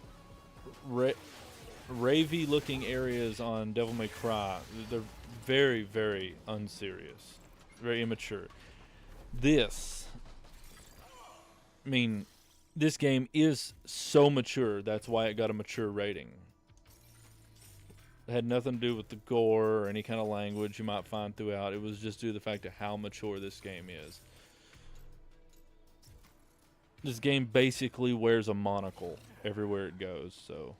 Ravey looking areas on Devil May Cry, they're very, very unserious, very immature. This game is so mature, that's why it got a mature rating. It had nothing to do with the gore or any kind of language you might find throughout. It was just due to the fact of how mature this game is. This game basically wears a monocle everywhere it goes, so.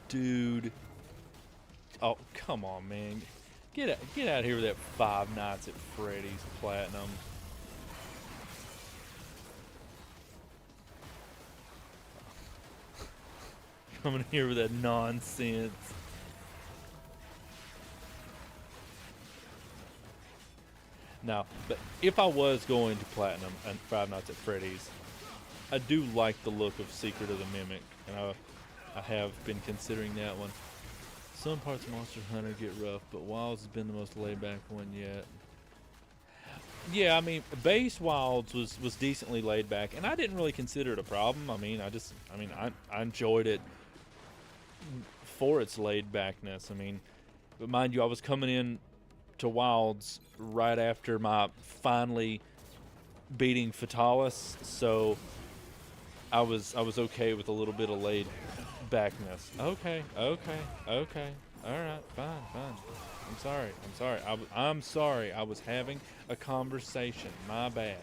dude. Oh, come on, man. Get out here with that Five Nights at Freddy's Platinum. Coming here with that nonsense. Now, but if I was going to Platinum and Five Nights at Freddy's, I do like the look of Secret of the Mimic, and I have been considering that one. Some parts of Monster Hunter get rough, but Wilds has been the most laid-back one yet. Yeah, I mean, base Wilds was decently laid back, and I didn't really consider it a problem. I mean, I enjoyed it for its laid backness. I mean, but mind you, I was coming in to Wilds right after my finally beating Fatalis, so I was okay with a little bit of laid backness. Okay. All right, fine. I'm sorry. I was having a conversation. My bad.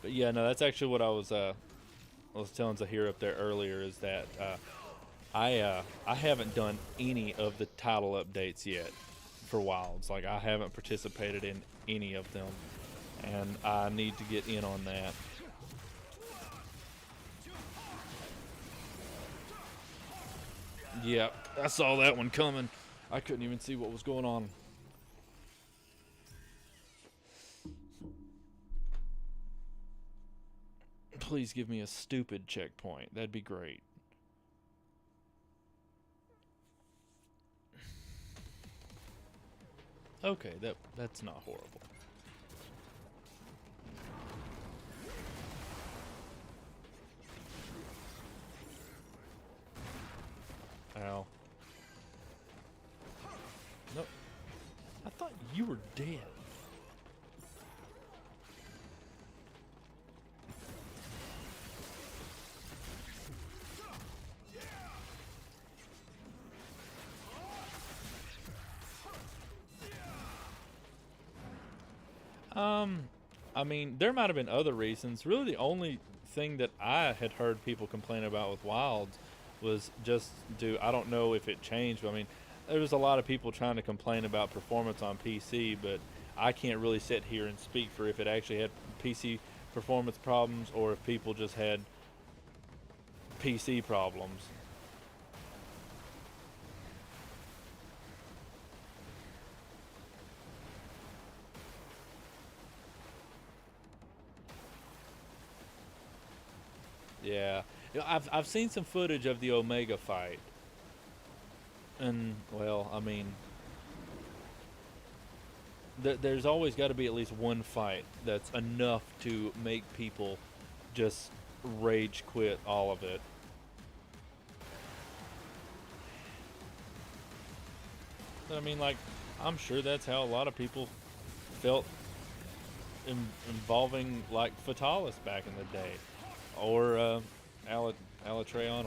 But yeah, no, that's actually what I was telling Zahir up there earlier, is that I haven't done any of the title updates yet for Wilds. Like, I haven't participated in any of them, and I need to get in on that. Yep, I saw that one coming. I couldn't even see what was going on. Please give me a stupid checkpoint. That'd be great. Okay, that's not horrible. Ow. Nope. I thought you were dead. I mean, there might have been other reasons. Really, the only thing that I had heard people complain about with Wilds was just I don't know if it changed, but I mean, there was a lot of people trying to complain about performance on PC, but I can't really sit here and speak for if it actually had PC performance problems or if people just had PC problems. Yeah, I've seen some footage of the Omega fight, and well, I mean, there's always got to be at least one fight that's enough to make people just rage quit all of it. I mean, like, I'm sure that's how a lot of people felt involving, like, Fatalis back in the day. Or Alatreon,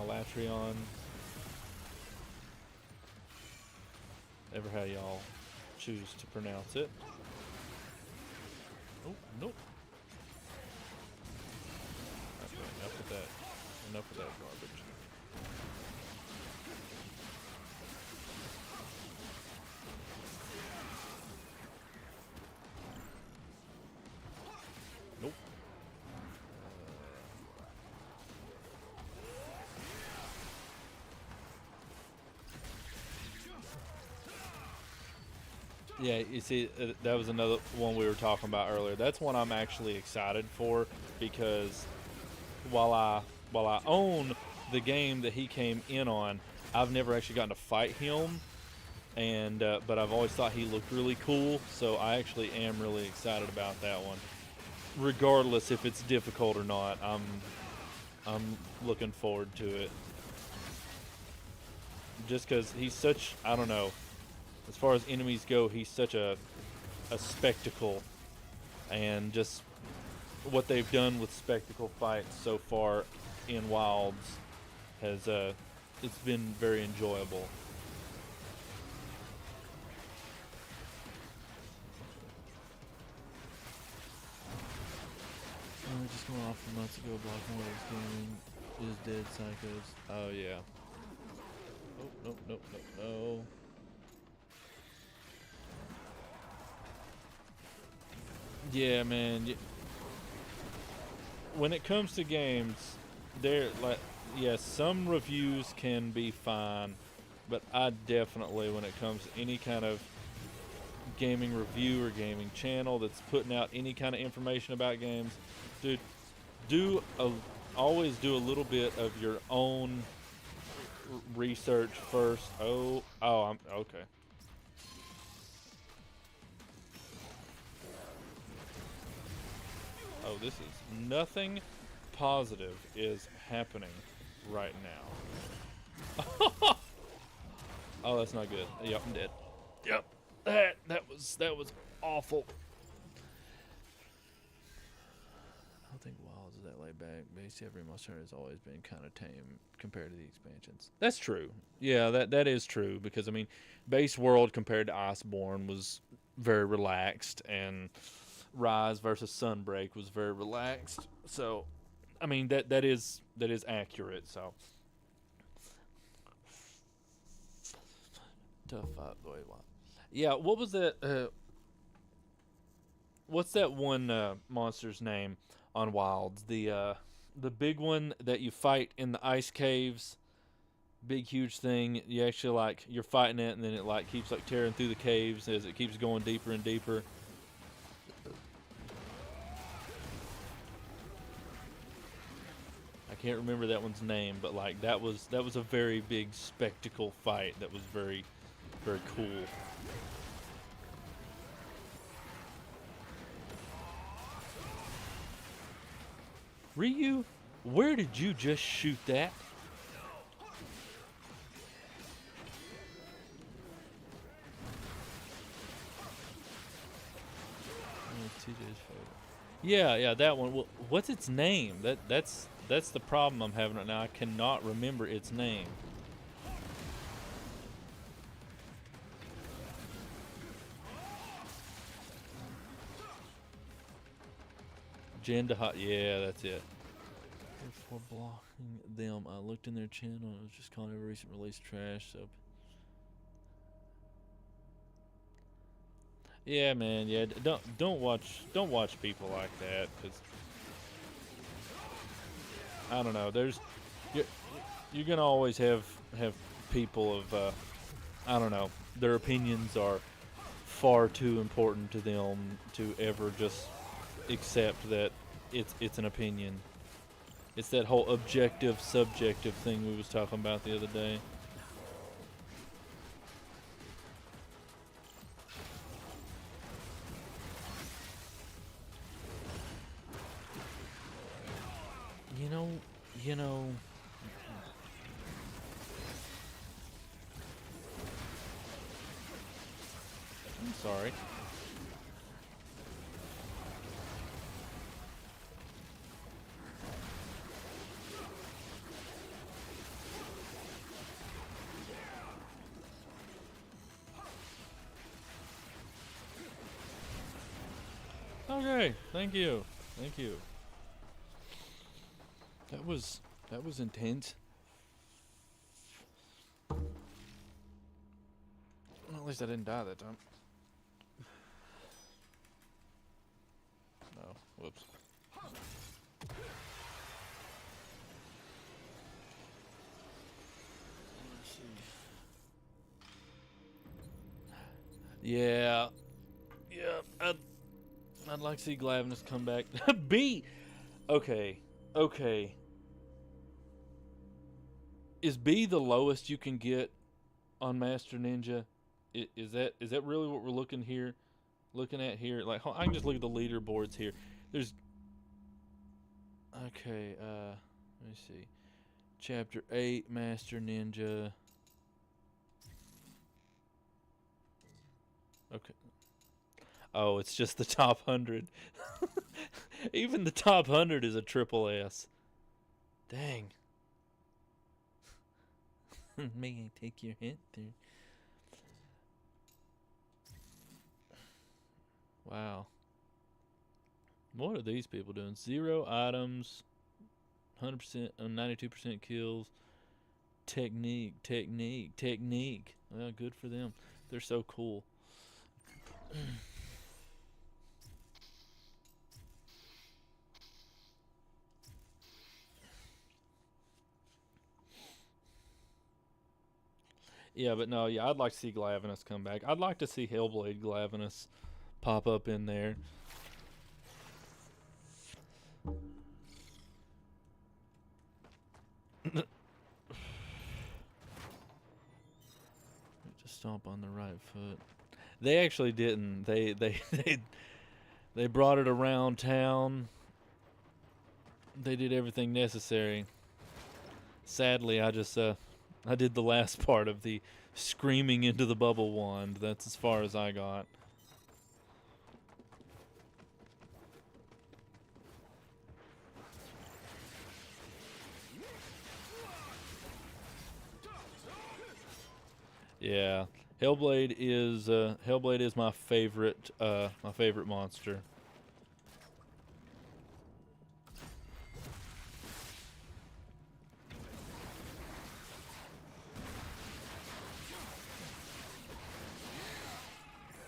ever how y'all choose to pronounce it. Oh, nope. Okay, enough of that. Enough of that garbage. Nope. Yeah, you see, that was another one we were talking about earlier. That's one I'm actually excited for, because while I own the game that he came in on, I've never actually gotten to fight him, and but I've always thought he looked really cool. So I actually am really excited about that one, regardless if it's difficult or not. I'm looking forward to it, just because he's such, I don't know. As far as enemies go, he's such a spectacle, and just what they've done with spectacle fights so far in Wilds has it's been very enjoyable. Just going off from months ago, Block Mortals Gaming Is dead psychos. Oh yeah. Oh nope nope nope no. Yeah, man. When it comes to games, there like yes, some reviews can be fine, but I definitely, when it comes to any kind of gaming review or gaming channel that's putting out any kind of information about games, dude, do a always do a little bit of your own research first. Oh, I'm okay. Oh, this is nothing positive is happening right now. Oh, that's not good. Yep, I'm dead. Yep, that was awful. I don't think Wilds is that laid back. Base every monster has always been kind of tame compared to the expansions. That's true. Yeah, that is true because I mean, base world compared to Iceborne was very relaxed, and Rise versus Sunbreak was very relaxed. So, I mean that is accurate. So, tough fight. Wait, what? Yeah, what was that? What's that one monster's name on Wilds? The big one that you fight in the ice caves. Big huge thing. You actually like you're fighting it, and then it like keeps like tearing through the caves as it keeps going deeper and deeper. I can't remember that one's name, but like that was a very big spectacle fight. That was very very cool. Ryu, where did you just shoot that? TJ's favorite. Yeah, that one. Well, what's its name? That's the problem I'm having right now. I cannot remember its name. Janda. Yeah, that's it. Before blocking them, I looked in their channel and it was just calling every recent release trash. So yeah, man. Yeah, don't watch people like that because I don't know. You're, you're gonna always have people of I don't know. Their opinions are far too important to them to ever just accept that it's an opinion. It's that whole objective subjective thing we was talking about the other day. You know, you know. I'm sorry. Okay, thank you, thank you. That was intense. Well, at least I didn't die that time. No, whoops. Let's see. Yeah, yeah. I'd like to see Glavnus come back. B. Okay, okay. Is B the lowest you can get on Master Ninja? Is that really what we're looking at here? Like, I can just look at the leaderboards here. There's okay. Let me see. Chapter 8, Master Ninja. Okay. Oh, it's just the top 100. Even the top 100 is a triple S. Dang. May I take your hint there? Wow. What are these people doing? 0 items. 100%, 92% kills. Technique, technique, technique. Well, good for them. They're so cool. Yeah, but no, yeah, I'd like to see Glavenus come back. I'd like to see Hellblade Glavenus pop up in there. Just stomp on the right foot. They actually didn't. They brought it around town. They did everything necessary. Sadly, I did the last part of the screaming into the bubble wand. That's as far as I got. Yeah, Hellblade is my favorite monster.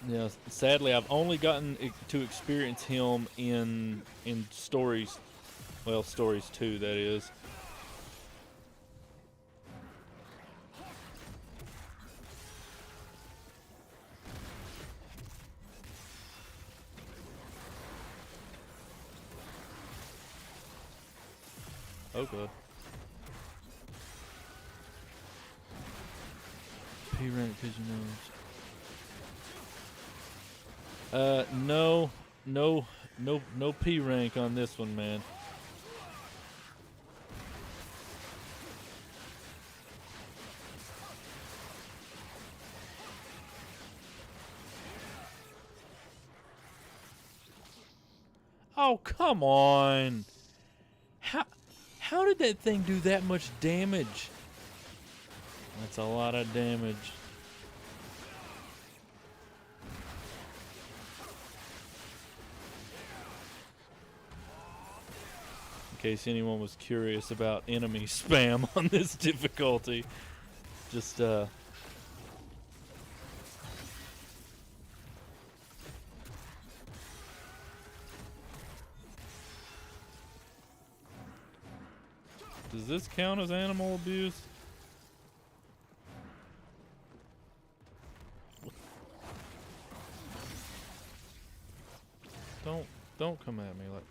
Yeah, sadly, I've only gotten to experience him in stories, well, stories 2, that is. Oh god. P rank because you know. No P rank on this one, man. Oh, come on. How did that thing do that much damage? That's a lot of damage. In case anyone was curious about enemy spam on this difficulty. Just, Does this count as animal abuse? Don't come at me like...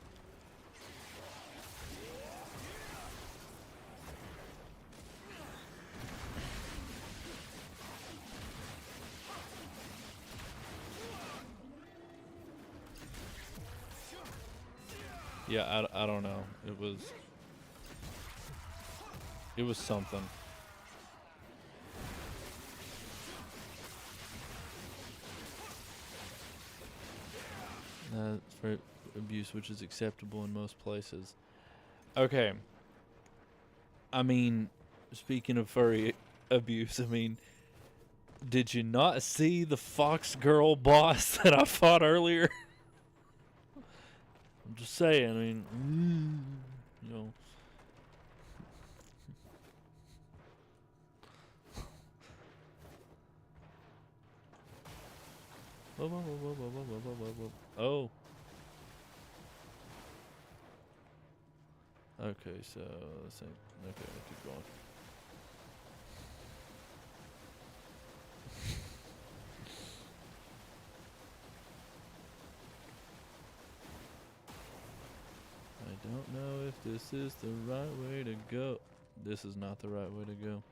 Yeah, I don't know. It was something. For abuse, which is acceptable in most places. Okay. I mean, speaking of furry abuse, I mean, did you not see the fox girl boss that I fought earlier? I'm just saying, I mean, you know. Oh. Okay, so let's see. Okay, let's keep going. I don't know if this is the right way to go. This is not the right way to go.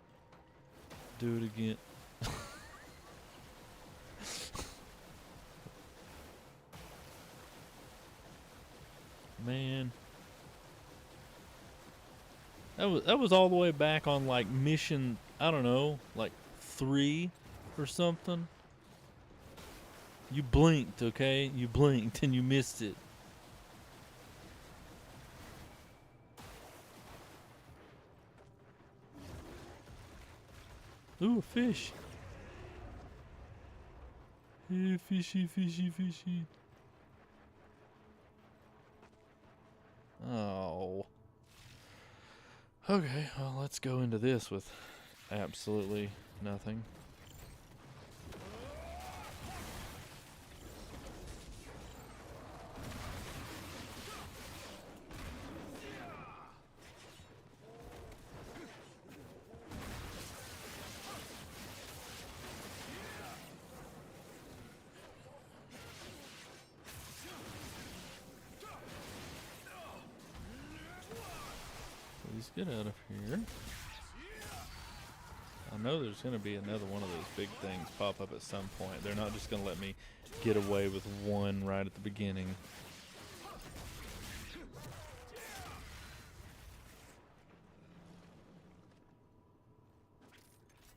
Do it again. Man. That was all the way back on like mission, I don't know, like 3 or something. You blinked, okay? You blinked and you missed it. Ooh, a fish. Hey, fishy, fishy, fishy. Oh. Okay, well, let's go into this with absolutely nothing. Please get out of here. I know there's going to be another one of those big things pop up at some point. They're not just going to let me get away with one right at the beginning.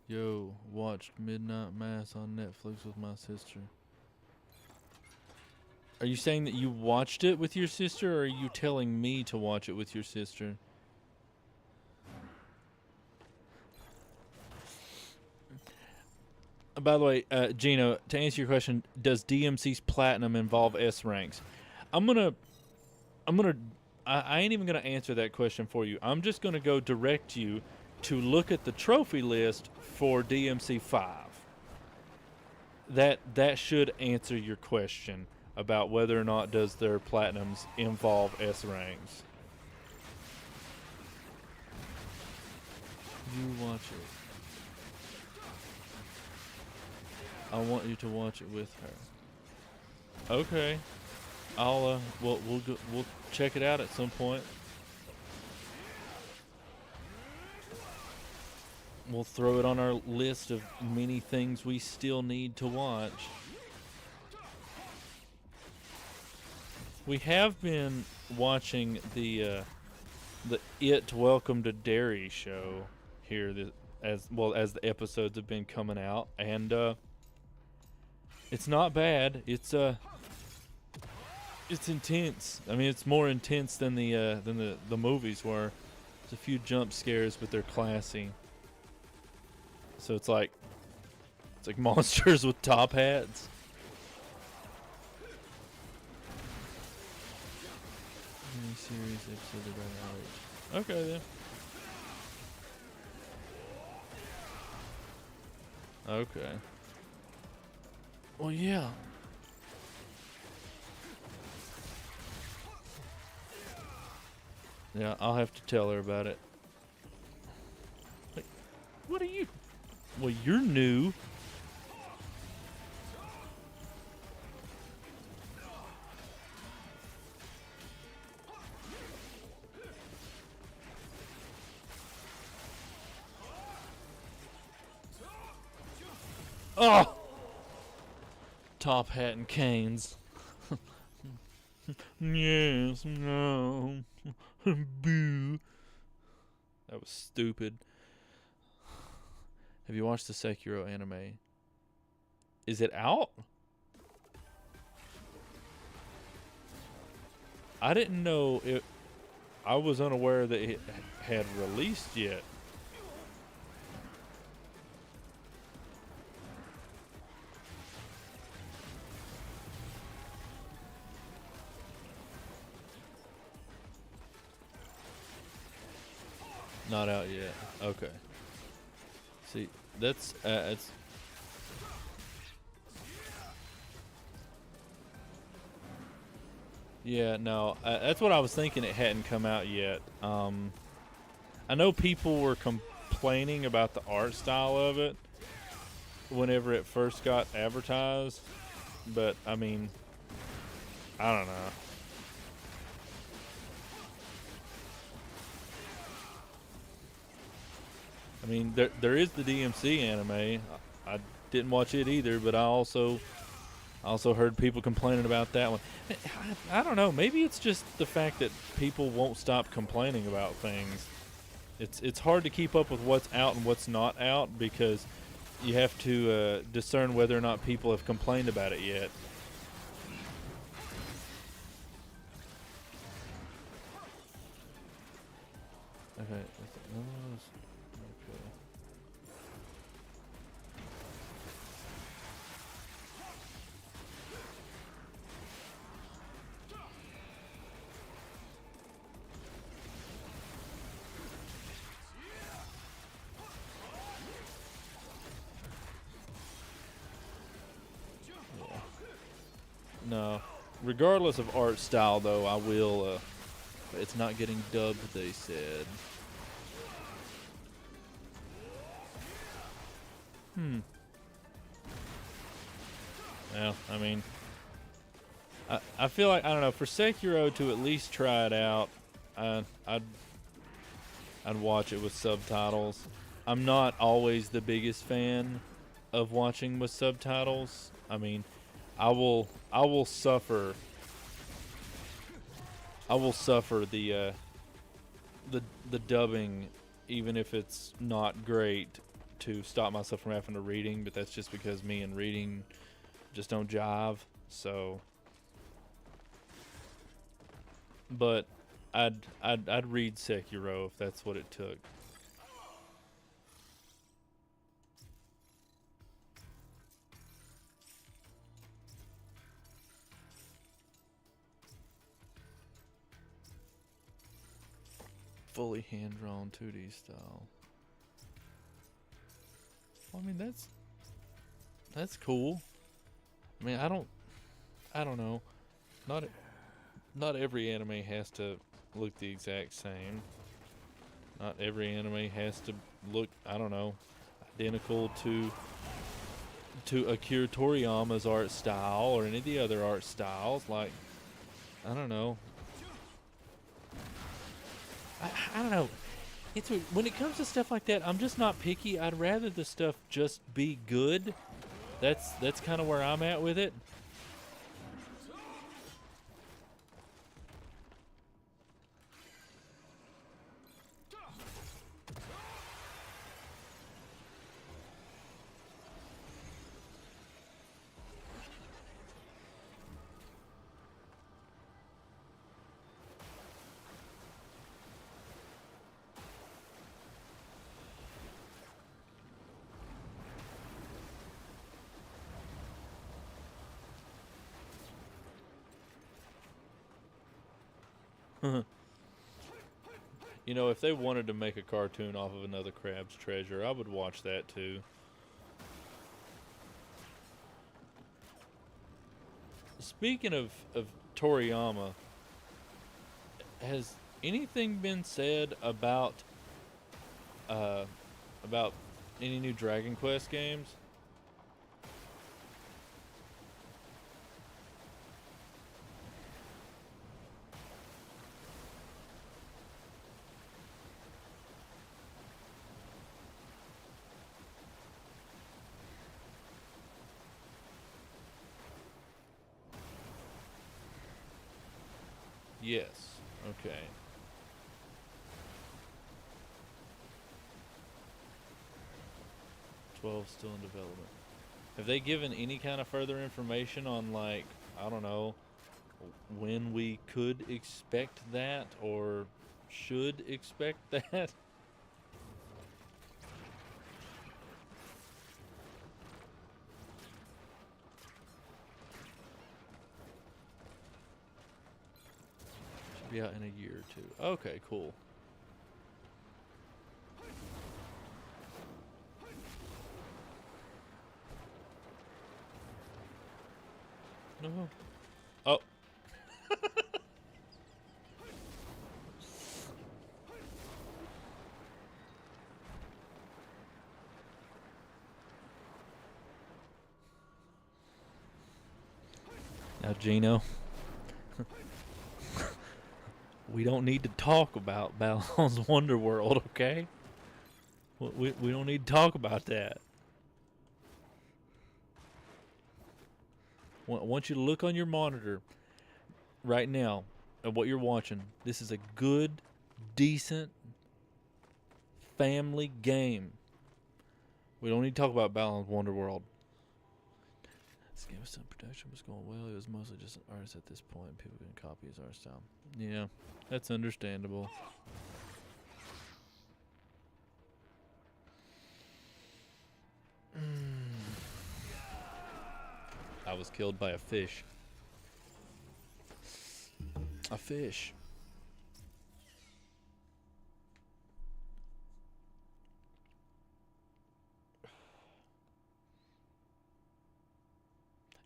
Yo, watched Midnight Mass on Netflix with my sister. Are you saying that you watched it with your sister, or are you telling me to watch it with your sister? By the way, Gino, to answer your question, does DMC's platinum involve S ranks? I ain't even gonna answer that question for you. I'm just gonna go direct you to look at the trophy list for DMC 5. That should answer your question about whether or not does their platinums involve S ranks. You watch it. I want you to watch it with her. Okay. We'll check it out at some point. We'll throw it on our list of many things we still need to watch. We have been watching the It Welcome to Derry show here as the episodes have been coming out, and it's not bad. It's intense. I mean, it's more intense than the movies were. There's a few jump scares, but they're classy. So it's like monsters with top hats. Series episode about RH. Okay then. Okay. Well, yeah. Yeah, I'll have to tell her about it. Wait, what are you? Well, you're new. Oh! Top hat and canes. Yes, no. Boo. That was stupid. Have you watched the Sekiro anime? Is it out? I didn't know it. I was unaware that it had released yet. Not out yet. Okay. See, that's it's. Yeah, no, that's what I was thinking. It hadn't come out yet. I know people were complaining about the art style of it whenever it first got advertised, but I mean, I don't know. I mean, there is the DMC anime. I didn't watch it either, but I also heard people complaining about that one. I don't know. Maybe it's just the fact that people won't stop complaining about things. It's hard to keep up with what's out and what's not out because you have to discern whether or not people have complained about it yet. Okay. regardless of art style, though, I will. It's not getting dubbed, they said. Well, I mean, I feel like, I don't know, for Sekiro to at least try it out, I'd watch it with subtitles. I'm not always the biggest fan of watching with subtitles. I mean, I will suffer. I will suffer the dubbing, even if it's not great, to stop myself from having to reading. But that's just because me and reading just don't jive. So, but I'd read Sekiro if that's what it took. Fully hand-drawn 2D style. Well, I mean, that's cool. I mean, I don't know. Not every anime has to look the exact same. Not every anime has to look, I don't know, identical to Akira Toriyama's art style or any of the other art styles. Like, I don't know. I don't know. It's when it comes to stuff like that, I'm just not picky. I'd rather the stuff just be good. That's kind of where I'm at with it. You know, if they wanted to make a cartoon off of another Crab's Treasure, I would watch that too. Speaking of Toriyama, has anything been said about any new Dragon Quest games? Yes. Okay. '12 still in development. Have they given any kind of further information on, like, I don't know, when we could expect that or should expect that? Should be out in a year or two. Okay, cool. No. Oh. Now, Gino, we don't need to talk about Balan's Wonderworld, okay? We don't need to talk about that. I want you to look on your monitor right now at what you're watching. This is a good, decent family game. We don't need to talk about Balan's Wonderworld. This game was still in production, was going well. It was mostly just an artist at this point. People can copy his art style. Yeah, that's understandable. I was killed by a fish. A fish.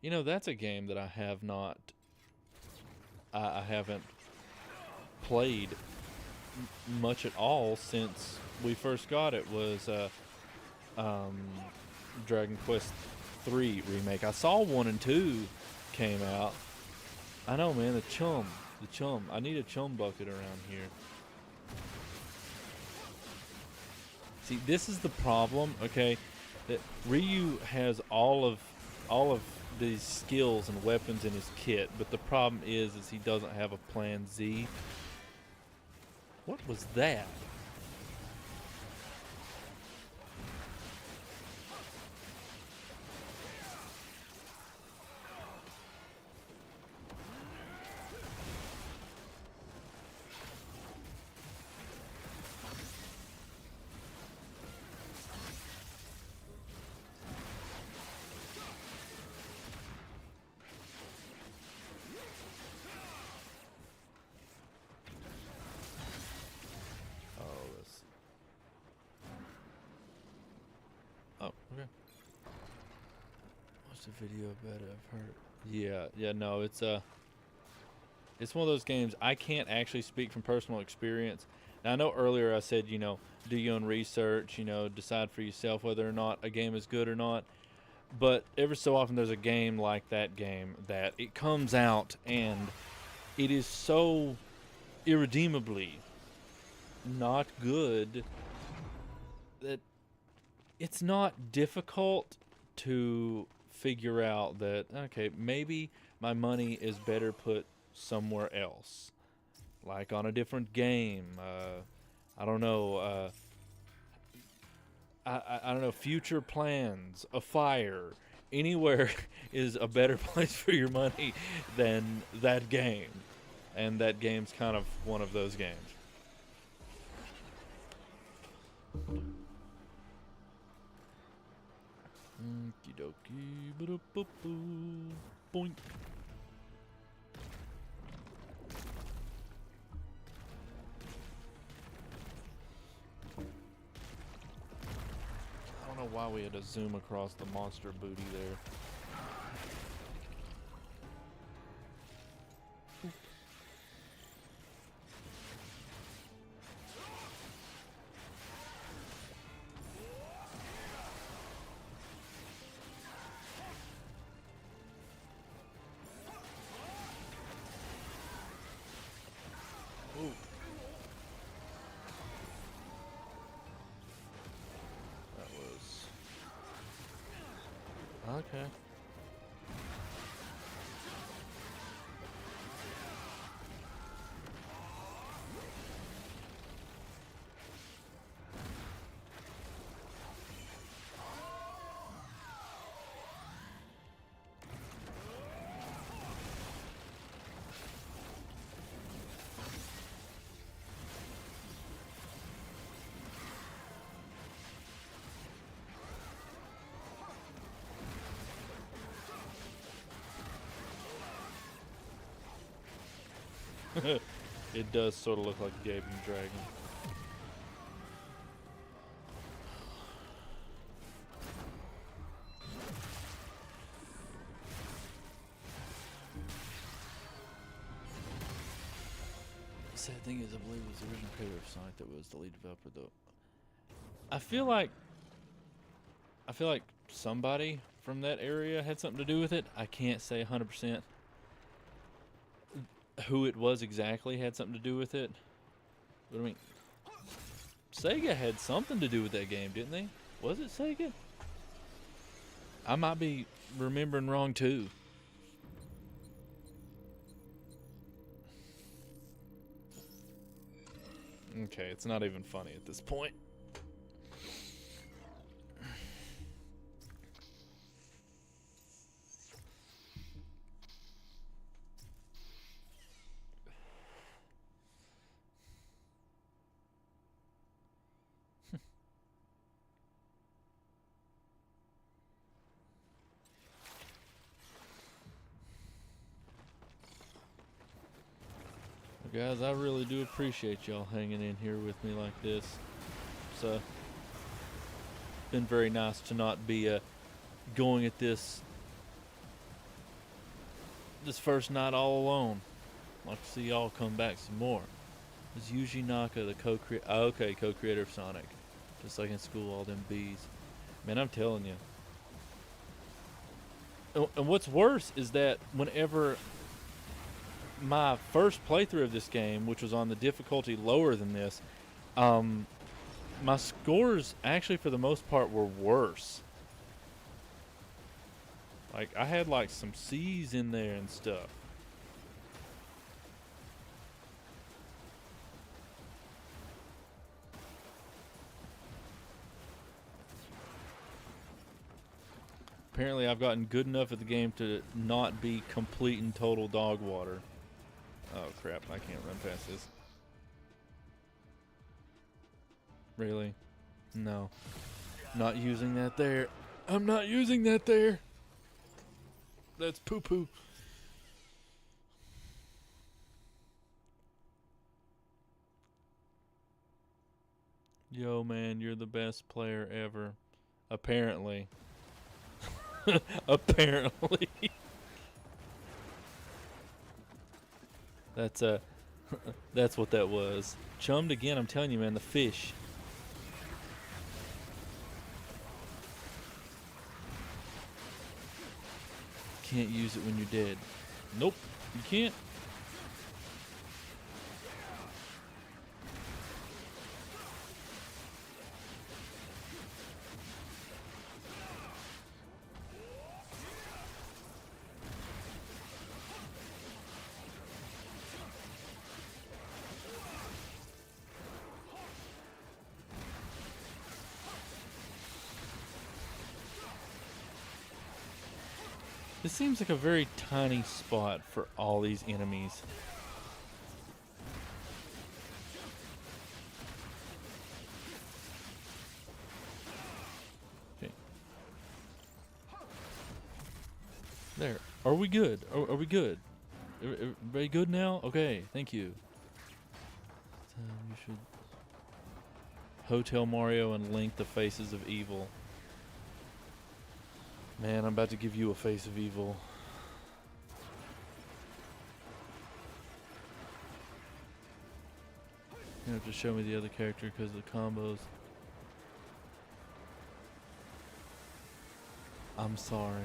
You know, that's a game that I have not I haven't played much at all since we first got it. Was um, Dragon Quest 3 remake. I saw 1 and 2 came out. I know, man. The chum. I need a chum bucket around here. See, this is the problem. Okay, that Ryu has all of these skills and weapons in his kit, but the problem is he doesn't have a plan Z. What was that? Oh, this. Oh, okay. Watch the video about it. I've heard. Yeah, no, it's one of those games I can't actually speak from personal experience. Now I know earlier I said, do your own research, decide for yourself whether or not a game is good or not. But every so often there's a game like that game that it comes out and it is so irredeemably not good that it's not difficult to figure out that, okay, maybe my money is better put somewhere else, like on a different game. I don't know. I don't know. Future plans, a fire, anywhere is a better place for your money than that game, and that game's kind of one of those games. Okie dokie, ba-da-ba-boo, boink. I don't know why we had to zoom across the monster booty there. Ooh. That was okay. It does sort of look like a gaping dragon. The sad thing is, I believe it was the original creator of Sonic that was the lead developer, though. I feel like somebody from that area had something to do with it. I can't say 100% who it was exactly had something to do with it. But I mean, Sega had something to do with that game, didn't they? Was it Sega? I might be remembering wrong too. Okay, it's not even funny at this point. Guys, I really do appreciate y'all hanging in here with me like this. It's been very nice to not be going at this first night all alone. Like to see y'all come back some more. Is Yuji Naka the co-creator? Okay, co-creator of Sonic. Just like in school, all them bees. Man, I'm telling you. And what's worse is that whenever my first playthrough of this game, which was on the difficulty lower than this, my scores actually for the most part were worse. Like I had like some C's in there and stuff. Apparently I've gotten good enough at the game to not be complete and total dog water. Oh crap, I can't run past this. Really? No. Not using that there. I'm not using that there. That's poo-poo. Yo, man, you're the best player ever. Apparently. Apparently. That's that's what that was. Chummed again, I'm telling you, man, the fish. Can't use it when you're dead. Nope, you can't. This seems like a very tiny spot for all these enemies. Okay. There. Are we good? Are we good? Everybody good now? Okay, thank you. You should... Hotel Mario and Link, the faces of evil. Man, I'm about to give you a face of evil. You have to show me the other character because of the combos. I'm sorry.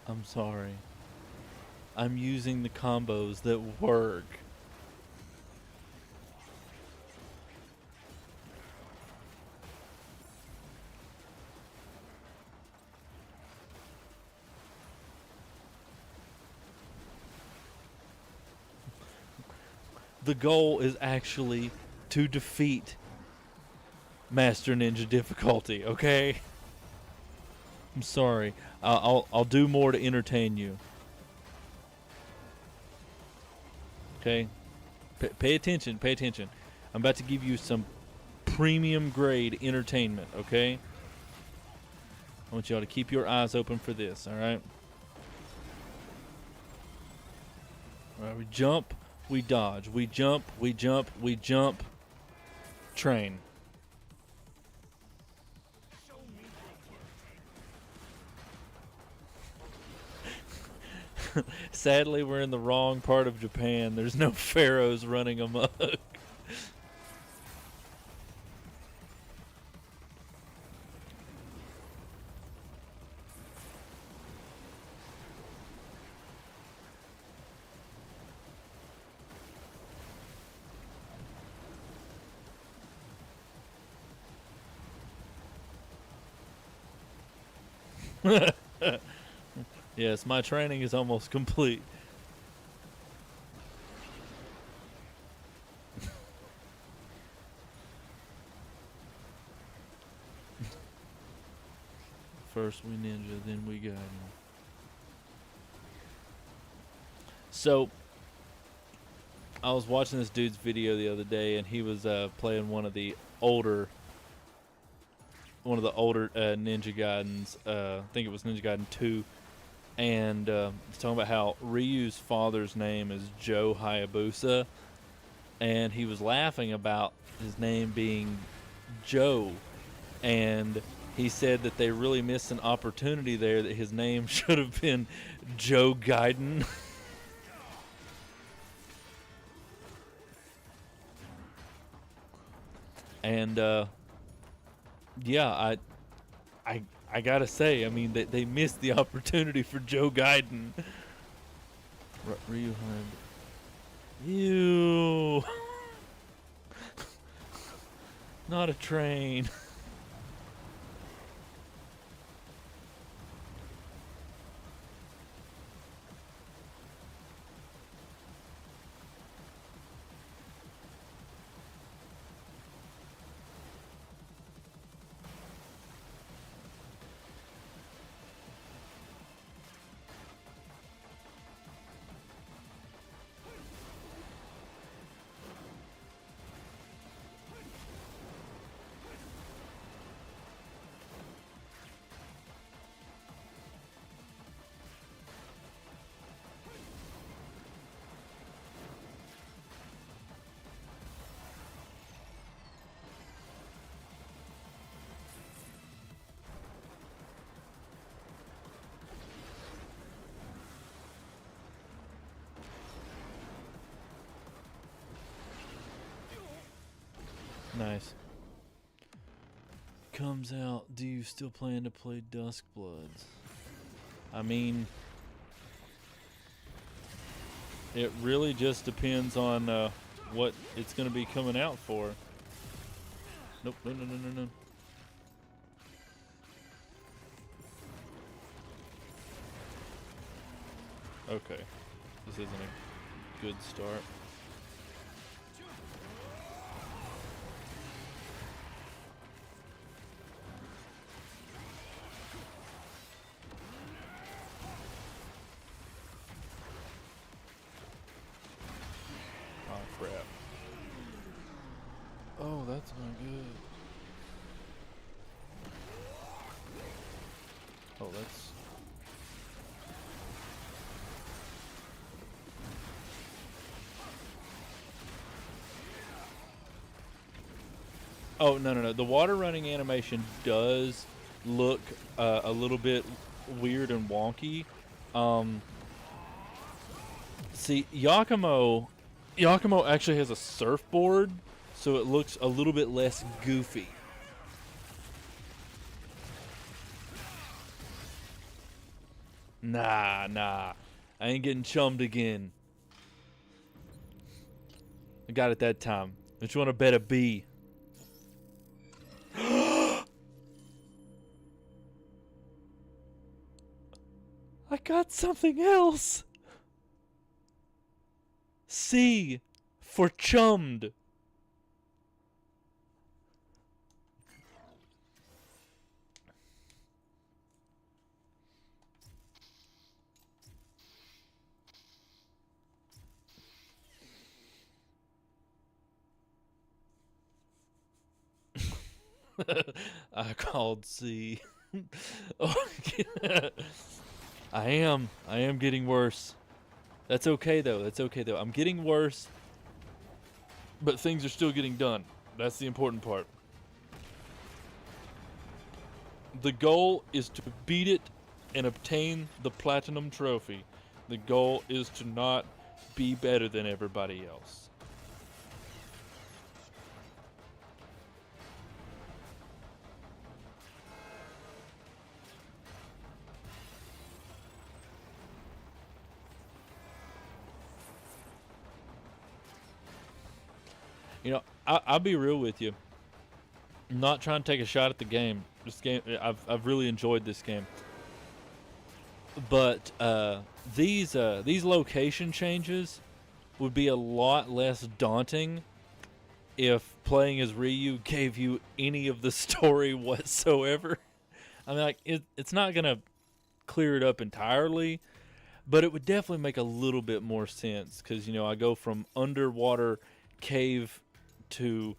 I'm sorry. I'm using the combos that work. The goal is actually to defeat Master Ninja difficulty, okay? I'm sorry. I'll do more to entertain you. Okay? Pay attention, pay attention. I'm about to give you some premium grade entertainment, okay? I want y'all to keep your eyes open for this, alright? Alright, we jump. We dodge. We jump. We jump. We jump. Train. Sadly, we're in the wrong part of Japan. There's no pharaohs running amok. Yes, my training is almost complete. First we ninja, then we Gaiden. So, I was watching this dude's video the other day, and he was playing one of the older Ninja Gaidens. I think it was Ninja Gaiden 2. And he's talking about how Ryu's father's name is Joe Hayabusa. And he was laughing about his name being Joe. And he said that they really missed an opportunity there, that his name should have been Joe Gaiden. And yeah, I gotta say, I mean, they missed the opportunity for Joe Gaiden. Ryu Hunt. Ew. Not a train. Nice. Comes out, do you still plan to play Duskbloods? I mean, it really just depends on what it's going to be coming out for. Nope, no. Okay, this isn't a good start. Oh, crap. Oh, that's not good. Oh, that's... Oh, no. The water running animation does look a little bit weird and wonky. See, Yakumo actually has a surfboard, so it looks a little bit less goofy. Nah. I ain't getting chummed again. I got it that time. Which one I better be? I got something else. C for chummed. I called C. Oh, I am getting worse. That's okay though. I'm getting worse, but things are still getting done. That's the important part. The goal is to beat it and obtain the platinum trophy. The goal is to not be better than everybody else. You know, I'll be real with you. I'm not trying to take a shot at the game. This game, I've really enjoyed this game. But these location changes would be a lot less daunting if playing as Ryu gave you any of the story whatsoever. I mean, like it's not gonna clear it up entirely, but it would definitely make a little bit more sense because I go from underwater cave to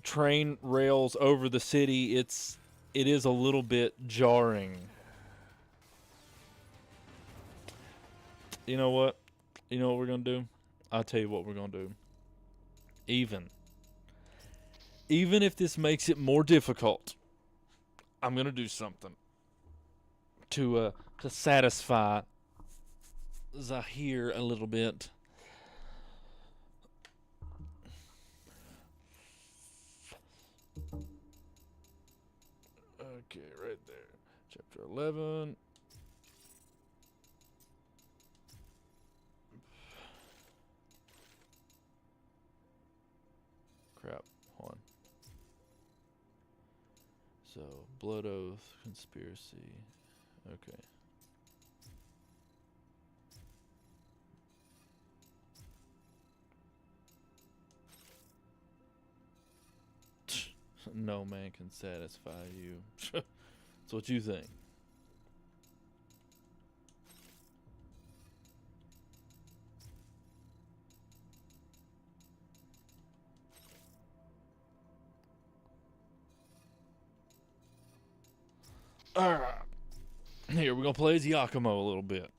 train rails over the city. It is a little bit jarring. You know what we're gonna do? I'll tell you what we're gonna do. Even if this makes it more difficult, I'm gonna do something to satisfy Zahir a little bit. Okay, right there. Chapter 11. Crap. Hold on. So, Blood Oath, Conspiracy. Okay. No man can satisfy you. That's what you think. Alright. Here, we're going to play as Yakumo a little bit.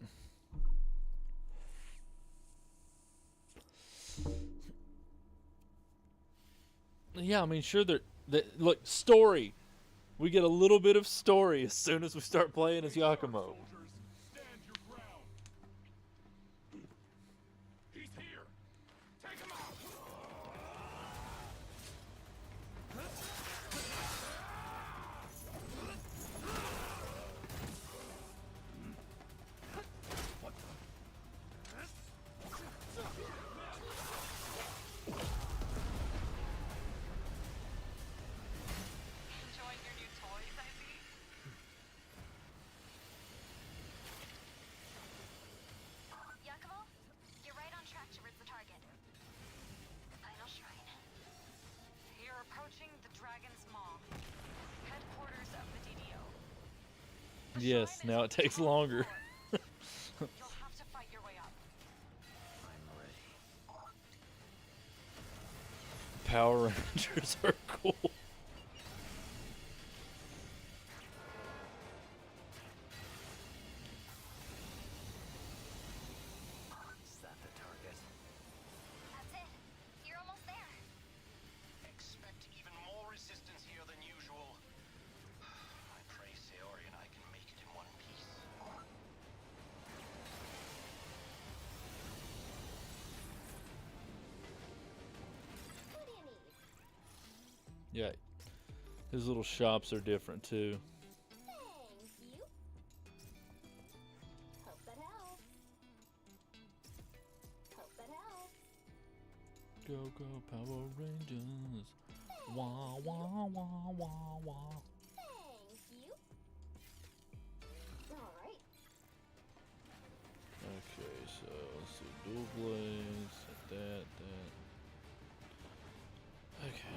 Yeah, I mean, sure, look, story. We get a little bit of story as soon as we start playing as Yakumo. He's here. Take him out. Enjoying your new toys, I see? Yakumo, you're right on track towards the target. Final shrine. You're approaching the Dragon's Maw, headquarters of the DDO. The Yes, shrine now is it takes on the top longer. floor. You'll have to fight your way up. I'm ready. Power Rangers are cool. Is that the target? That's it. You're almost there. Expect even more resistance here than usual. I pray Sayori and I can make it in one piece. What do you need? Yeah, his little shops are different too. Thank you. Hope that helps. Hope that helps. Go, go, Power Rangers. Wah, wah, wah, wah, wah. Thank you. All right. Okay, so let's do dual blades. That. Okay.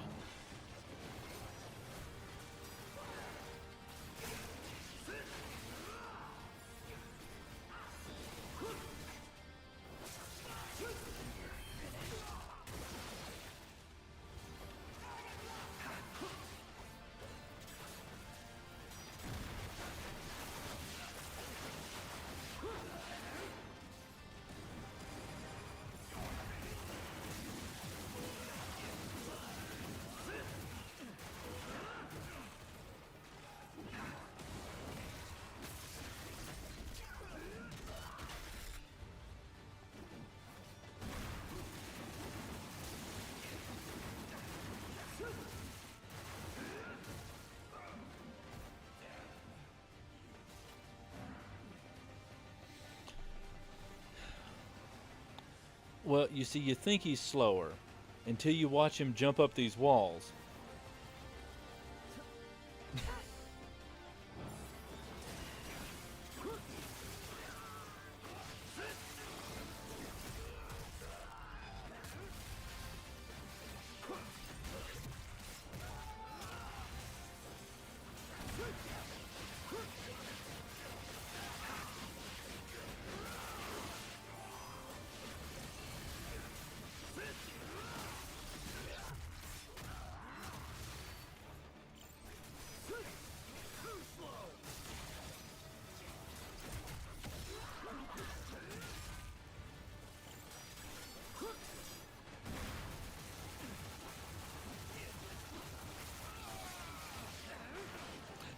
Well, you see, you think he's slower until you watch him jump up these walls.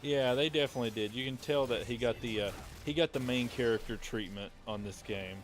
Yeah, they definitely did. You can tell that he got the main character treatment on this game.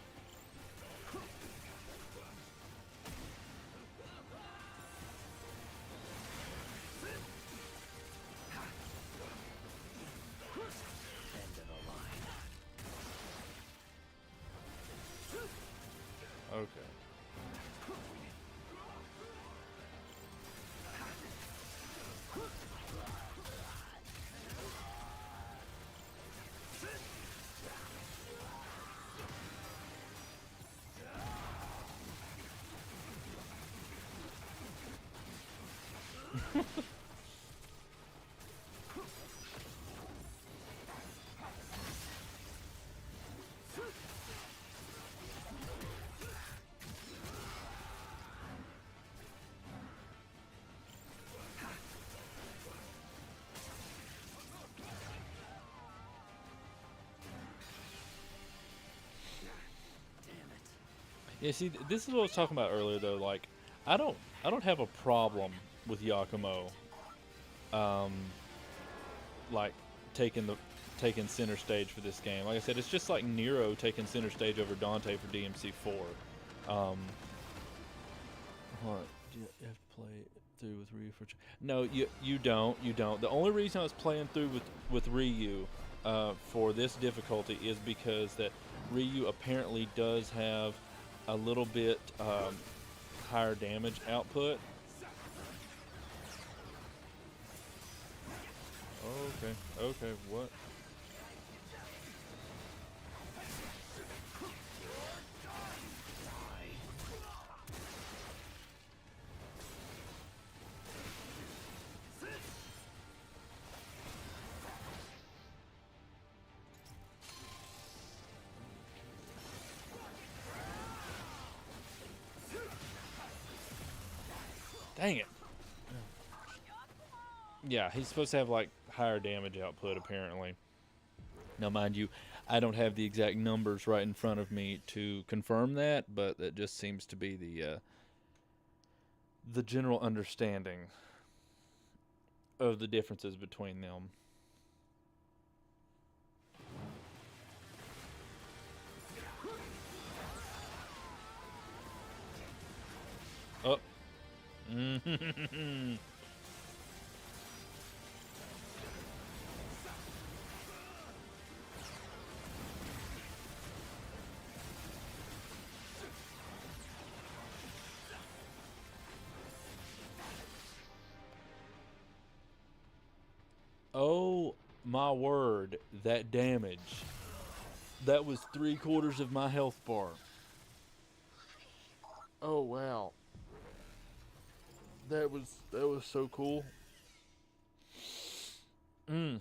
Yeah, see, this is what I was talking about earlier, though. Like, I don't have a problem with Yakumo, um, like taking center stage for this game. Like I said, it's just like Nero taking center stage over Dante for DMC4. What? Do you have to play through with Ryu for? No, you don't. You don't. The only reason I was playing through with Ryu for this difficulty is because that Ryu apparently does have a little bit higher damage output. Okay, what? Dang it. Yeah, he's supposed to have like higher damage output apparently. Now mind you, I don't have the exact numbers right in front of me to confirm that, but that just seems to be the general understanding of the differences between them. Oh. Oh my word, that damage. That was 3/4 of my health bar. Oh wow. That was so cool. Mm.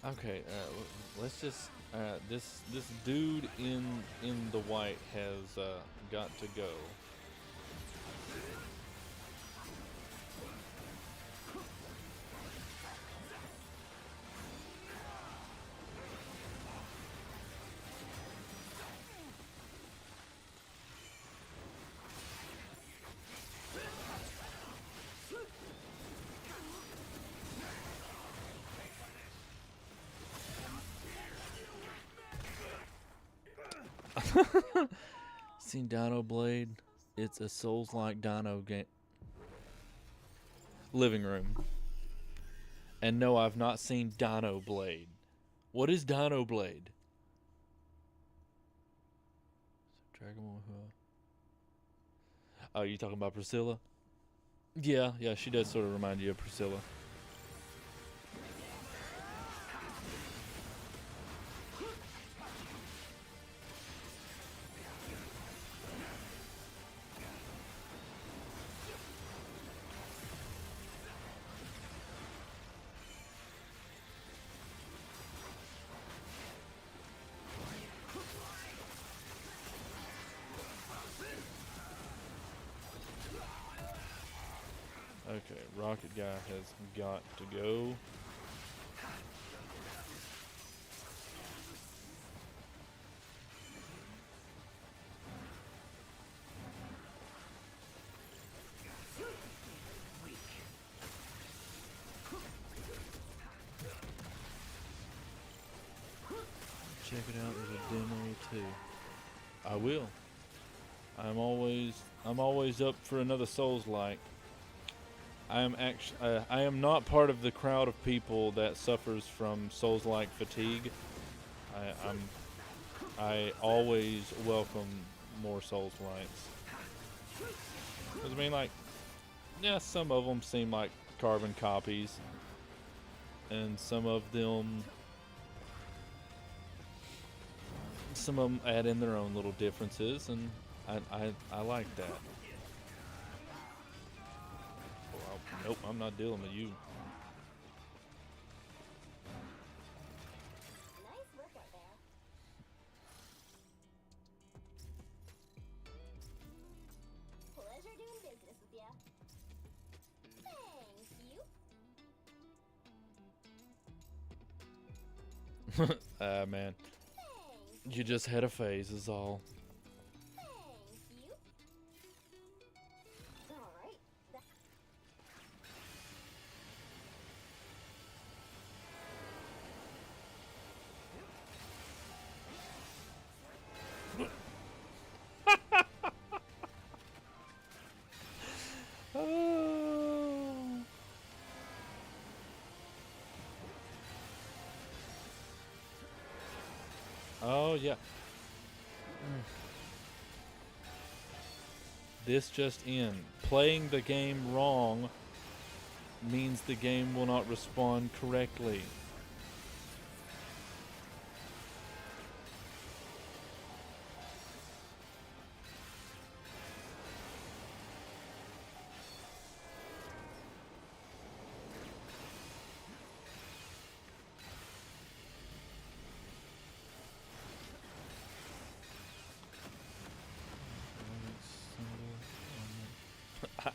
Okay, let's just this dude in the white has got to go. Seen Dino Blade? It's a Souls-like Dino game. Living room. And no, I've not seen Dino Blade. What is Dino Blade? Dragon Ball. Oh, you talking about Priscilla? Yeah, she does sort of remind you of Priscilla. Okay, Rocket Guy has got to go. Check it out, there's a demo too. I will. I'm always up for another Souls-like. I am not part of the crowd of people that suffers from Souls-like fatigue. I always welcome more Souls-likes. 'Cause I mean, like, yeah, some of them seem like carbon copies, and some of them add in their own little differences, and I like that. Oh, nope, I'm not dealing with you. Nice work out there. Pleasure doing business with ya. Thank you. Man, Thank you just had a phase is all. you. All right. Oh. Oh yeah. This just in. Playing the game wrong means the game will not respond correctly.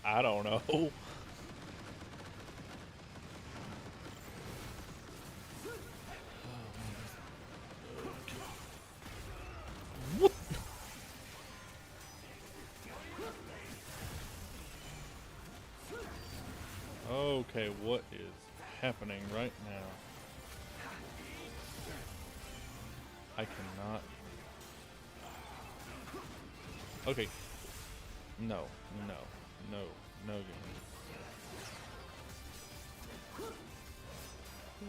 I don't know. What? Okay, what is happening right now? I cannot. Okay. No, no, no, no game.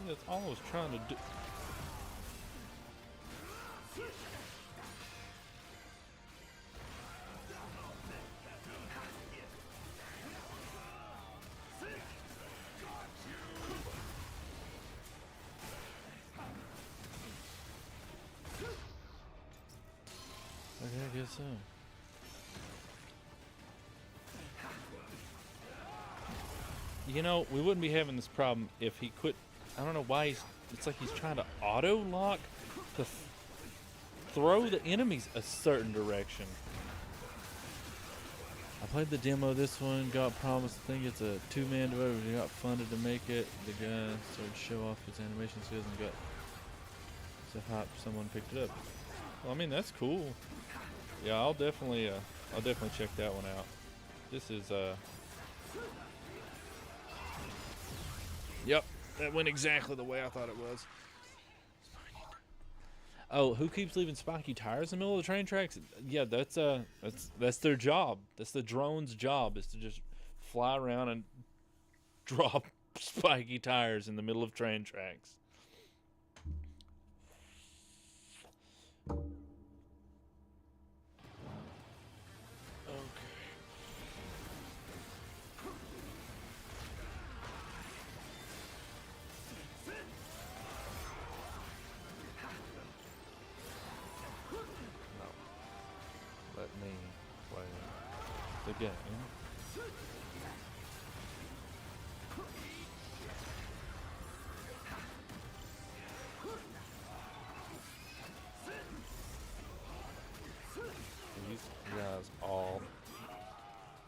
That's all I was trying to do. Okay, I guess so. You know, we wouldn't be having this problem if he quit. I don't know why he's. It's like he's trying to auto lock to throw the enemies a certain direction. I played the demo. This one got promised. I think it's a 2-man developer. He got funded to make it. The guy started to show off his animation skills and got so hyped someone picked it up. Well, I mean that's cool. Yeah, I'll definitely check that one out. This is Yep, that went exactly the way I thought it was. Oh, who keeps leaving spiky tires in the middle of the train tracks? Yeah, that's their job. That's the drone's job, is to just fly around and drop spiky tires in the middle of train tracks. Let me play the game. These guys all.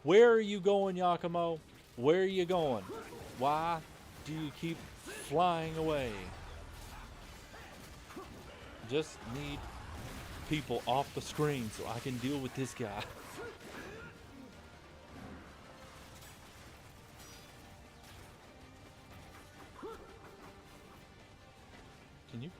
Where are you going, Yakumo? Where are you going? Why do you keep flying away? Just need people off the screen so I can deal with this guy. Can you?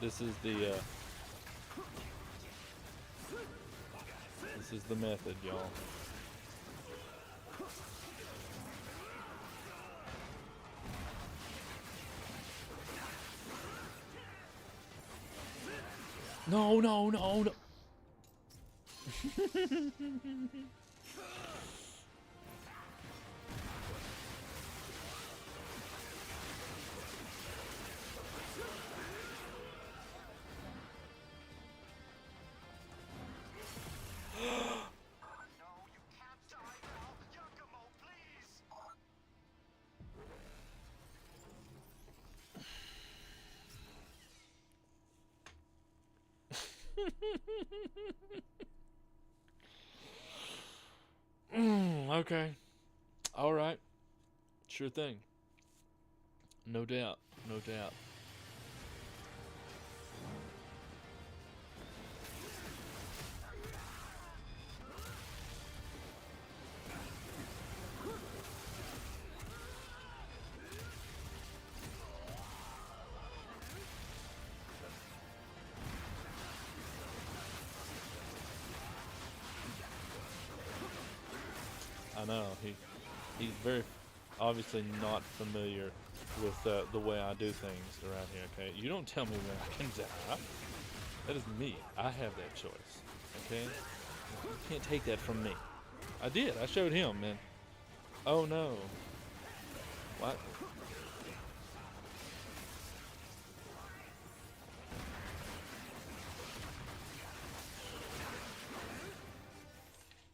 This is the method, y'all. No, no, no, no. No, you can't die now. Yakumo, please. Okay. All right. Sure thing. No doubt. No doubt. I know he's very obviously not familiar with the way I do things around here. Okay, you don't tell me when I can die. That is me. I have that choice. Okay, you can't take that from me. I did. I showed him, man. Oh no. What?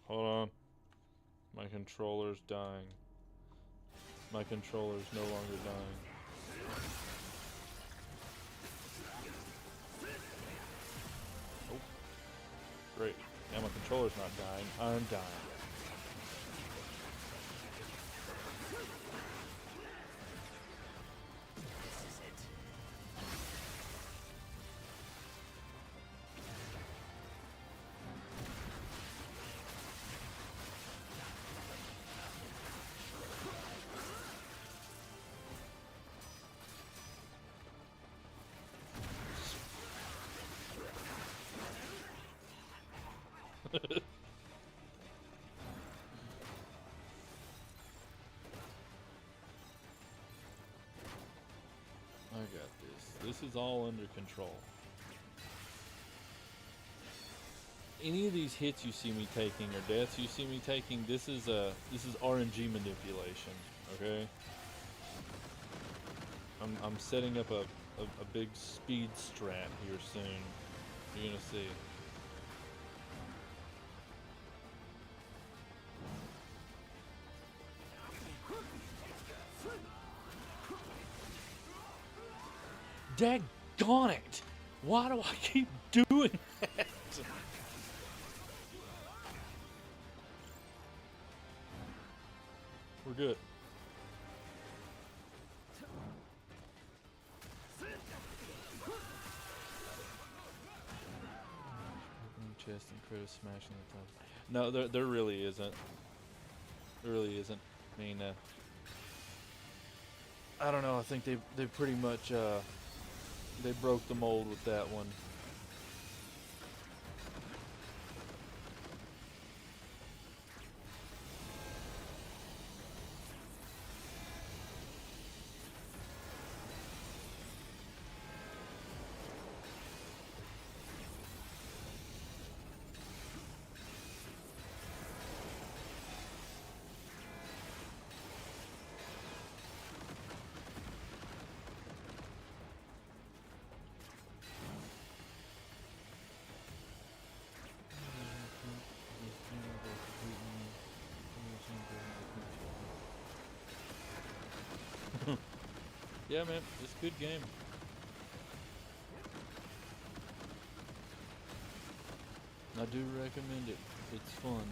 Hold on. My controller's dying. My controller's no longer dying. Oh. Great. Now my controller's not dying. I'm dying. I got this. This is all under control. Any of these hits you see me taking or deaths you see me taking, this is RNG manipulation. Okay. I'm setting up a big speed strat here soon. You're gonna see. Daggone it! Why do I keep doing that? We're good. Chest and critter smashing the top. No, there really isn't. There really isn't. I mean, I don't know. I think they pretty much they broke the mold with that one. Yeah, man, it's a good game. I do recommend it. It's fun.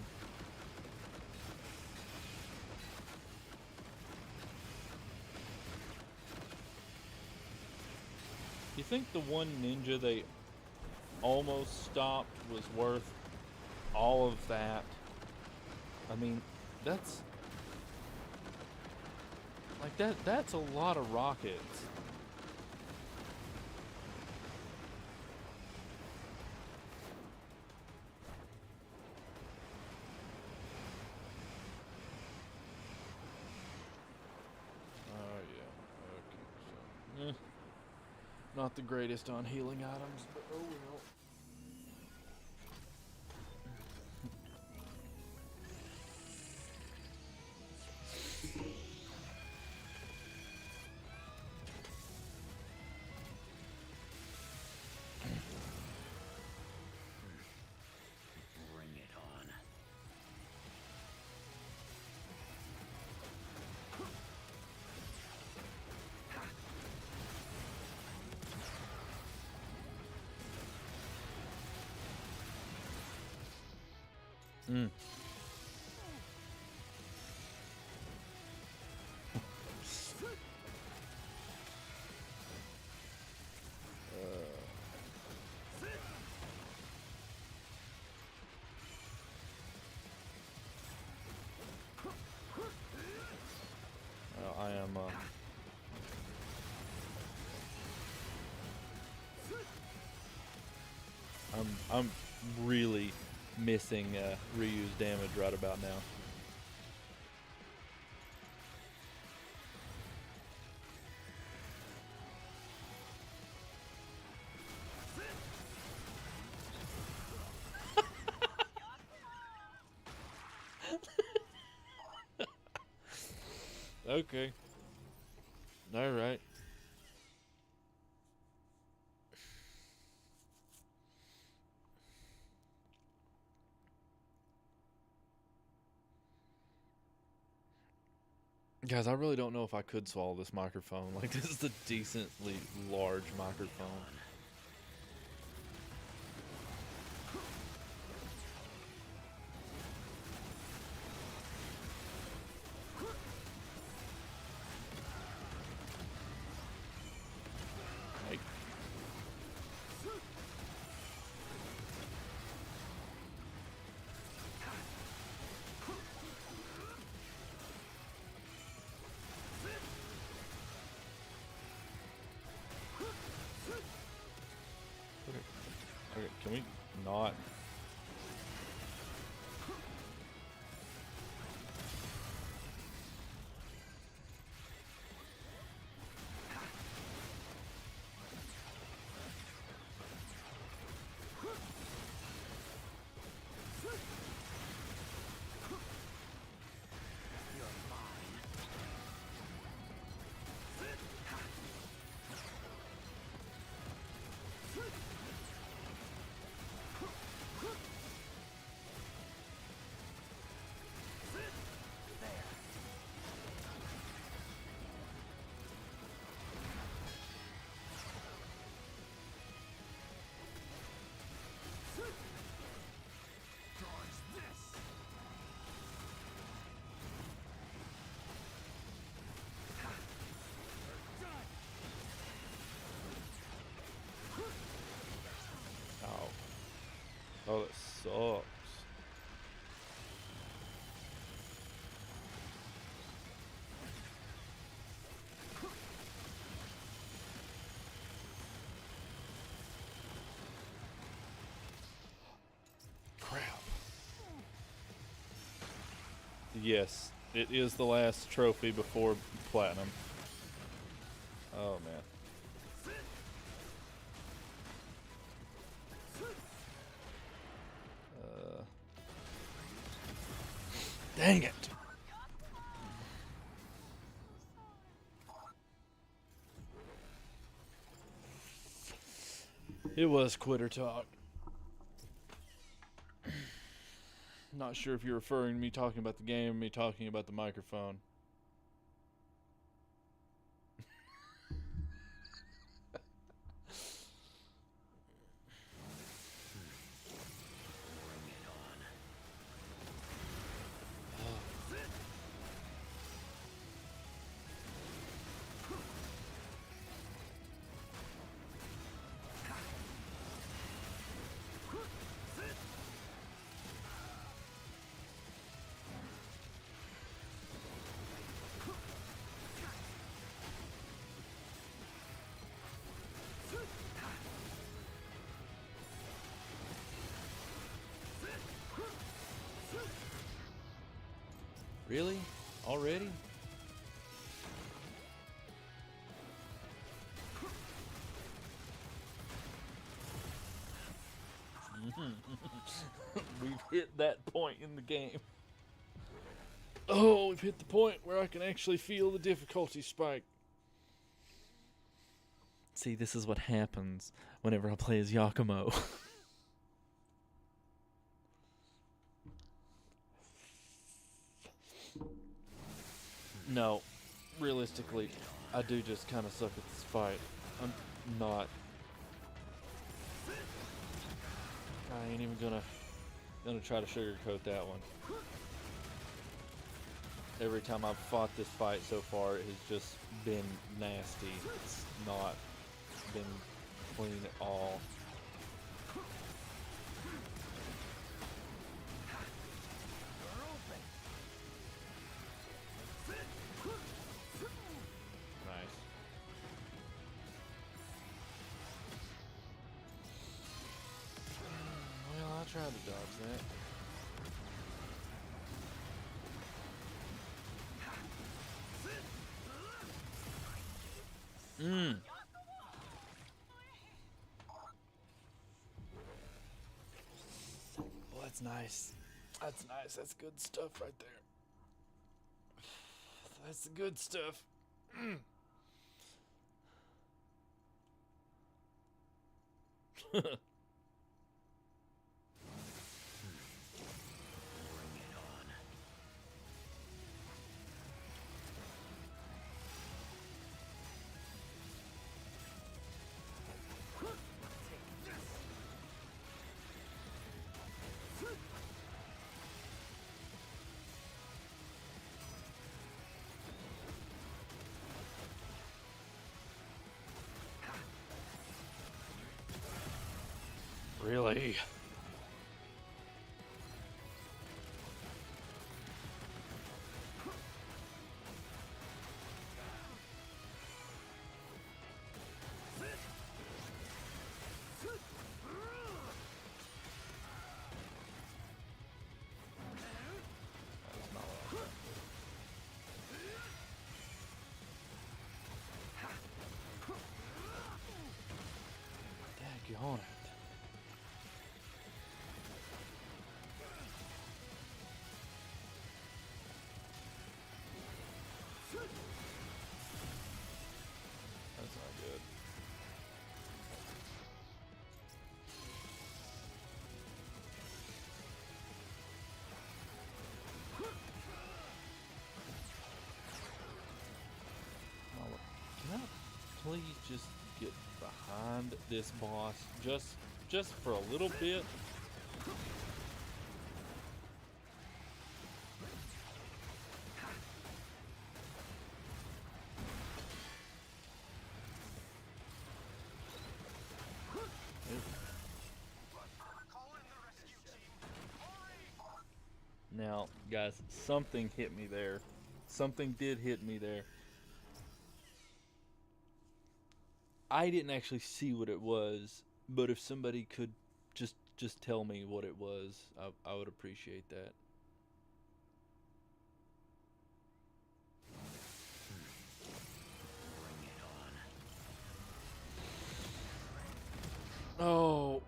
You think the one ninja they almost stopped was worth all of that? I mean, that's like that's a lot of rockets. Not the greatest on healing items, but oh well. Bring it on. Mm. Well, I am I'm really missing Ryu's damage right about now. Okay. All right. Guys, I really don't know if I could swallow this microphone. Like, this is a decently large microphone. Like, okay, can we not? Ow. Oh, that sucks. Crap. Yes, it is the last trophy before platinum. Oh man. Dang it. It was quitter talk. Not sure if you're referring to me talking about the game or me talking about the microphone. Bring it on. Really? Already? We've hit that point in the game. Oh, we've hit the point where I can actually feel the difficulty spike. See, this is what happens whenever I play as Yakumo. No, realistically, I do just kind of suck at this fight. I'm not. I ain't even gonna try to sugarcoat that one. Every time I've fought this fight so far, it has just been nasty. It's not been clean at all. Nice. Well, I tried to dodge that. Well, that's nice. That's nice. That's good stuff right there. That's the good stuff. Really? That's not what I thought. Daggone it. That's not good. Oh, can I please just get behind this boss just for a little bit? Call in the rescue team. Hurry! Now, guys, something hit me there. Something did hit me there. I didn't actually see what it was, but if somebody could just tell me what it was, I would appreciate that. Oh,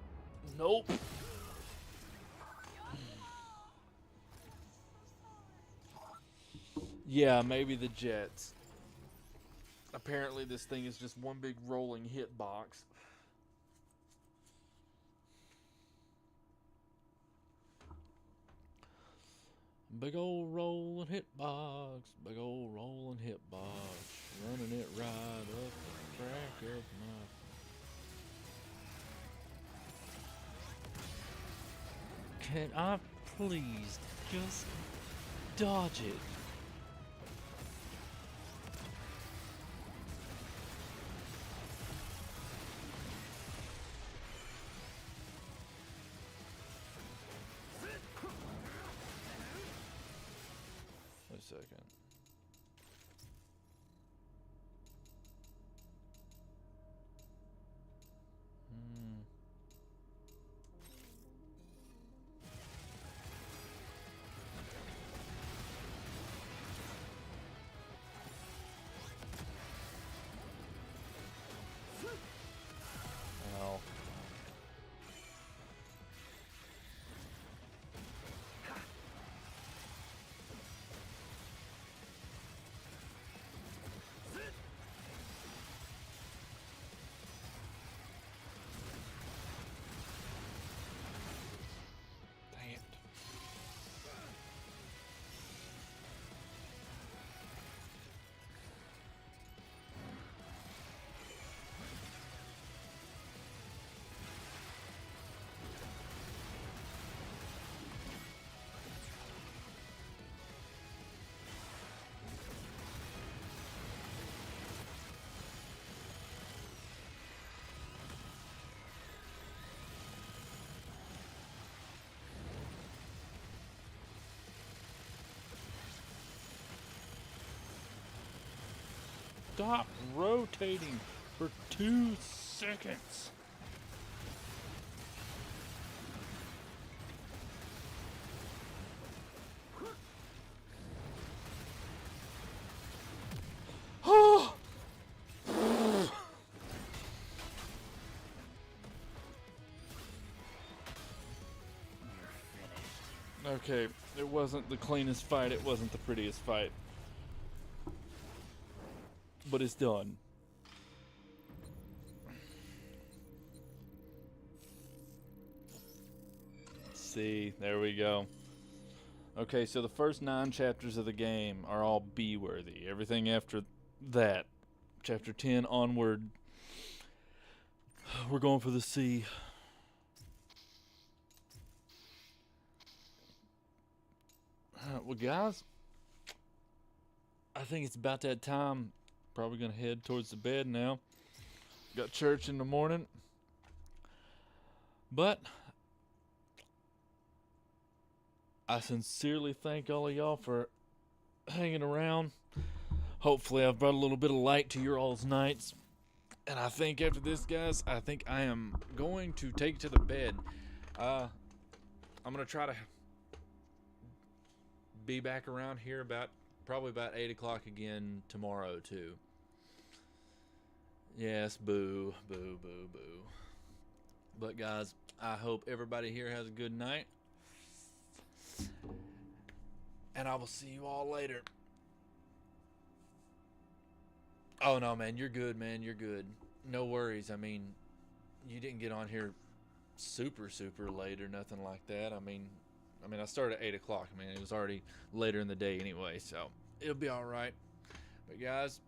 nope. Yeah, maybe the jets. Apparently this thing is just one big rolling hitbox. Big old rolling hitbox, big old rolling hitbox, running it right up the crack of my... Can I please just dodge it? Wait a second. Ow. stop rotating for 2 seconds? Oh! Okay, it wasn't the cleanest fight, it wasn't the prettiest fight. But it's done. See, there we go. Okay, so the first 9 chapters of the game are all B-worthy. Everything after that, chapter 10 onward, we're going for the C. Well, guys, I think it's about that time. Probably gonna head towards the bed now. Got church in the morning. But I sincerely thank all of y'all for hanging around. Hopefully I've brought a little bit of light to your all's nights. And I think after this, guys, I think I am going to take it to the bed. I'm gonna try to be back around here probably about 8 o'clock again tomorrow too. Yes, boo, boo, boo, boo. But guys, I hope everybody here has a good night. And I will see you all later. Oh no, man, you're good, man. You're good. No worries. I mean, you didn't get on here super late or nothing like that. I mean, I started at 8 o'clock. I mean, it was already later in the day anyway, so it'll be all right. But guys,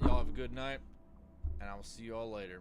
y'all have a good night, and I will see you all later.